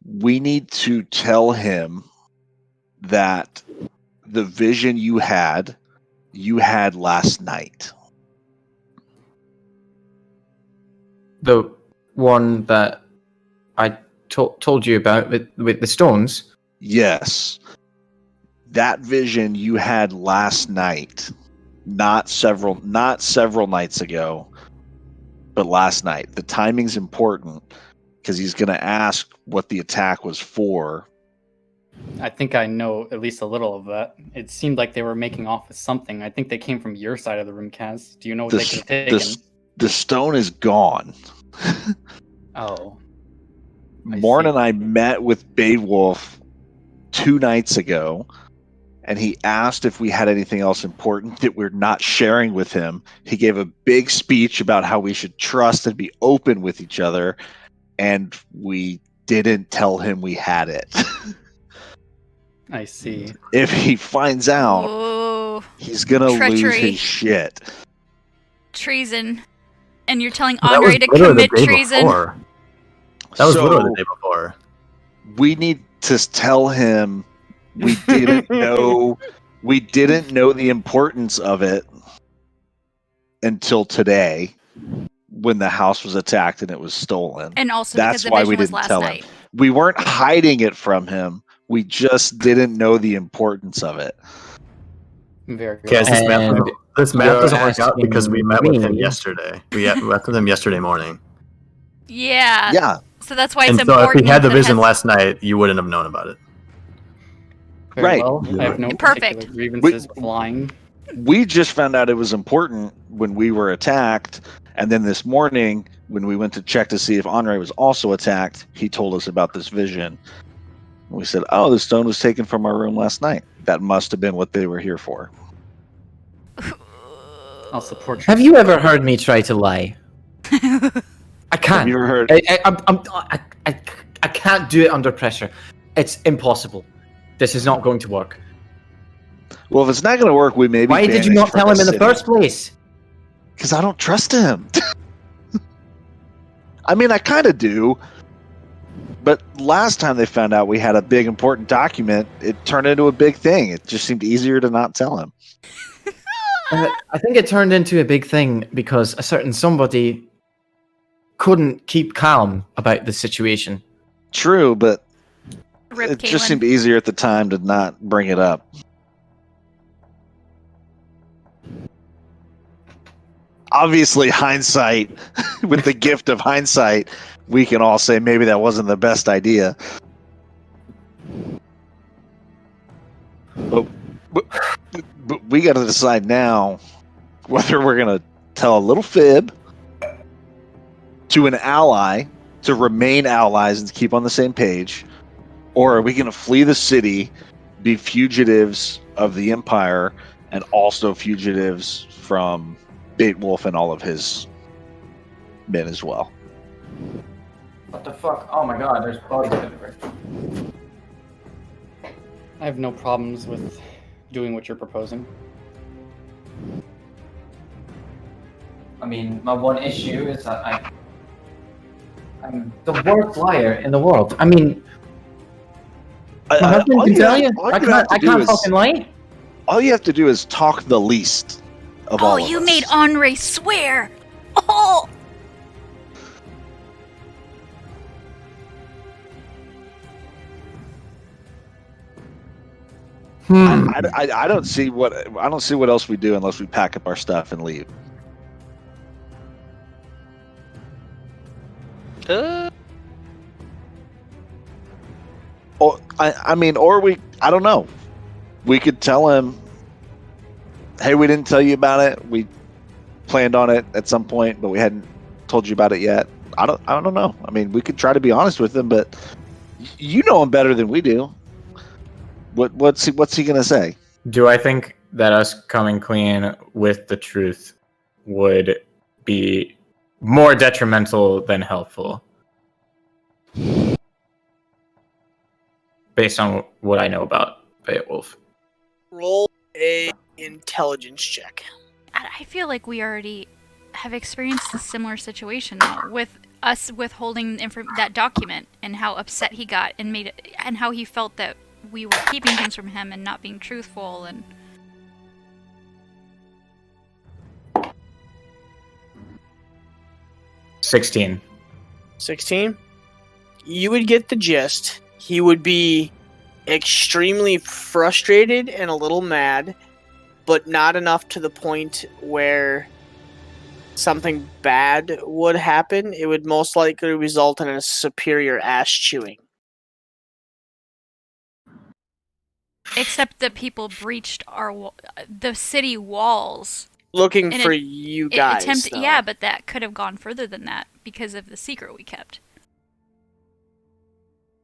We need to tell him that the vision you had last night. The one that I told you about with the stones? Yes. That vision you had last night, not several nights ago, but last night. The timing's important because he's going to ask what the attack was for. I think I know at least a little of that. It seemed like they were making off with something. I think they came from your side of the room, Kaz. Do you know what they could have taken? The stone is gone. Oh. I Morn see. and I met with Beowulf 2 nights ago, and he asked if we had anything else important that we're not sharing with him. He gave a big speech about how we should trust and be open with each other, and we didn't tell him we had it. I see. If he finds out, Whoa. he's gonna lose Treachery. his shit. Treason. And you're telling That was Andre to literally the commit day treason? before. That was So- literally the day before. We need to tell him we didn't know the importance of it until today when the house was attacked and it was stolen. And also That's because the why vision we was didn't last tell him. night. We weren't hiding it from him. We just didn't know the importance of it. Very good. Okay, And this math you're doesn't work out asking because we met with him me- yesterday. We met with him yesterday morning. Yeah. Yeah. So that's why it's And so if important. we had the that vision has- last night, you wouldn't have known about it. Very Right. well. I have no Perfect. particular grievances with lying. We just found out it was important when we were attacked, And then this morning, when we went to check to see if Andre was also attacked, he told us about this vision. We said, "Oh, the stone was taken from our room last night. That must have been what they were here for." I'll support you. Have you ever heard me try to lie? I can't. Have you ever heard? I can't do it under pressure. It's impossible. This is not going to work. Well, if it's not going to work, we may be. Why did you not tell him in the first place? Because I don't trust him. I mean, I kind of do. But last time they found out we had a big important document, it turned into a big thing. It just seemed easier to not tell him. I think it turned into a big thing because a certain somebody couldn't keep calm about the situation. True, but Rip it just Caitlin. seemed easier at the time to not bring it up. Obviously, hindsight, with the gift of hindsight, we can all say maybe that wasn't the best idea. But we got to decide now whether we're going to tell a little fib to an ally to remain allies and keep on the same page, or are we going to flee the city, be fugitives of the Empire, and also fugitives from Beowulf and all of his men as well? What the fuck? Oh my god, there's bodies everywhere. I have no problems with doing what you're proposing. I mean, my one issue is that I'm the worst liar in the world. I mean, my husband can tell you, I can't fucking lie. All you have to do is talk the least of all Oh, of you us. made Andre swear. Oh. I don't see what else we do unless we pack up our stuff and leave. Or I don't know. We could tell him, "Hey, we didn't tell you about it. We planned on it at some point, but we hadn't told you about it yet." I don't know. I mean, we could try to be honest with him, but you know him better than we do. What's he gonna say? Do I think that us coming clean with the truth would be more detrimental than helpful? Based on what I know about Beowulf. Roll a intelligence check. I feel like we already have experienced a similar situation though, with us withholding that document and how upset he got and how he felt that we were keeping things from him and not being truthful and. 16. 16? You would get the gist. He would be extremely frustrated and a little mad, but not enough to the point where something bad would happen. It would most likely result in a superior ass chewing. Except that people breached the city walls. Looking And for it- you guys. though. Yeah, but that could have gone further than that because of the secret we kept.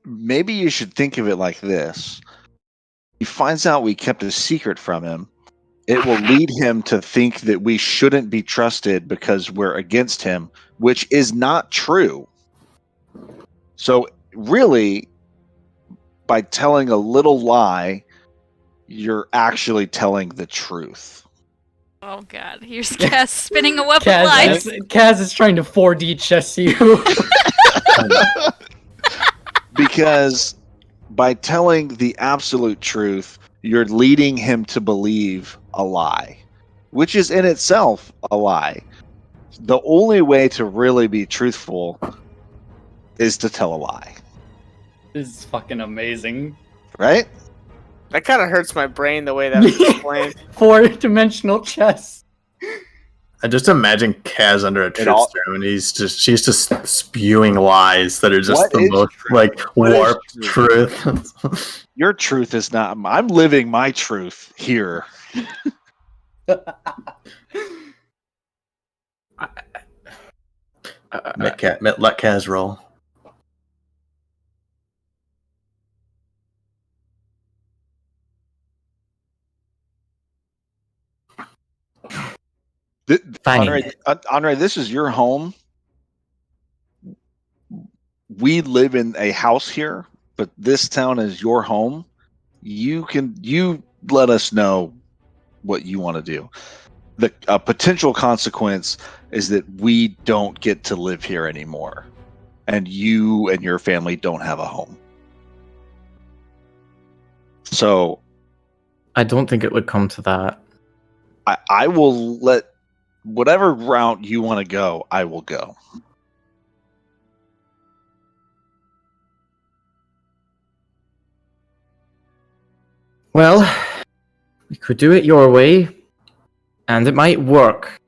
Maybe you should think of it like this. He finds out we kept a secret from him. It will lead him to think that we shouldn't be trusted because we're against him, which is not true. So really, by telling a little lie, you're actually telling the truth. Oh god, here's Cass spinning a web of Kaz lies. is trying to 4D chess you. Because by telling the absolute truth, you're leading him to believe a lie, which is in itself a lie. The only way to really be truthful is to tell a lie, This is fucking amazing. right? That kind of hurts my brain the way that was explained. 4-dimensional chess. I just imagine Kaz under a truth all- serum, and she's just spewing lies that are just What the is most truth? like What is warped truth. Your truth is not. I'm living my truth here. Let Kaz roll. Fine. Andre, this is your home. We live in a house here, but this town is your home. You let us know what you want to do. The potential consequence is that we don't get to live here anymore, and you and your family don't have a home. So, I don't think it would come to that. I will let whatever route you want to go. I will go. Well, we could do it your way, and it might work.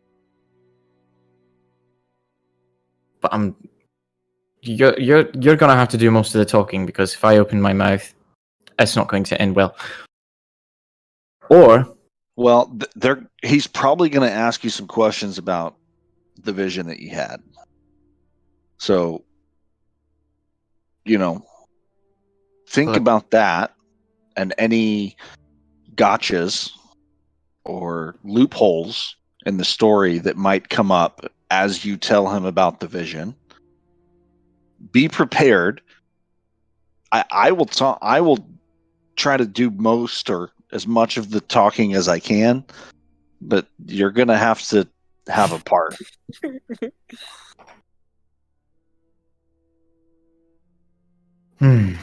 But you're gonna have to do most of the talking, because if I open my mouth, it's not going to end well. Or, well, he's probably going to ask you some questions about the vision that you had. So, think about that and any gotchas or loopholes in the story that might come up as you tell him about the vision. Be prepared. I will try to do most or as much of the talking as I can, but you're going to have a part. Well,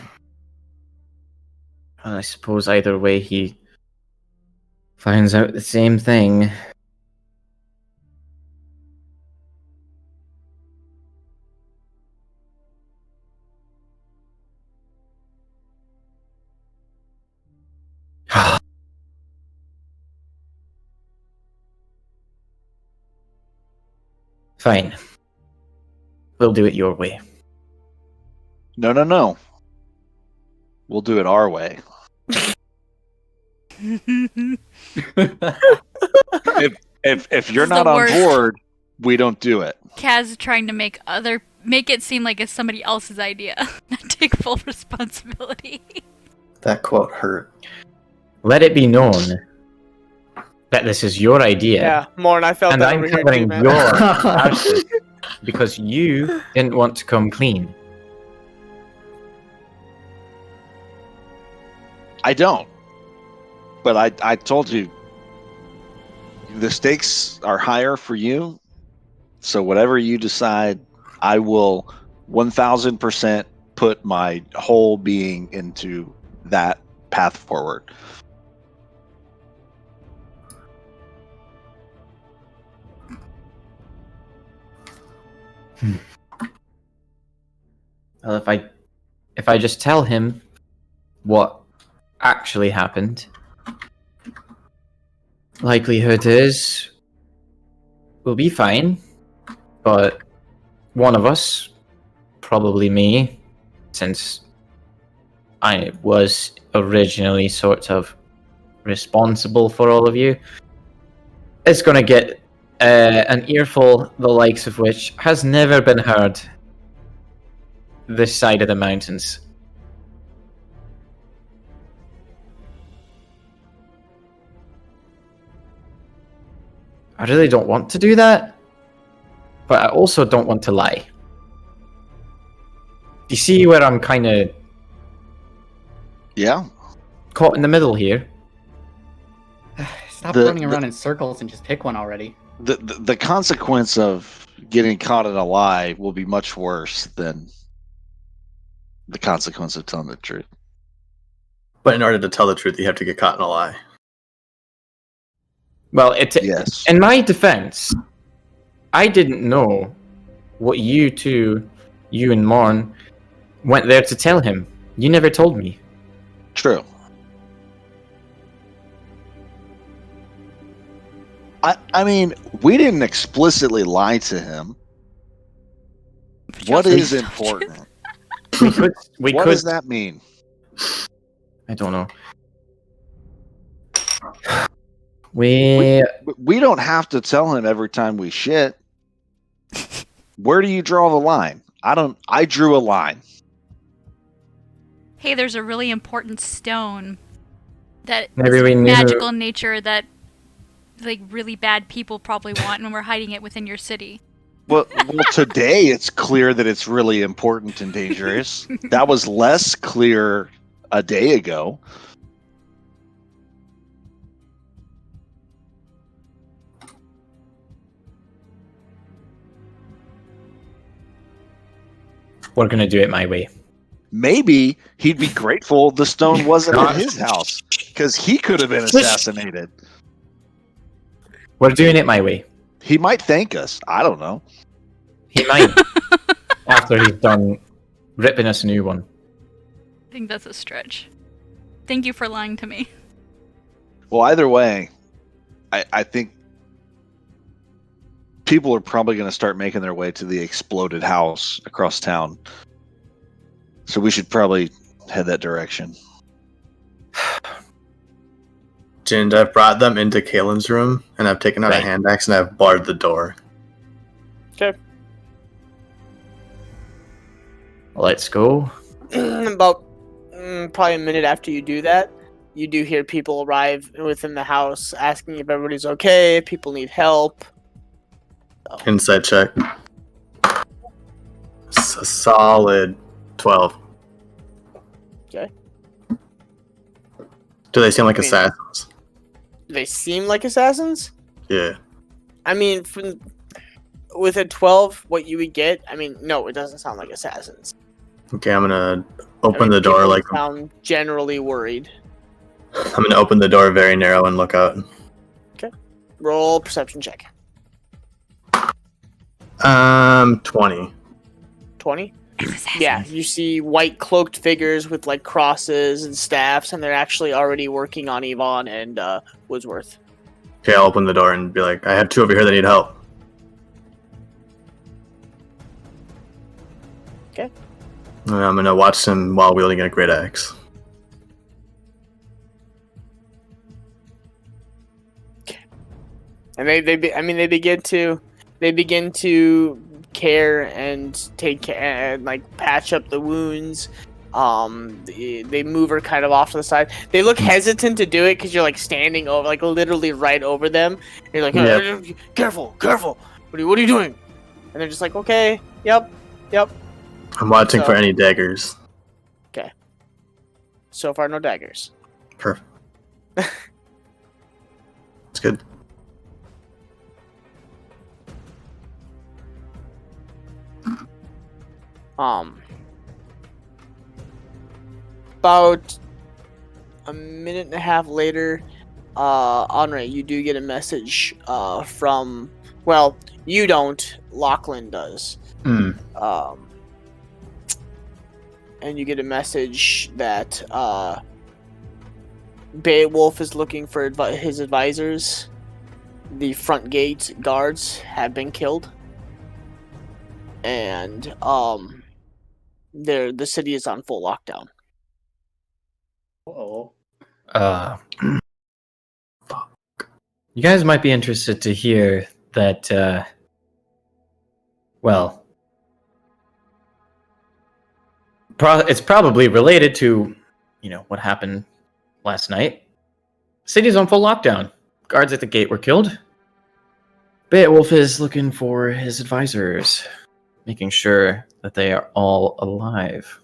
I suppose either way he finds out the same thing. Fine. We'll do it your way. No. We'll do it our way. If you're not on board, we don't do it. Kaz trying to make it seem like it's somebody else's idea, not take full responsibility. That quote hurt. Let it be known that this is your idea. Yeah, Morn, I felt and that I'm over here covering too, man. your asses because you didn't want to come clean. I don't. But I told you, the stakes are higher for you. So whatever you decide, I will 1000% put my whole being into that path forward. Well, if I just tell him what actually happened, likelihood is we'll be fine. But one of us, probably me, since I was originally sort of responsible for all of you, is going to get an earful the likes of which has never been heard this side of the mountains. I really don't want to do that, but I also don't want to lie. Do you see where I'm kind of... Yeah. Caught in the middle here? Stop running around in circles and just pick one already. The consequence of getting caught in a lie will be much worse than the consequence of telling the truth. But in order to tell the truth, you have to get caught in a lie. Well, yes. In my defense, I didn't know what you and Morn, went there to tell him. You never told me. True. I mean, we didn't explicitly lie to him. What is important? What does that mean? I don't know. We don't have to tell him every time we shit. Where do you draw the line? I drew a line. Hey, there's a really important stone that Maybe is we knew- magical in nature that like really bad people probably want, and we're hiding it within your city. Well, today it's clear that it's really important and dangerous. That was less clear a day ago. We're gonna do it my way. Maybe he'd be grateful the stone wasn't at his house, because he could have been assassinated. We're doing it my way. He might thank us. I don't know. He might. After he's done ripping us a new one. I think that's a stretch. Thank you for lying to me. Well, either way, I think people are probably going to start making their way to the exploded house across town. So we should probably head that direction. Jind, I've brought them into Kalen's room, and I've taken out a hand axe and I've barred the door. Okay. Let's go. About probably a minute after you do that, you do hear people arrive within the house asking if everybody's okay, if people need help. Insight check. It's a solid 12. Okay. Do they seem like I mean- assassins? They seem like assassins? Yeah. I mean, with a 12, what you would get, I mean, no, it doesn't sound like assassins. Okay, I'm gonna open I mean, the door people like sound generally worried. I'm gonna open the door very narrow and look out. Roll perception check. 20. 20? Yeah, you see white cloaked figures with like crosses and staffs, and they're actually already working on Yvonne and Woodsworth. Okay, I'll open the door and be like, I have two over here that need help. Okay. And I'm gonna watch them while wielding a great axe. And they begin to care and take care and like patch up the wounds. They move her kind of off to the side. They look hesitant to do it because you're like standing over, like literally right over them. You're like, careful. What are you doing? And they're just like, okay, yep. I'm watching So- for any daggers. So far, no daggers. Perfect. It's good. About a minute and a half later, Andre, you do get a message from, well, you don't, Lachlan does. And you get a message that Beowulf is looking for his advisors. The front gate guards have been killed. And the city is on full lockdown. Uh-oh. Fuck. You guys might be interested to hear that, well, it's probably related to, what happened last night. City's on full lockdown. Guards at the gate were killed. Beowulf is looking for his advisors, making sure that they are all alive.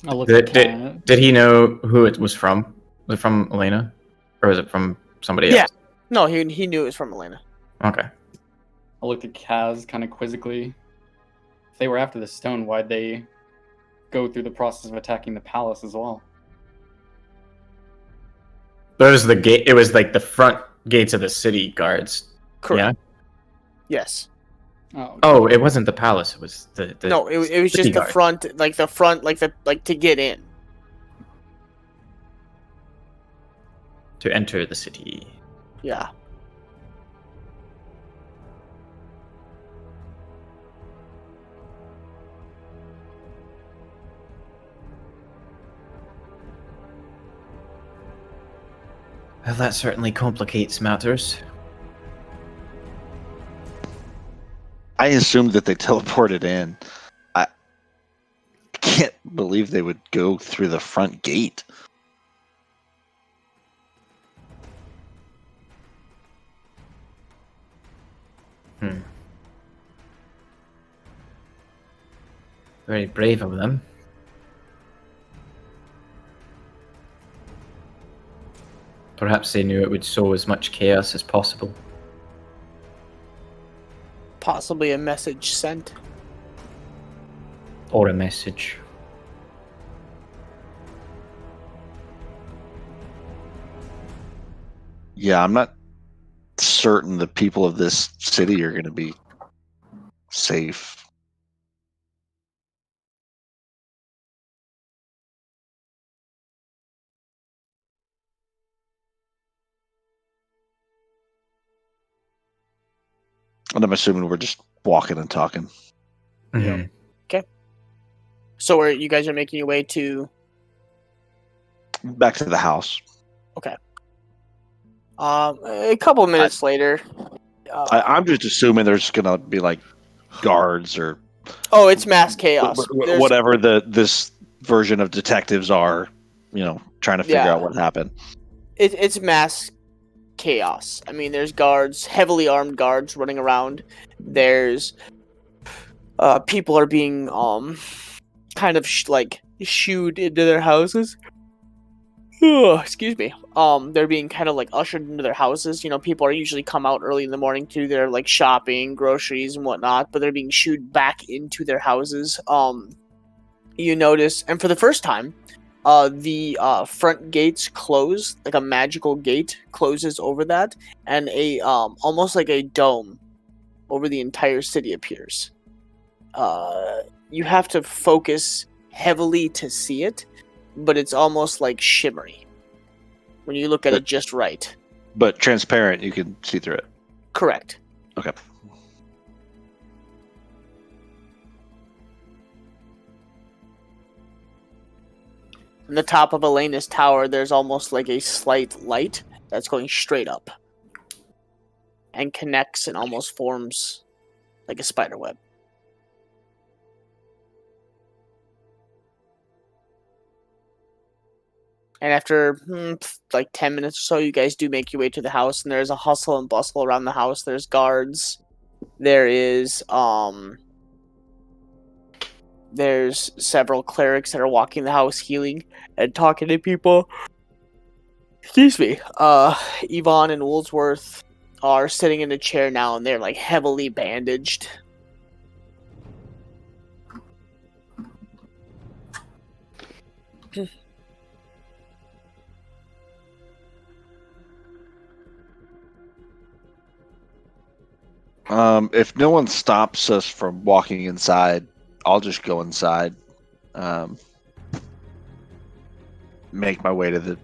I'll look at Kat. Did he know who it was from? Was it from Elena? Or was it from somebody else? Yeah. No, he knew it was from Elena. Okay. I looked at Kaz kind of quizzically. If they were after the stone, why'd they go through the process of attacking the palace as well? Those the gate. It was like the front gates of the city guards. Correct. Yeah. Yes. Oh, it wasn't the palace. It was the No, it was city just the guard. front, like to get in. To enter the city. Yeah. Well, that certainly complicates matters. I assumed that they teleported in. I can't believe they would go through the front gate. Very brave of them. Perhaps they knew it would sow as much chaos as possible. Possibly a message sent. Or a message. Yeah, I'm not certain the people of this city are going to be safe. And I'm assuming we're just walking and talking. Mhm. So you guys are making your way to... Back to the house. A couple minutes later... I'm just assuming there's going to be like guards or oh, it's mass chaos. whatever this version of detectives are, trying to figure out what happened. It's mass chaos. I mean, there's guards, heavily armed guards running around. There's people are being kind of shooed into their houses. Excuse me. They're being kind of like ushered into their houses. People are usually come out early in the morning to do their like shopping, groceries, and whatnot, but they're being shooed back into their houses. You notice, and for the first time, the front gates close, like a magical gate closes over that, and a almost like a dome over the entire city appears. You have to focus heavily to see it, but it's almost like shimmery when you look at it just right. But transparent, you can see through it. Correct. Okay. In the top of Elena's tower, there's almost like a slight light that's going straight up and connects and almost forms like a spider web. And after like 10 minutes or so, you guys do make your way to the house, and there's a hustle and bustle around the house. There's guards. There's several clerics that are walking the house, healing and talking to people. Excuse me. Yvonne and Woolsworth are sitting in a chair now, and they're like heavily bandaged. If no one stops us from walking inside, I'll just go inside. Make my way to the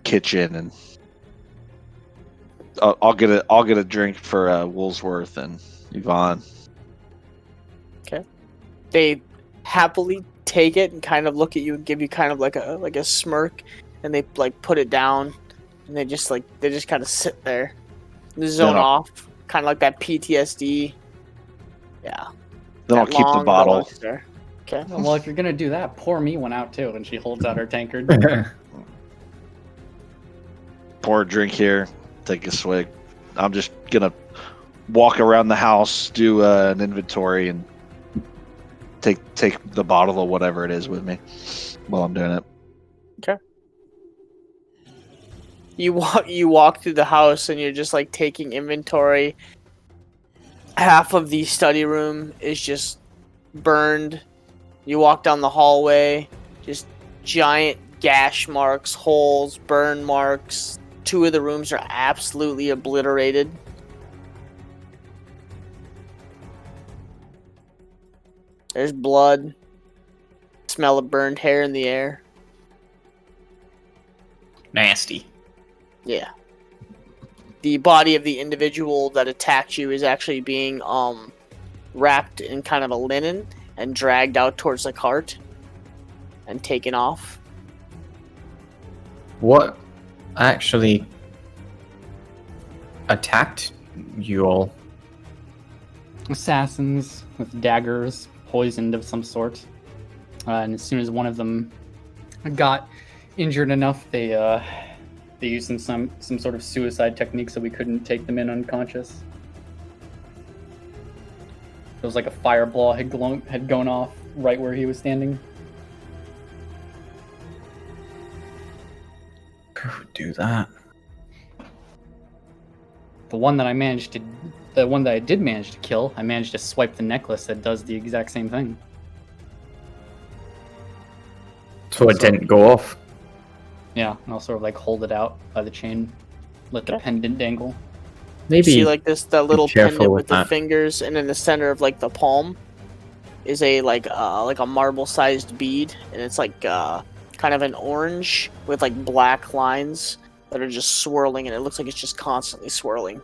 kitchen, and I'll get a drink for Woolsworth and Yvonne. Okay. They happily take it and kind of look at you and give you kind of like a smirk, and they like put it down, and they just kind of sit there, zone off, kind of like that PTSD. Yeah. Then I'll keep the bottle. Okay. Well, if you're gonna do that, pour me one out too. And she holds out her tankard. Pour a drink here. Take a swig. I'm just gonna walk around the house, do an inventory, and take the bottle or whatever it is with me while I'm doing it. Okay. You walk through the house, and you're just like taking inventory. Half of the study room is just burned. You walk down the hallway, just giant gash marks, holes, burn marks. 2 of the rooms are absolutely obliterated. There's blood. Smell of burned hair in the air. Nasty. Yeah. The body of the individual that attacked you is actually being wrapped in kind of a linen and dragged out towards the cart and taken off. What actually attacked you all? assassins with daggers, poisoned of some sort. And as soon as one of them got injured enough, they used some sort of suicide technique so we couldn't take them in unconscious. It was like a fireball had gone off right where he was standing. Who would do that? The one that I did manage to kill, I managed to swipe the necklace that does the exact same thing. So it didn't go off. Yeah, and I'll sort of like hold it out by the chain, let the pendant dangle. Maybe see like that little careful pendant with with the that. fingers, and in the center of like the palm is a like a marble-sized bead, and it's like kind of an orange with like black lines that are just swirling, and it looks like it's just constantly swirling.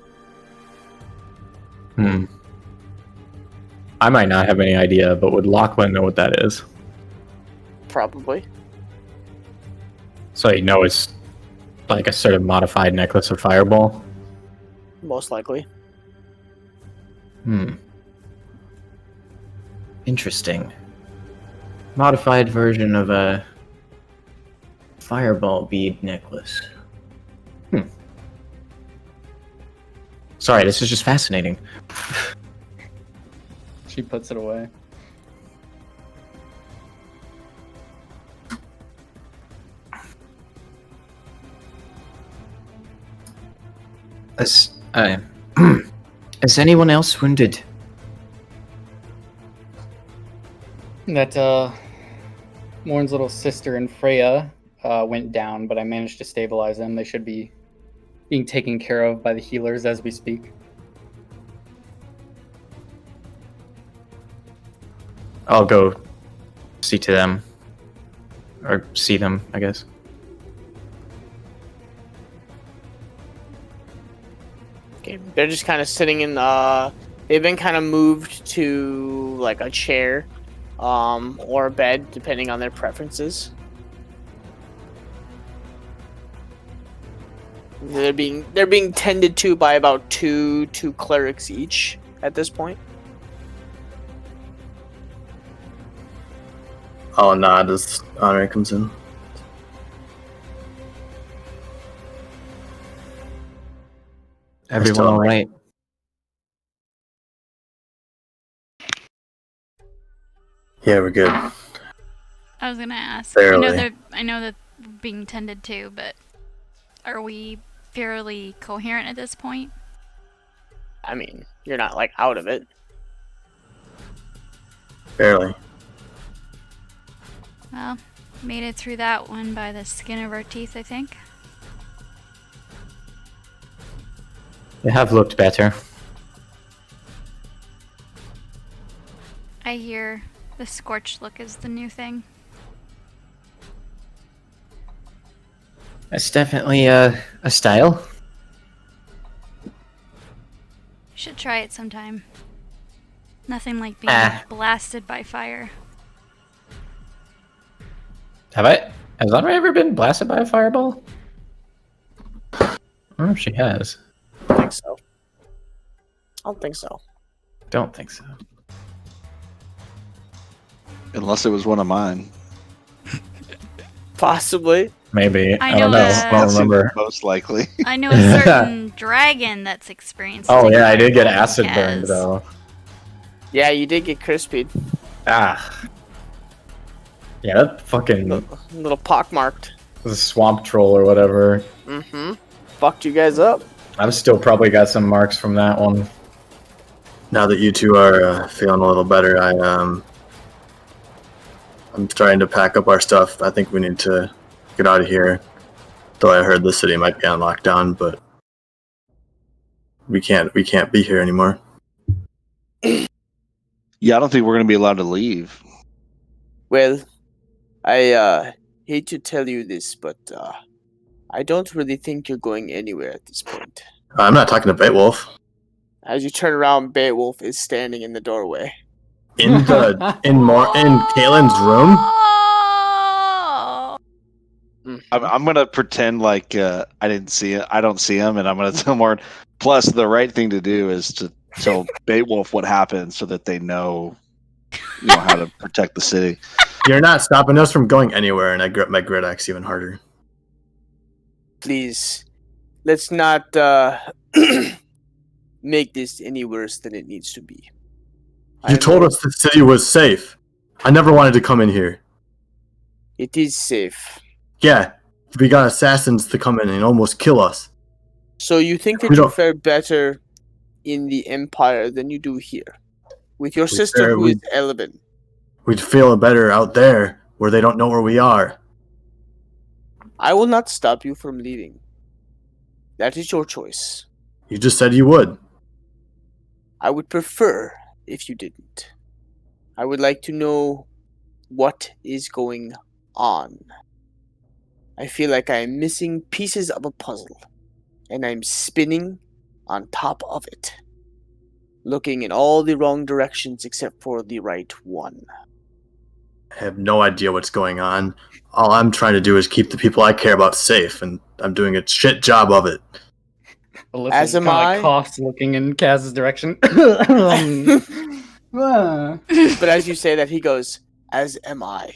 I might not have any idea, but would Lachlan know what that is? Probably. So you know it's like a sort of modified necklace of fireball. Most likely. Interesting. Modified version of a fireball bead necklace. Sorry, this is just fascinating. She puts it away. Is anyone else wounded? That Morn's little sister and Freya went down, but I managed to stabilize them. They should be being taken care of by the healers as we speak. I'll go see to them. Or see them, I guess. Okay, they're just kind of sitting in they've been kind of moved to like a chair or a bed depending on their preferences. They're being tended to by about two clerics each at this point. I'll nod as Honor comes in. Everyone all right? Yeah, we're good. I was gonna ask. Barely. I know that we're being tended to, but are we fairly coherent at this point? I mean, you're not like out of it. Barely. Well, made it through that one by the skin of our teeth, I think. They have looked better. I hear the scorched look is the new thing. It's definitely a style. Should try it sometime. Nothing like being blasted by fire. Has Andre ever been blasted by a fireball? I don't know if she has. I don't think so. I don't think so. Don't think so. Unless it was one of mine. Possibly. Maybe. I I don't know, know. I don't remember. Most likely. I know a certain dragon that's experienced. Oh taking yeah, I did get fireball acid burned has. though. Yeah, you did get crispied. Ah. Yeah, that fucking Little pockmarked. the swamp troll or whatever. Mm-hmm. Fucked you guys up. I've still probably got some marks from that one. Now that you two are feeling a little better, I'm trying to pack up our stuff. I think we need to get out of here. Though I heard the city might be on lockdown, but we can't be here anymore. Yeah, I don't think we're going to be allowed to leave. Well, I hate to tell you this, but I don't really think you're going anywhere at this point. I'm not talking to Beowulf. As you turn around, Beowulf is standing in the doorway. In Kalen's room? Oh! I'm going to pretend like I didn't see it. I don't see him, and I'm going to tell Martin. Plus, the right thing to do is to tell Beowulf what happened so that they know, how to protect the city. You're not stopping us from going anywhere, and I grip my grid axe even harder. Please, let's not make this any worse than it needs to be. You told us the city was safe. I never wanted to come in here. It is safe. Yeah, we got assassins to come in and almost kill us. So you think that you fare better in the Empire than you do here? With your sister who is Elven? We'd feel better out there, where they don't know where we are. I will not stop you from leaving. That is your choice. You just said you would. I would prefer if you didn't. I would like to know what is going on. I feel like I am missing pieces of a puzzle, and I'm spinning on top of it, looking in all the wrong directions except for the right one. I have no idea what's going on. All I'm trying to do is keep the people I care about safe, and I'm doing a shit job of it. As am I. Coughs looking in Kaz's direction. But as you say that, he goes, as am I.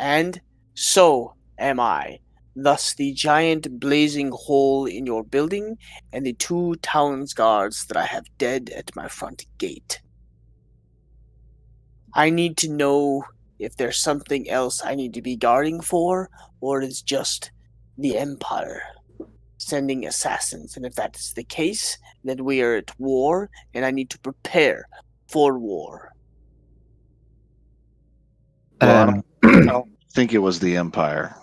And so am I. Thus the giant blazing hole in your building and the 2 town's guards that I have dead at my front gate. I need to know if there's something else I need to be guarding for, or it's just the Empire sending assassins. And if that is the case, then we are at war, and I need to prepare for war. Well, I don't think it was the Empire.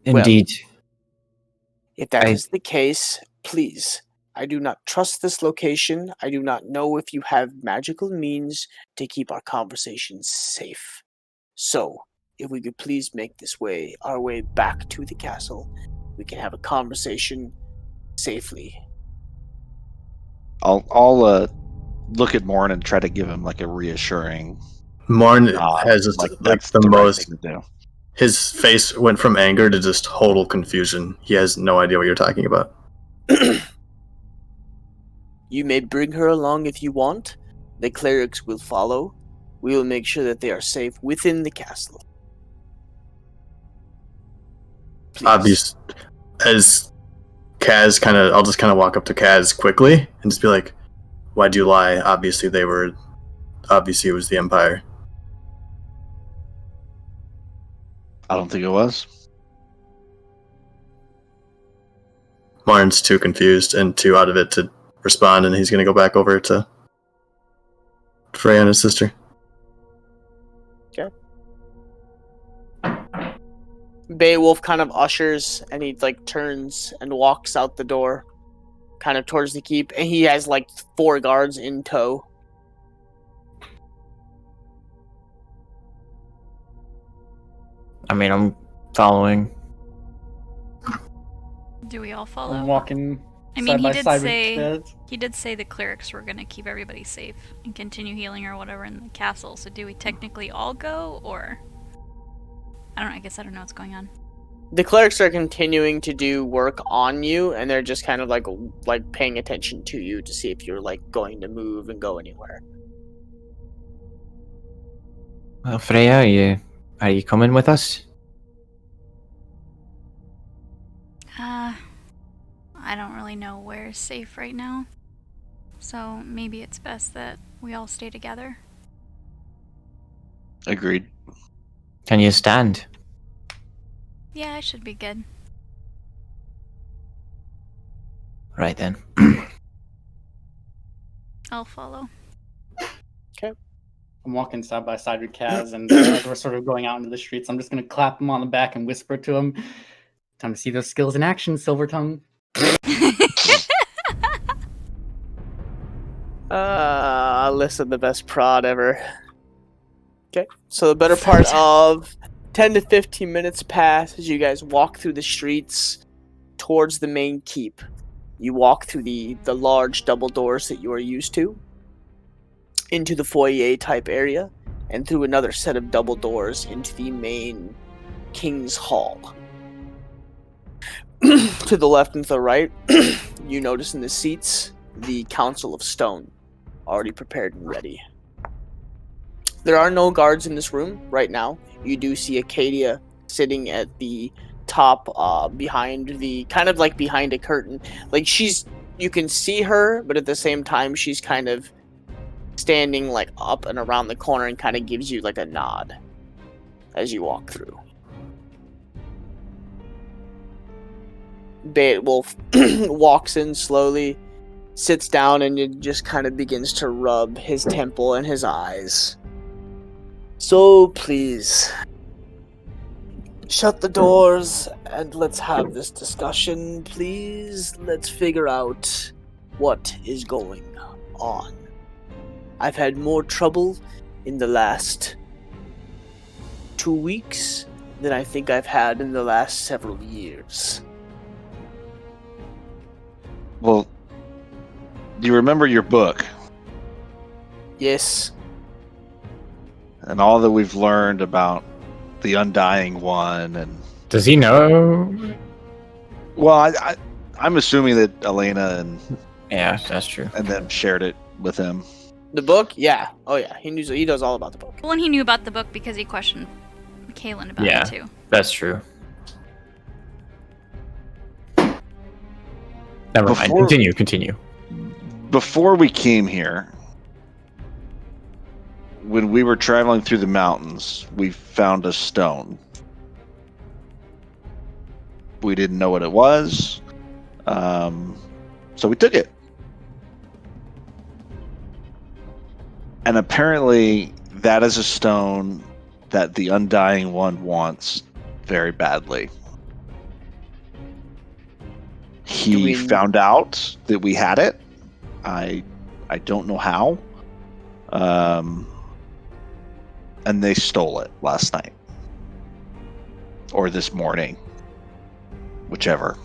Indeed. Well, if that is the case, please, I do not trust this location. I do not know if you have magical means to keep our conversations safe. So, if we could please make our way back to the castle, we can have a conversation safely. I'll look at Morn and try to give him like a reassuring. Morn has just, that's the right most. thing to do. His face went from anger to just total confusion. He has no idea what you're talking about. You may bring her along if you want. The clerics will follow. We will make sure that they are safe within the castle. Please. Obvious. As Kaz I'll just walk up to Kaz quickly and just be like, why'd you lie? Obviously it was the Empire. I don't think it was. Martin's too confused and too out of it to respond, and he's going to go back over to Freya and his sister. Okay. Beowulf kind of ushers, and he turns and walks out the door, kind of towards the keep, and he has 4 guards in tow. I mean, I'm following. Do we all follow? I'm walking. I mean, side by side with Kaz. he did say the clerics were going to keep everybody safe and continue healing or whatever in the castle. So do we technically all go, or I don't know. I guess I don't know what's going on. The clerics are continuing to do work on you, and they're just kind of like paying attention to you to see if you're going to move and go anywhere. Well, Freya, are you coming with us? I don't really know where is safe right now. So maybe it's best that we all stay together. Agreed. Can you stand? Yeah, I should be good. Right then. I'll follow. I'm walking side by side with Kaz, and as we're sort of going out into the streets, I'm just going to clap him on the back and whisper to him, "Time to see those skills in action, Silver Tongue." Listen, the best prod ever. Okay, so the better part of 10 to 15 minutes pass as you guys walk through the streets towards the main keep. You walk through the large double doors that you are used to, into the foyer type area, and through another set of double doors into the main King's Hall. To the left and to the right, you notice in the seats the Council of Stone, already prepared and ready. There are no guards in this room right now. You do see Acadia sitting at the top, behind the, kind of like behind a curtain. Like you can see her, but at the same time, she's kind of standing like up and around the corner and kind of gives you like a nod as you walk through. Beowulf walks in slowly, sits down, and it just kind of begins to rub his temple and his eyes. So please, shut the doors and let's have this discussion, please. Let's figure out what is going on. I've had more trouble in the last 2 weeks than I think I've had in the last several years. Well, you remember your book Yes. and all that we've learned about the Undying One, and Does he know? well, I'm assuming that Elena Yeah, that's true. and them shared it with him. The book? Yeah. Oh yeah. He knows all about the book. Well, and he knew about the book because he questioned Kaylin about Yeah. it too. That's true. Never mind. Continue. Before we came here, when we were traveling through the mountains, we found a stone. We didn't know what it was, so we took it. And apparently, that is a stone that the Undying One wants very badly. He found out that we had it. I don't know how. And they stole it last night. Or this morning. Whichever.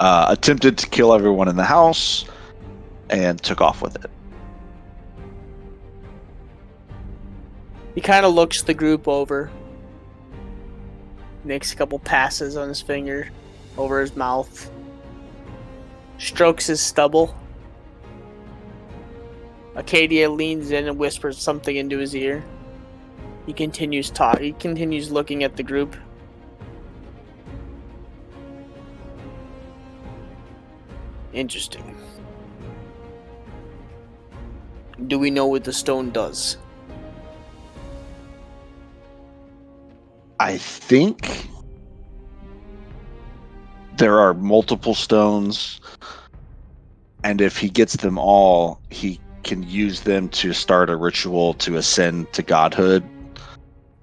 Attempted to kill everyone in the house and took off with it. He kind of looks the group over. Makes a couple passes on his finger over his mouth. Strokes his stubble. Acadia leans in and whispers something into his ear. He continues looking at the group. Interesting. Do we know what the stone does? I think there are multiple stones, and if he gets them all, he can use them to start a ritual to ascend to godhood.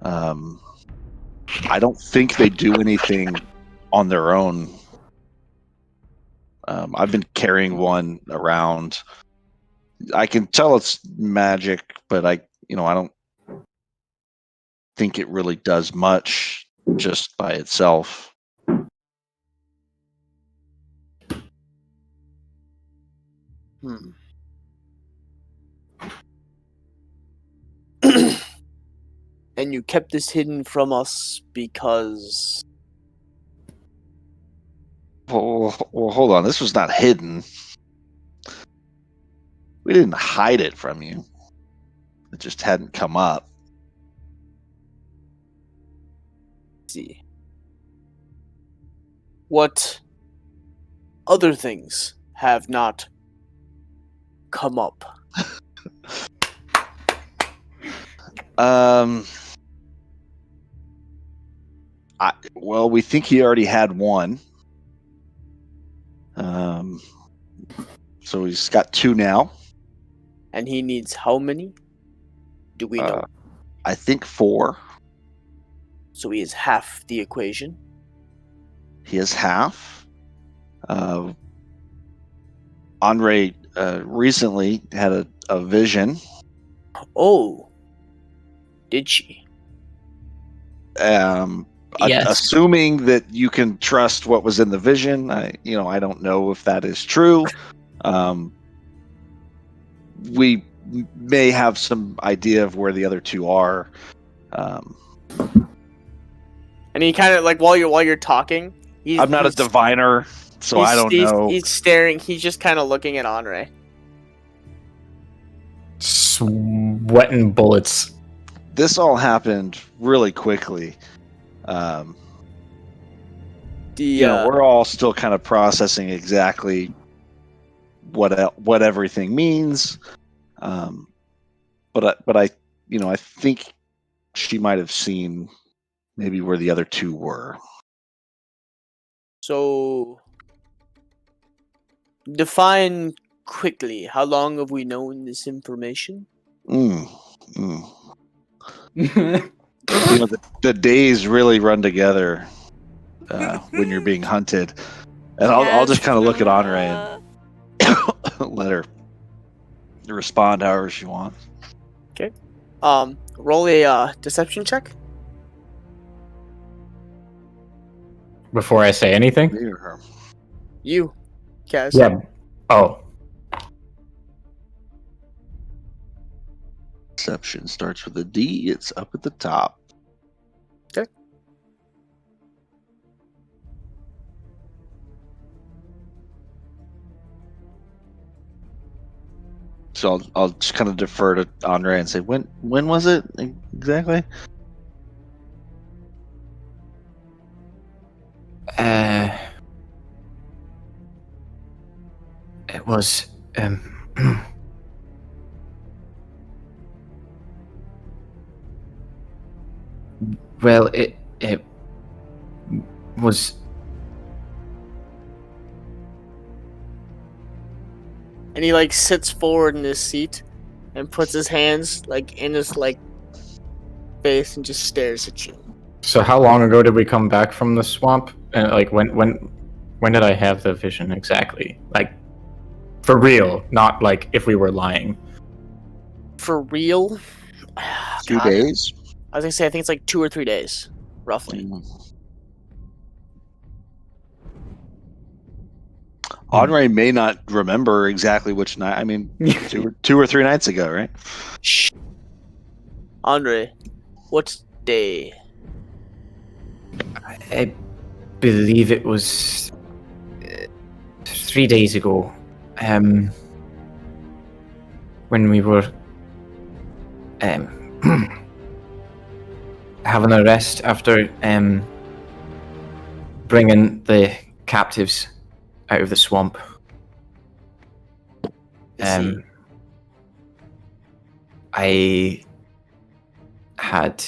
I don't think they do anything on their own. I've been carrying one around. I can tell it's magic, but I don't think it really does much just by itself. And you kept this hidden from us because... Well, hold on. This was not hidden. We didn't hide it from you. It just hadn't come up. Let's see. What other things have not come up? Well, we think he already had one. So he's got two now. And he needs how many? Do we know? I think 4. So he is half the equation. He is half. Andre recently had a vision. Oh. Did she? Yes. Assuming that you can trust what was in the vision, I don't know if that is true. We may have some idea of where the other 2 are. And he kind of while you're talking. I'm not a diviner. So I don't know. He's staring. He's just kind of looking at Andre. Sweating bullets. This all happened really quickly. We're all still kind of processing exactly what everything means. But I think she might have seen maybe where the other two were. So, define quickly. How long have we known this information? The days really run together when you're being hunted. And I'll just kind of look at Andre and let her respond however she wants. Okay. Roll a deception check. Before I say anything? Me or her? You, Kaz. Yeah. Oh. Deception starts with a D. It's up at the top. Okay. So I'll just kind of defer to Andre and say, when was it exactly? It was well, it was And he like sits forward in his seat and puts his hands like in his face and just stares at you. So how long ago did we come back from the swamp? And like when did I have the vision exactly? Like for real, not like if we were lying. For real? 2 days. I was gonna say I think it's like 2 or 3 days, roughly. Andre may not remember exactly which night. I mean, 2 or 3 nights ago, right? Shh. Andre, what day? I believe it was 3 days ago. When we were having a rest after bringing the captives out of the swamp. I had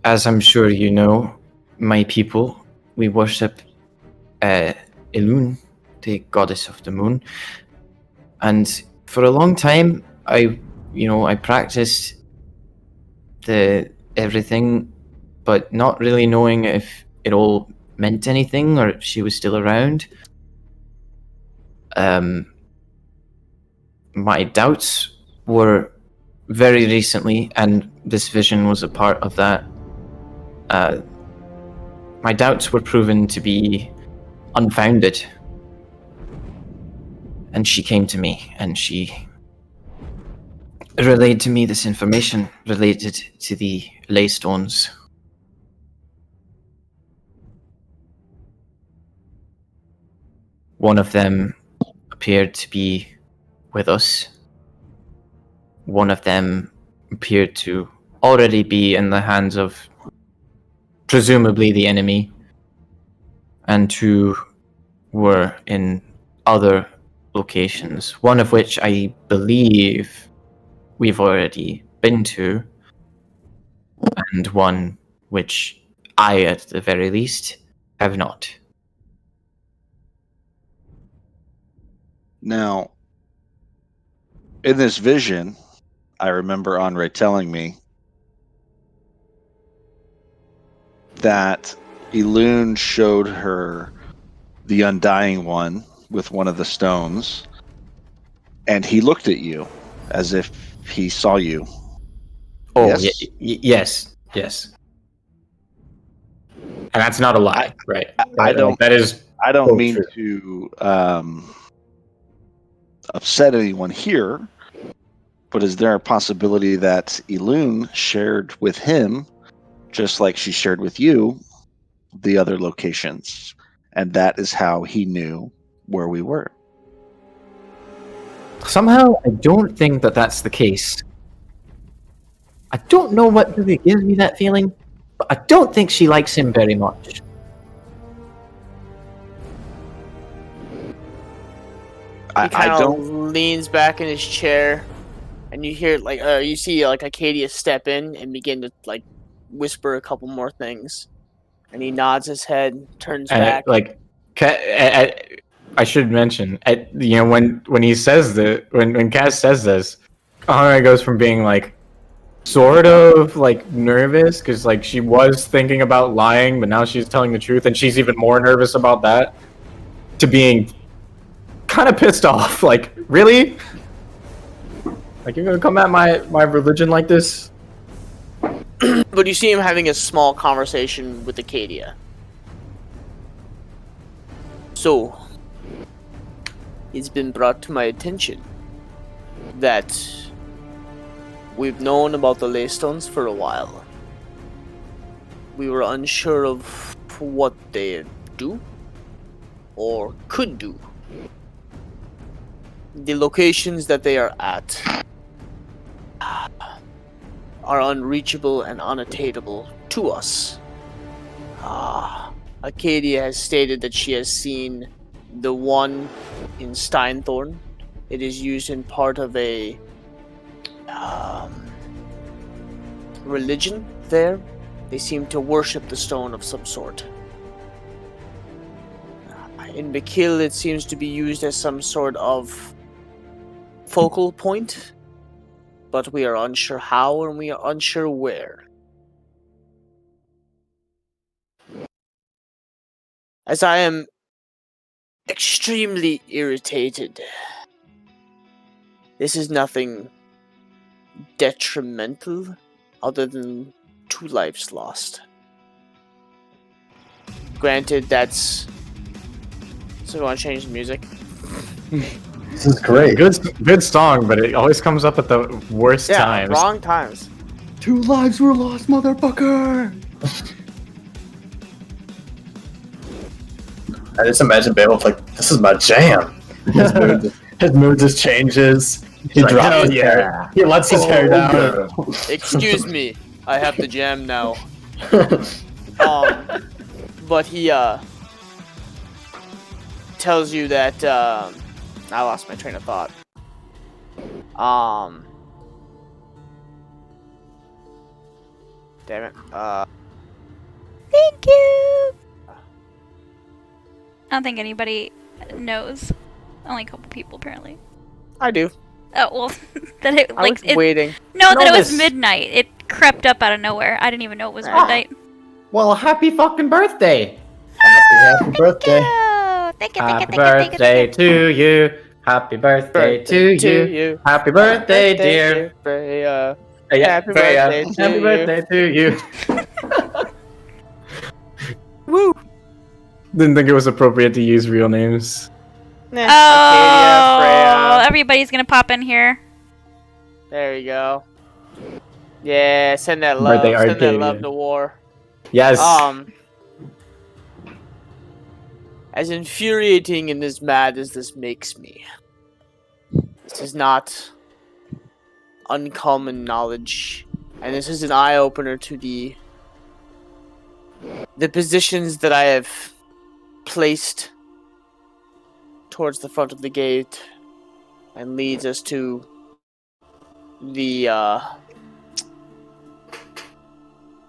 as I'm sure you know, my people, we worship Elune, the goddess of the moon, and for a long time I practiced the everything, but not really knowing if it all meant anything or if she was still around. My doubts were very recently, and this vision was a part of that. My doubts were proven to be unfounded. And she came to me, and she relayed to me this information related to the ley stones. One of them appeared to be with us. One of them appeared to already be in the hands of presumably the enemy, and 2 were in other locations, one of which I believe we've already been to, and one which I, at the very least, have not. Now, in this vision, I remember Andre telling me that Elune showed her the Undying One with one of the stones, and he looked at you as if he saw you. Oh, yes? Yes. And that's not a lie, right? I don't. That is. I don't mean true. to upset anyone here, but is there a possibility that Elune shared with him just like she shared with you the other locations. And that is how he knew where we were. Somehow, I don't think that that's the case. I don't know what really gives me that feeling, but I don't think she likes him very much. He I kind don't. of leans back in his chair, and you hear you see Acadia step in and begin to whisper a couple more things, and he nods his head, turns back. I should mention, when he says that, when Kaz says this, Kahara goes from being sort of nervous because she was thinking about lying, but now she's telling the truth, and she's even more nervous about that, to being kind of pissed off. Really? You're gonna come at my religion like this? But you see him having a small conversation with Acadia. So, it's been brought to my attention that we've known about the Leystones for a while. We were unsure of what they do or could do. The locations that they are at are unreachable and unattainable to us. Acadia has stated that she has seen the one in Steinthorn. It is used in part of a religion there. They seem to worship the stone of some sort. In Bakil, it seems to be used as some sort of focal point, but we are unsure how and we are unsure where. As I am extremely irritated, this is nothing detrimental other than 2 lives lost. Granted, that's... So you want to change the music? This is great. Good song, but it always comes up at the worst times. Wrong times. 2 lives were lost, motherfucker! I just imagine Beowulf this is my jam. His mood just changes. He drops his hair. He lets his hair down. Excuse me, I have the jam now. But he tells you that I lost my train of thought. Damn it. Thank you. I don't think anybody knows. Only a couple people apparently. I do. Oh well, that it I was waiting. No, that it was this. midnight. It crept up out of nowhere. I didn't even know it was midnight. Well, happy fucking birthday! Happy birthday. Thank you. Happy birthday to you. Happy birthday to you. Happy birthday, dear. Freya. Yeah, Happy Freya. birthday to Happy you. birthday to you. Woo! Didn't think it was appropriate to use real names. Nah, Oh, Acadia, Freya. everybody's gonna pop in here. There we go. Yeah, send that love. Birthday Send that Arcadia. love to war. Yes. As infuriating and as mad as this makes me, this is not uncommon knowledge, and this is an eye-opener to the positions that I have placed towards the front of the gate, and leads us to the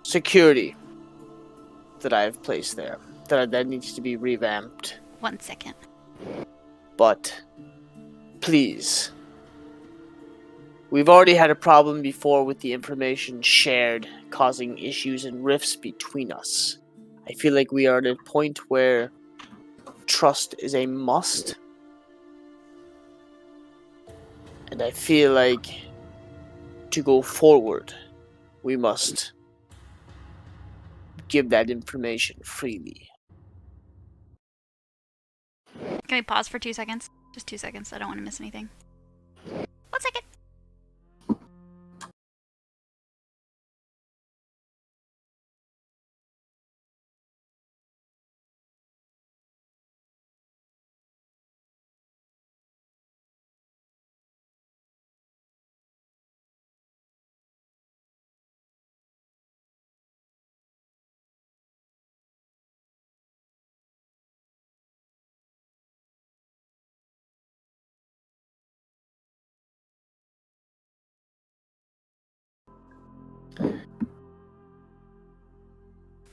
security that I have placed there. That needs to be revamped. 1 second. But please, we've already had a problem before with the information shared causing issues and rifts between us. I feel like we are at a point where trust is a must. And I feel like to go forward, we must give that information freely. Can we pause for 2 seconds? Just 2 seconds. I don't want to miss anything. 1 second.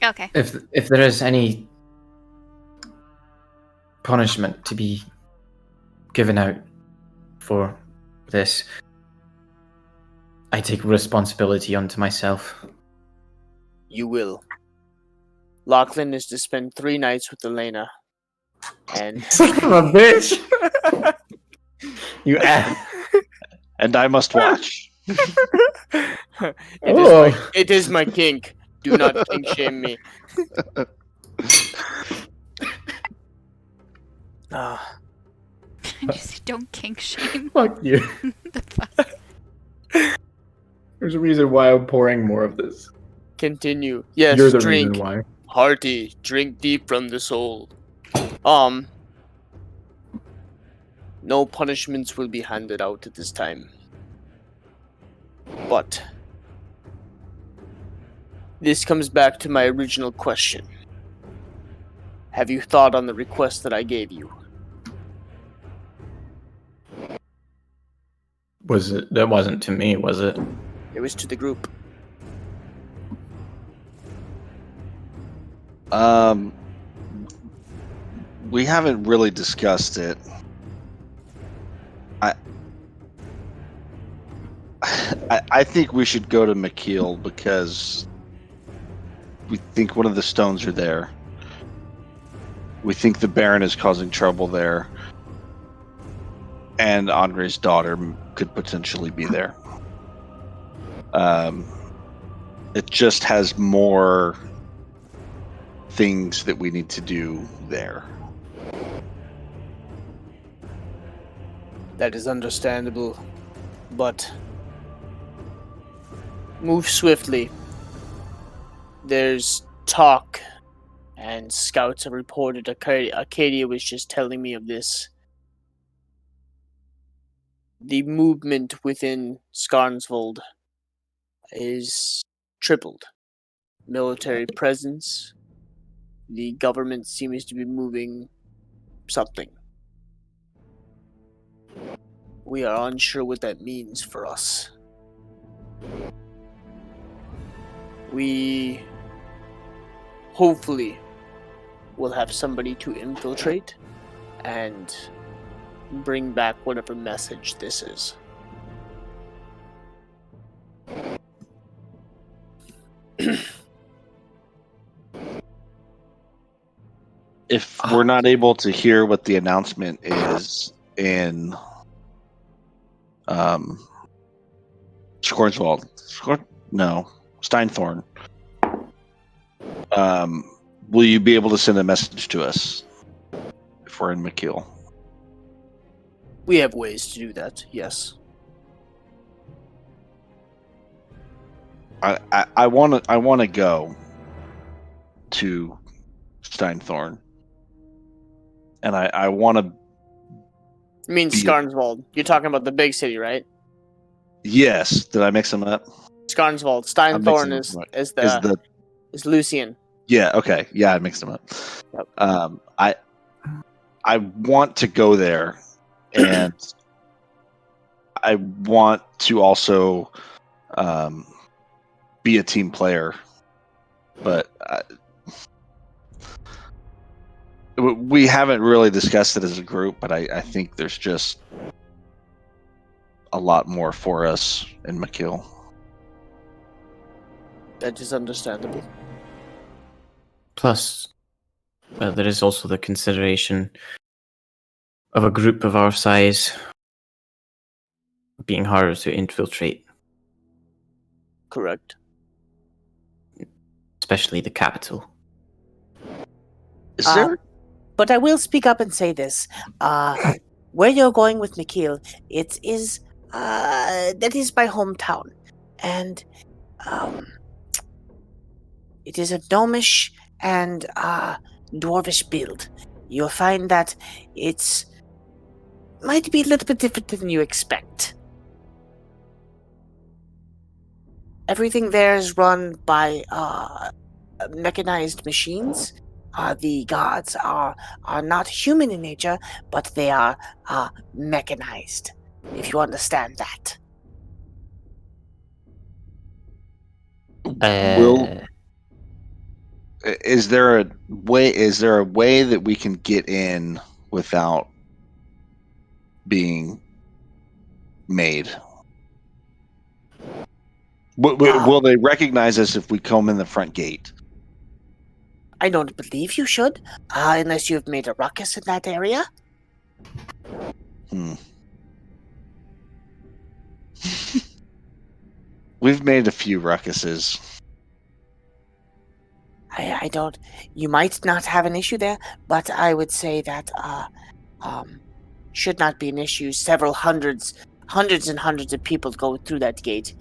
Okay. If there is any punishment to be given out for this, I take responsibility onto myself. You will. Lachlan is to spend 3 nights with Elena. And Son of a bitch! You ass. And I must watch. It is my kink. Do not kink shame me. Ah, Just don't kink shame. Fuck you. The fuck? There's a reason why I'm pouring more of this. continue. Yes, You're the drink. reason why. Hearty, drink deep from the soul. No punishments will be handed out at this time. But this comes back to my original question. Have you thought on the request that I gave you? That wasn't to me, was it? It was to the group. We haven't really discussed it. I think we should go to McKeel because we think one of the stones are there. We think the Baron is causing trouble there. And Andre's daughter could potentially be there. It just has more things that we need to do there. That is understandable, but move swiftly. There's talk, and scouts have reported. Arcadia was just telling me of this. The movement within Skarnsvold is tripled. Military presence. The government seems to be moving something. We are unsure what that means for us. We hopefully will have somebody to infiltrate and bring back whatever message this is. If we're not able to hear what the announcement is in Skornswald, Steinthorn, will you be able to send a message to us if we're in McKeel? We have ways to do that, yes. I want to go to Steinthorn, and I want to. You mean Skarnsvold? You're talking about the big city, right? Yes. Did I mix them up? Skarnsvold. Steinthorn is Lucian. Yeah. Okay. Yeah, I mixed them up. Yep. I want to go there, and I want to also be a team player, but we haven't really discussed it as a group. But I think there's just a lot more for us in McKeel. That is understandable. Plus, well, there is also the consideration of a group of our size being harder to infiltrate. Correct. Especially the capital. Is there? But I will speak up and say this. Where you're going with McKeel, that is my hometown. And it is a gnomish and dwarvish build. You'll find that it's might be a little bit different than you expect. Everything there is run by mechanized machines. The gods are not human in nature, but they are mechanized, if you understand that. Is there a way that we can get in without being made? Will they recognize us if we come in the front gate? I don't believe you should, unless you've made a ruckus in that area. We've made a few ruckuses. I don't. You might not have an issue there, but I would say that should not be an issue. Several hundreds and hundreds of people go through that gate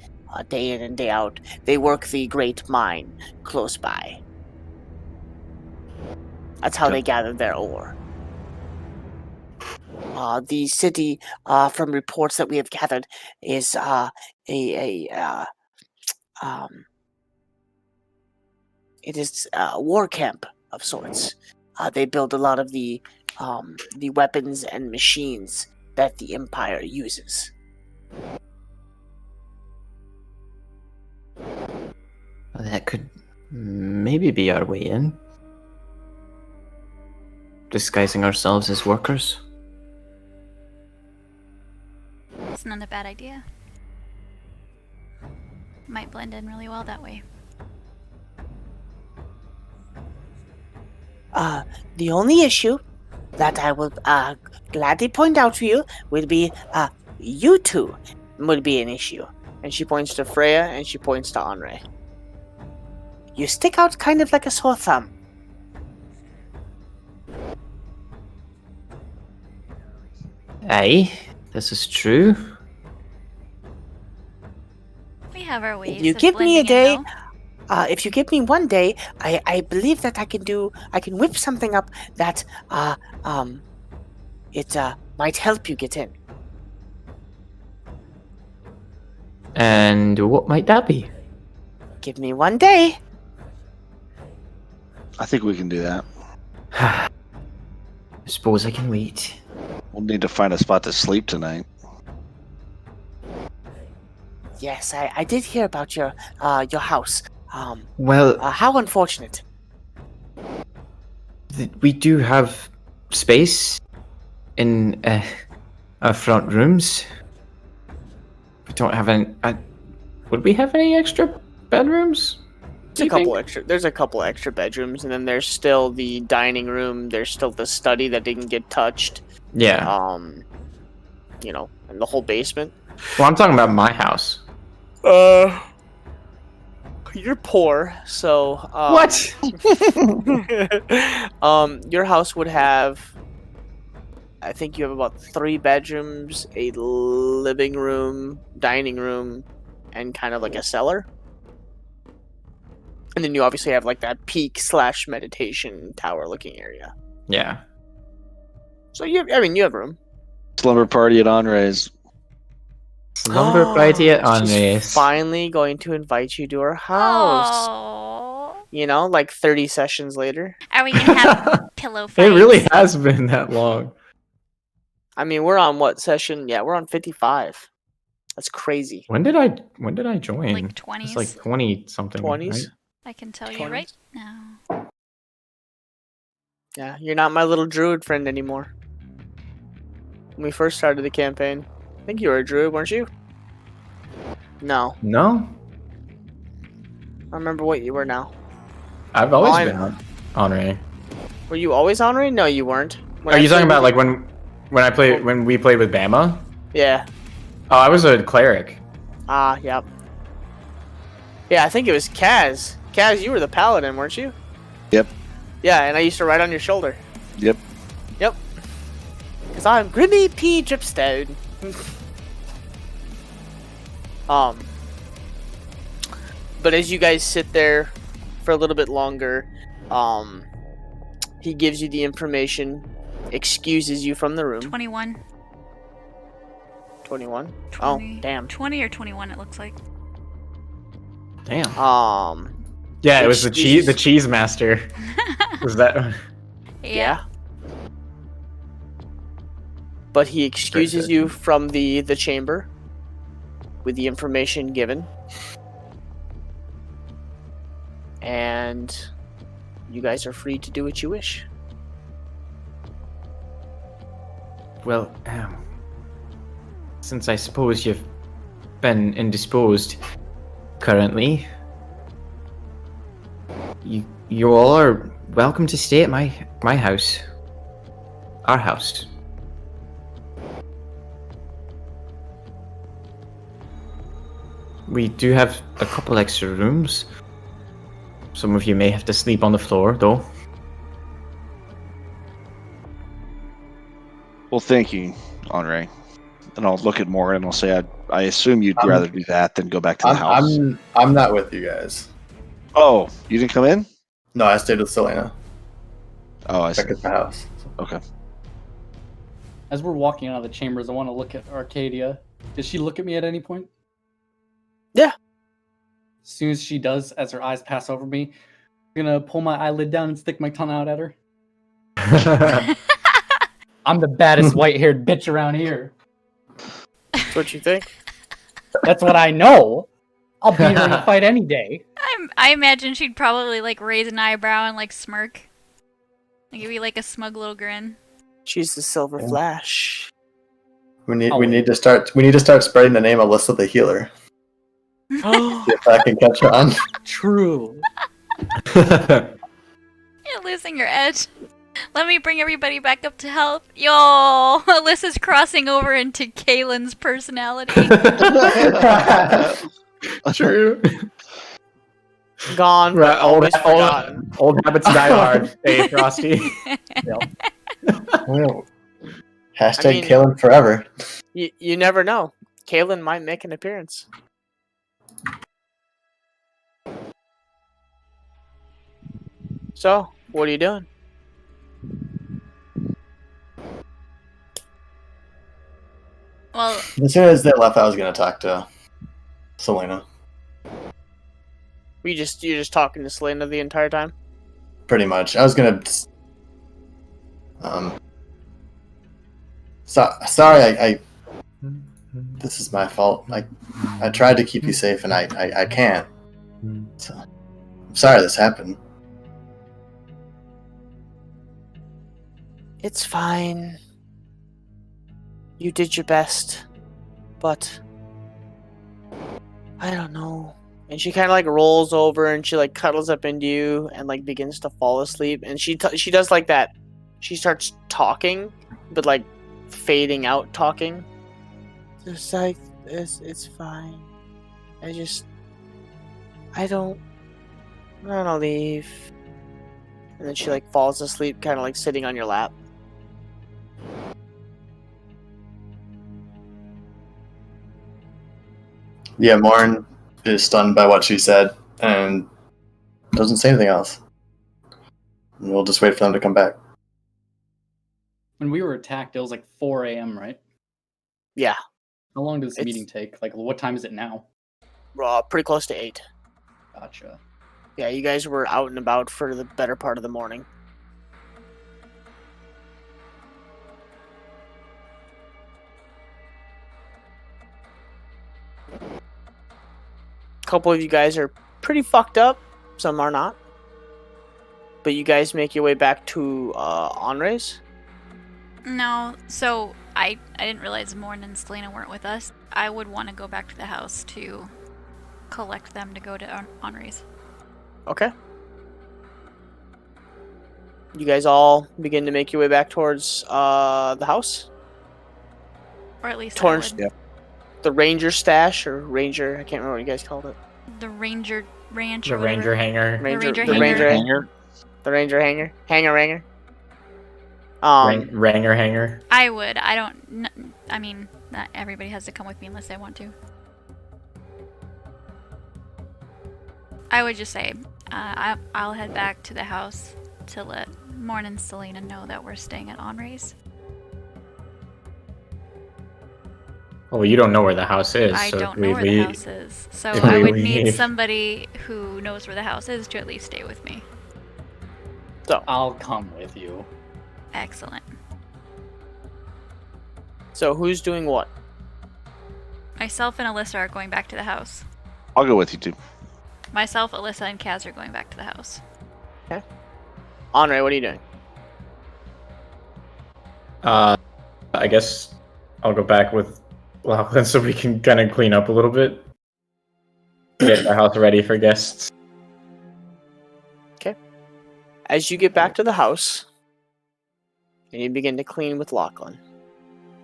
day in and day out. They work the great mine close by. That's how they gather their ore. The city, from reports that we have gathered, is it is a war camp of sorts. They build a lot of the weapons and machines that the Empire uses. Well, that could maybe be our way in. Disguising ourselves as workers. It's not a bad idea. Might blend in really well that way. The only issue that I will gladly point out to you would be you two would be an issue. And she points to Freya and she points to Andre. You stick out kind of like a sore thumb. Aye, this is true. We have our ways. If you of give me a blending day, in, though. if you give me one day, I believe that I can whip something up that it might help you get in. And what might that be? Give me one day. I think we can do that. I suppose I can wait. We'll need to find a spot to sleep tonight. Yes, I did hear about your house. Well, how unfortunate. We do have space in our front rooms. We don't have any. Would we have any extra bedrooms? There's a couple extra bedrooms, and then there's still the dining room. There's still the study that didn't get touched. Yeah. And the whole basement. Well, I'm talking about my house. You're poor, so what? Your house would have, I think you have about 3 bedrooms, a living room, dining room, and kind of like a cellar. And then you obviously have like that peak/meditation tower looking area. Yeah. So you have room. Slumber party at Andre's. Slumber party at Andre's. She's finally going to invite you to her house. Oh. Like 30 sessions later. Are we gonna have pillow fights? It really has been that long. I mean, we're on what session? Yeah, we're on 55. That's crazy. When did I join? Like 20s. It's like 20 something. 20s? Right? I can tell you 20s? right now. Yeah, you're not my little druid friend anymore. When we first started the campaign, I think you were a druid, weren't you? No. No, I remember what you were now. I've always been Henri. Were you always Henri? No, you weren't. Are you talking about like when we played with Bama? Yeah. Oh, I was a cleric. Yep. Yeah, I think it was Kaz. Kaz, you were the paladin, weren't you? Yep. Yeah, and I used to ride on your shoulder. Yep. Yep. Because I'm Grimmy P. Dripstone. But as you guys sit there for a little bit longer, he gives you the information, excuses you from the room. 21. 21? 20. Oh, damn. 20 or 21 it looks like. Damn. Yeah, it was the cheese master. Was that? Yeah. But he excuses you from the chamber with the information given. and you guys are free to do what you wish. Well, since I suppose you've been indisposed currently, you all are welcome to stay at my house. Our house. We do have a couple extra rooms. Some of you may have to sleep on the floor, though. Well, thank you, Henri. And I'll look at Morgan and I'll say, I assume you'd rather do that than go back to the house. I'm not with you guys. Oh, you didn't come in? No, I stayed with Selena. Oh, I see. Back at the house. Okay. As we're walking out of the chambers, I want to look at Arcadia. Does she look at me at any point? Yeah. As soon as she does, as her eyes pass over me, I'm gonna pull my eyelid down and stick my tongue out at her. I'm the baddest white-haired bitch around here. That's what you think? That's what I know. I'll beat her in a fight any day. I imagine she'd probably like raise an eyebrow and like smirk. Like give you like a smug little grin. She's the Silver Flash. We need to start spreading the name Alyssa the Healer. See if I can catch on. True. You're losing your edge. Let me bring everybody back up to health. Yo, Alyssa's crossing over into Kaylin's personality. True. Gone. Right, old habits die hard. Hey, Frosty. Well, hashtag I mean, Kaylin forever. You never know. Kaylin might make an appearance. So, what are you doing? Well, As soon as they left, I was gonna talk to Selena. You're just talking to Selena the entire time? Pretty much. I was gonna. Sorry, this is my fault. I tried to keep you safe, and I can't. So, I'm sorry this happened. It's fine. You did your best, but I don't know. And she kind of like rolls over and she like cuddles up into you and like begins to fall asleep. And she does like that. She starts talking, but like fading out talking. Just like this, it's fine. I don't wanna leave. And then she like falls asleep, kind of like sitting on your lap. Yeah, Lauren is stunned by what she said and doesn't say anything else. And we'll just wait for them to come back. When we were attacked, it was like 4 a.m., right? Yeah. How long does this meeting take? Like, what time is it now? Pretty close to 8. Gotcha. Yeah, you guys were out and about for the better part of the morning. A couple of you guys are pretty fucked up. Some are not. But you guys make your way back to Henri's? no. So I didn't realize Morn and Selena weren't with us. I would want to go back to the house to collect them to go to Henri's. Okay. You guys all begin to make your way back towards the house? Or at least Towards I would. the Ranger stash, or Ranger, I can't remember what you guys called it. The Ranger Ranch. The or whatever. Ranger Hangar. The Ranger the Hangar. Ranger, the Ranger Hangar. Ranger. Ranger Hangar. I would. I mean, not everybody has to come with me unless they want to. I would just say, I'll head back to the house to let Morn and Selena know that we're staying at Henri's. Oh, well, you don't know where the house is. I so don't if know we where leave, the house is, so if I we would need leave- somebody who knows where the house is to at least stay with me. So I'll come with you. Excellent. So who's doing what? Myself and Alyssa are going back to the house. I'll go with you too. Myself, Alyssa, and Kaz are going back to the house. Andre, what are you doing? I guess I'll go back with Lachlan so we can kind of clean up a little bit. Get our house ready for guests. As you get back to the house, and you begin to clean with Lachlan.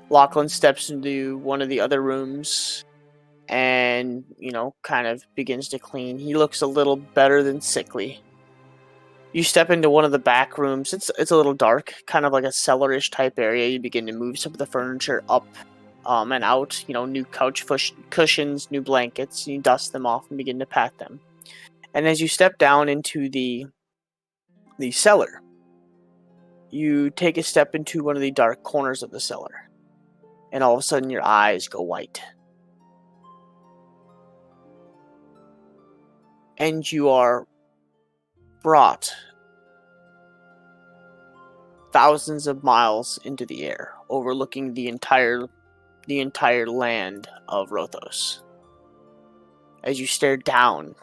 Lachlan steps into one of the other rooms and, kind of begins to clean. He looks a little better than sickly. You step into one of the back rooms. It's a little dark, kind of like a cellar-ish type area. You begin to move some of the furniture up and out. New couch cushions, new blankets. You dust them off and begin to pat them. And as you step down into the cellar, you take a step into one of the dark corners of the cellar. And all of a sudden, your eyes go white. And you are brought thousands of miles into the air, overlooking the entire land of Rothos. As you stare down,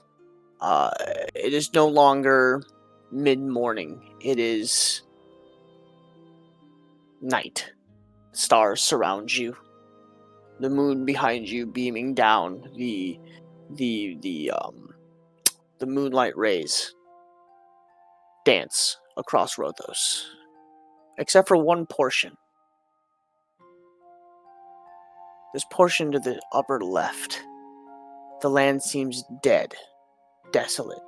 it is no longer mid-morning. It is night. Stars surround you. The moon behind you beaming down. The moonlight rays dance across Rothos. Except for one portion. This portion to the upper left. The land seems dead, desolate.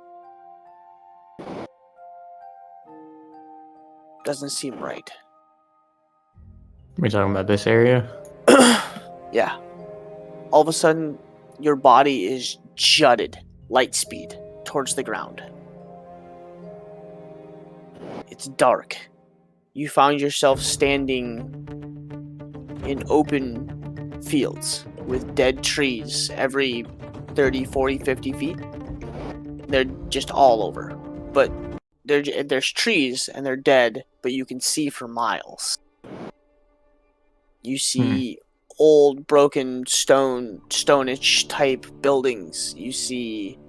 Doesn't seem right. We're talking about this area? Yeah. All of a sudden, your body is jutted, light speed, towards the ground. It's dark. You found yourself standing in open fields with dead trees every 30, 40, 50 feet. They're just all over. But there's trees and they're dead, but you can see for miles. You see old, broken stone-ish type buildings. You see,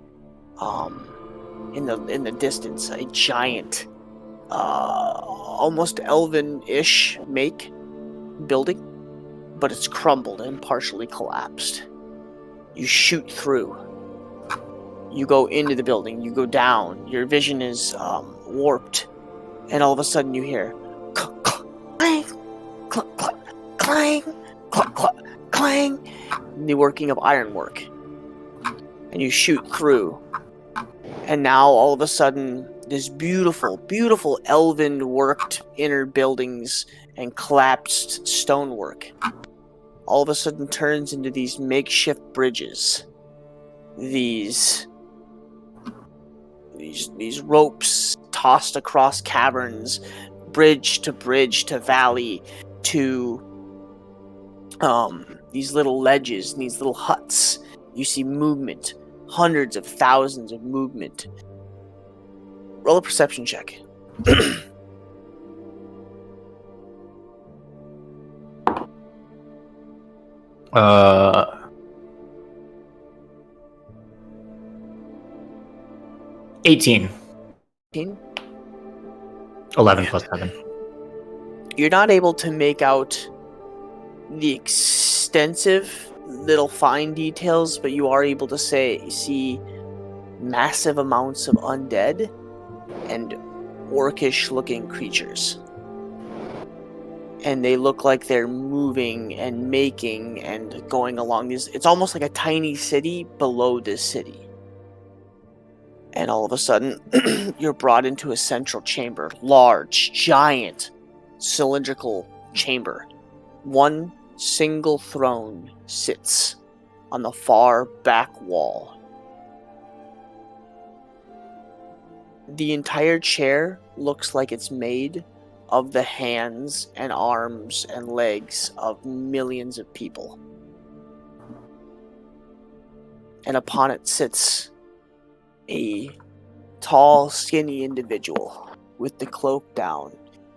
in the distance, a giant, almost elven-ish make building, but it's crumbled and partially collapsed. You shoot through. You go into the building. You go down. Your vision is warped, and all of a sudden you hear clang, clang, clang, clang, clang, the working of ironwork, and you shoot through. And now all of a sudden, this beautiful, beautiful elven worked inner buildings and collapsed stonework all of a sudden turns into these makeshift bridges. These ropes tossed across caverns, bridge to valley, to these little ledges and these little huts. You see movement, hundreds of thousands of movement. Roll a perception check. 18. 11 plus 7. You're not able to make out the extensive little fine details, but you are able to see massive amounts of undead and orcish looking creatures. And they look like they're moving and making and going along these. It's almost like a tiny city below this city. And all of a sudden, you're brought into a central chamber. Large, giant, cylindrical chamber. One single throne sits on the far back wall. The entire chair looks like it's made of the hands and arms and legs of millions of people. And upon it sits a tall, skinny individual with the cloak down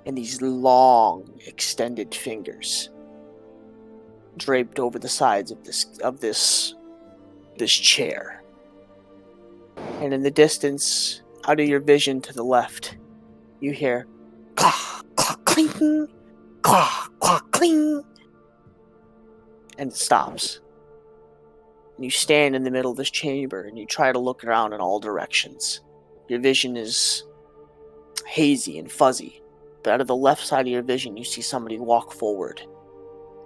and these long, extended fingers draped over the sides of this chair. And in the distance, out of your vision to the left, you hear claw, claw, cling, claw, claw, cling, and it stops. And you stand in the middle of this chamber and you try to look around in all directions. Your vision is hazy and fuzzy, but out of the left side of your vision, you see somebody walk forward.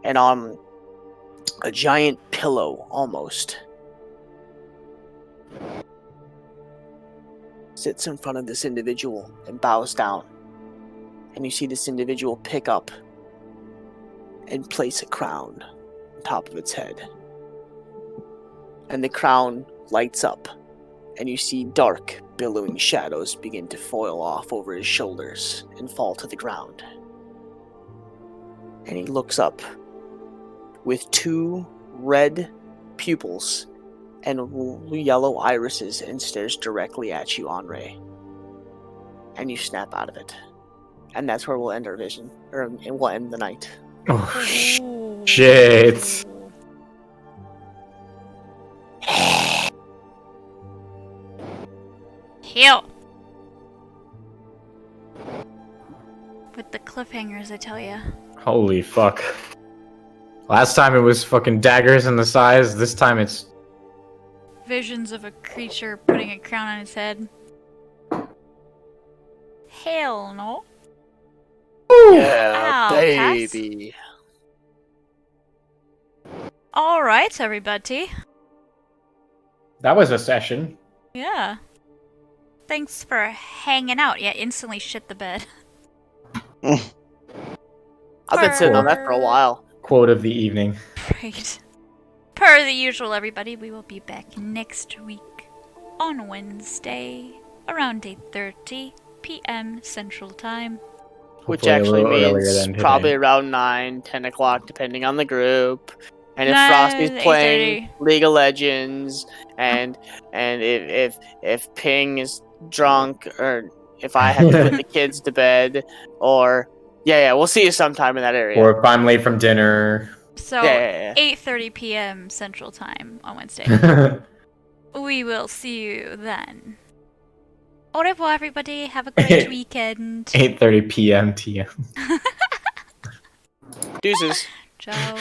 And on a giant pillow, almost, sits in front of this individual and bows down. And you see this individual pick up and place a crown on top of its head. And the crown lights up, and you see dark, billowing shadows begin to foil off over his shoulders and fall to the ground. And he looks up with two red pupils and yellow irises and stares directly at you, Henri. And you snap out of it. And that's where we'll end our vision, or we'll end the night. Oh, shit. Heal! With the cliffhangers, I tell ya. Holy fuck. Last time it was fucking daggers in the size, this time it's... Visions of a creature putting a crown on his head. Hell no. Yeah, Ow, baby. Alright, everybody. That was a session. Yeah. Thanks for hanging out. Yeah, instantly shit the bed. I've been sitting on that for a while. Quote of the evening. Right. Per the usual, everybody, we will be back next week on Wednesday around 8:30 p.m. Central Time. Which Hopefully a actually little earlier means than today. probably around 9, 10 o'clock, depending on the group. And if 9, Frosty's playing 8:30. League of Legends, and if Ping is drunk, or if I have to put the kids to bed, or yeah, we'll see you sometime in that area. Or if I'm late from dinner. So, Yeah. 8:30 p.m. Central Time on Wednesday. We will see you then. Au revoir, everybody. Have a great weekend. 8:30 p.m. TM. Deuces. Ciao.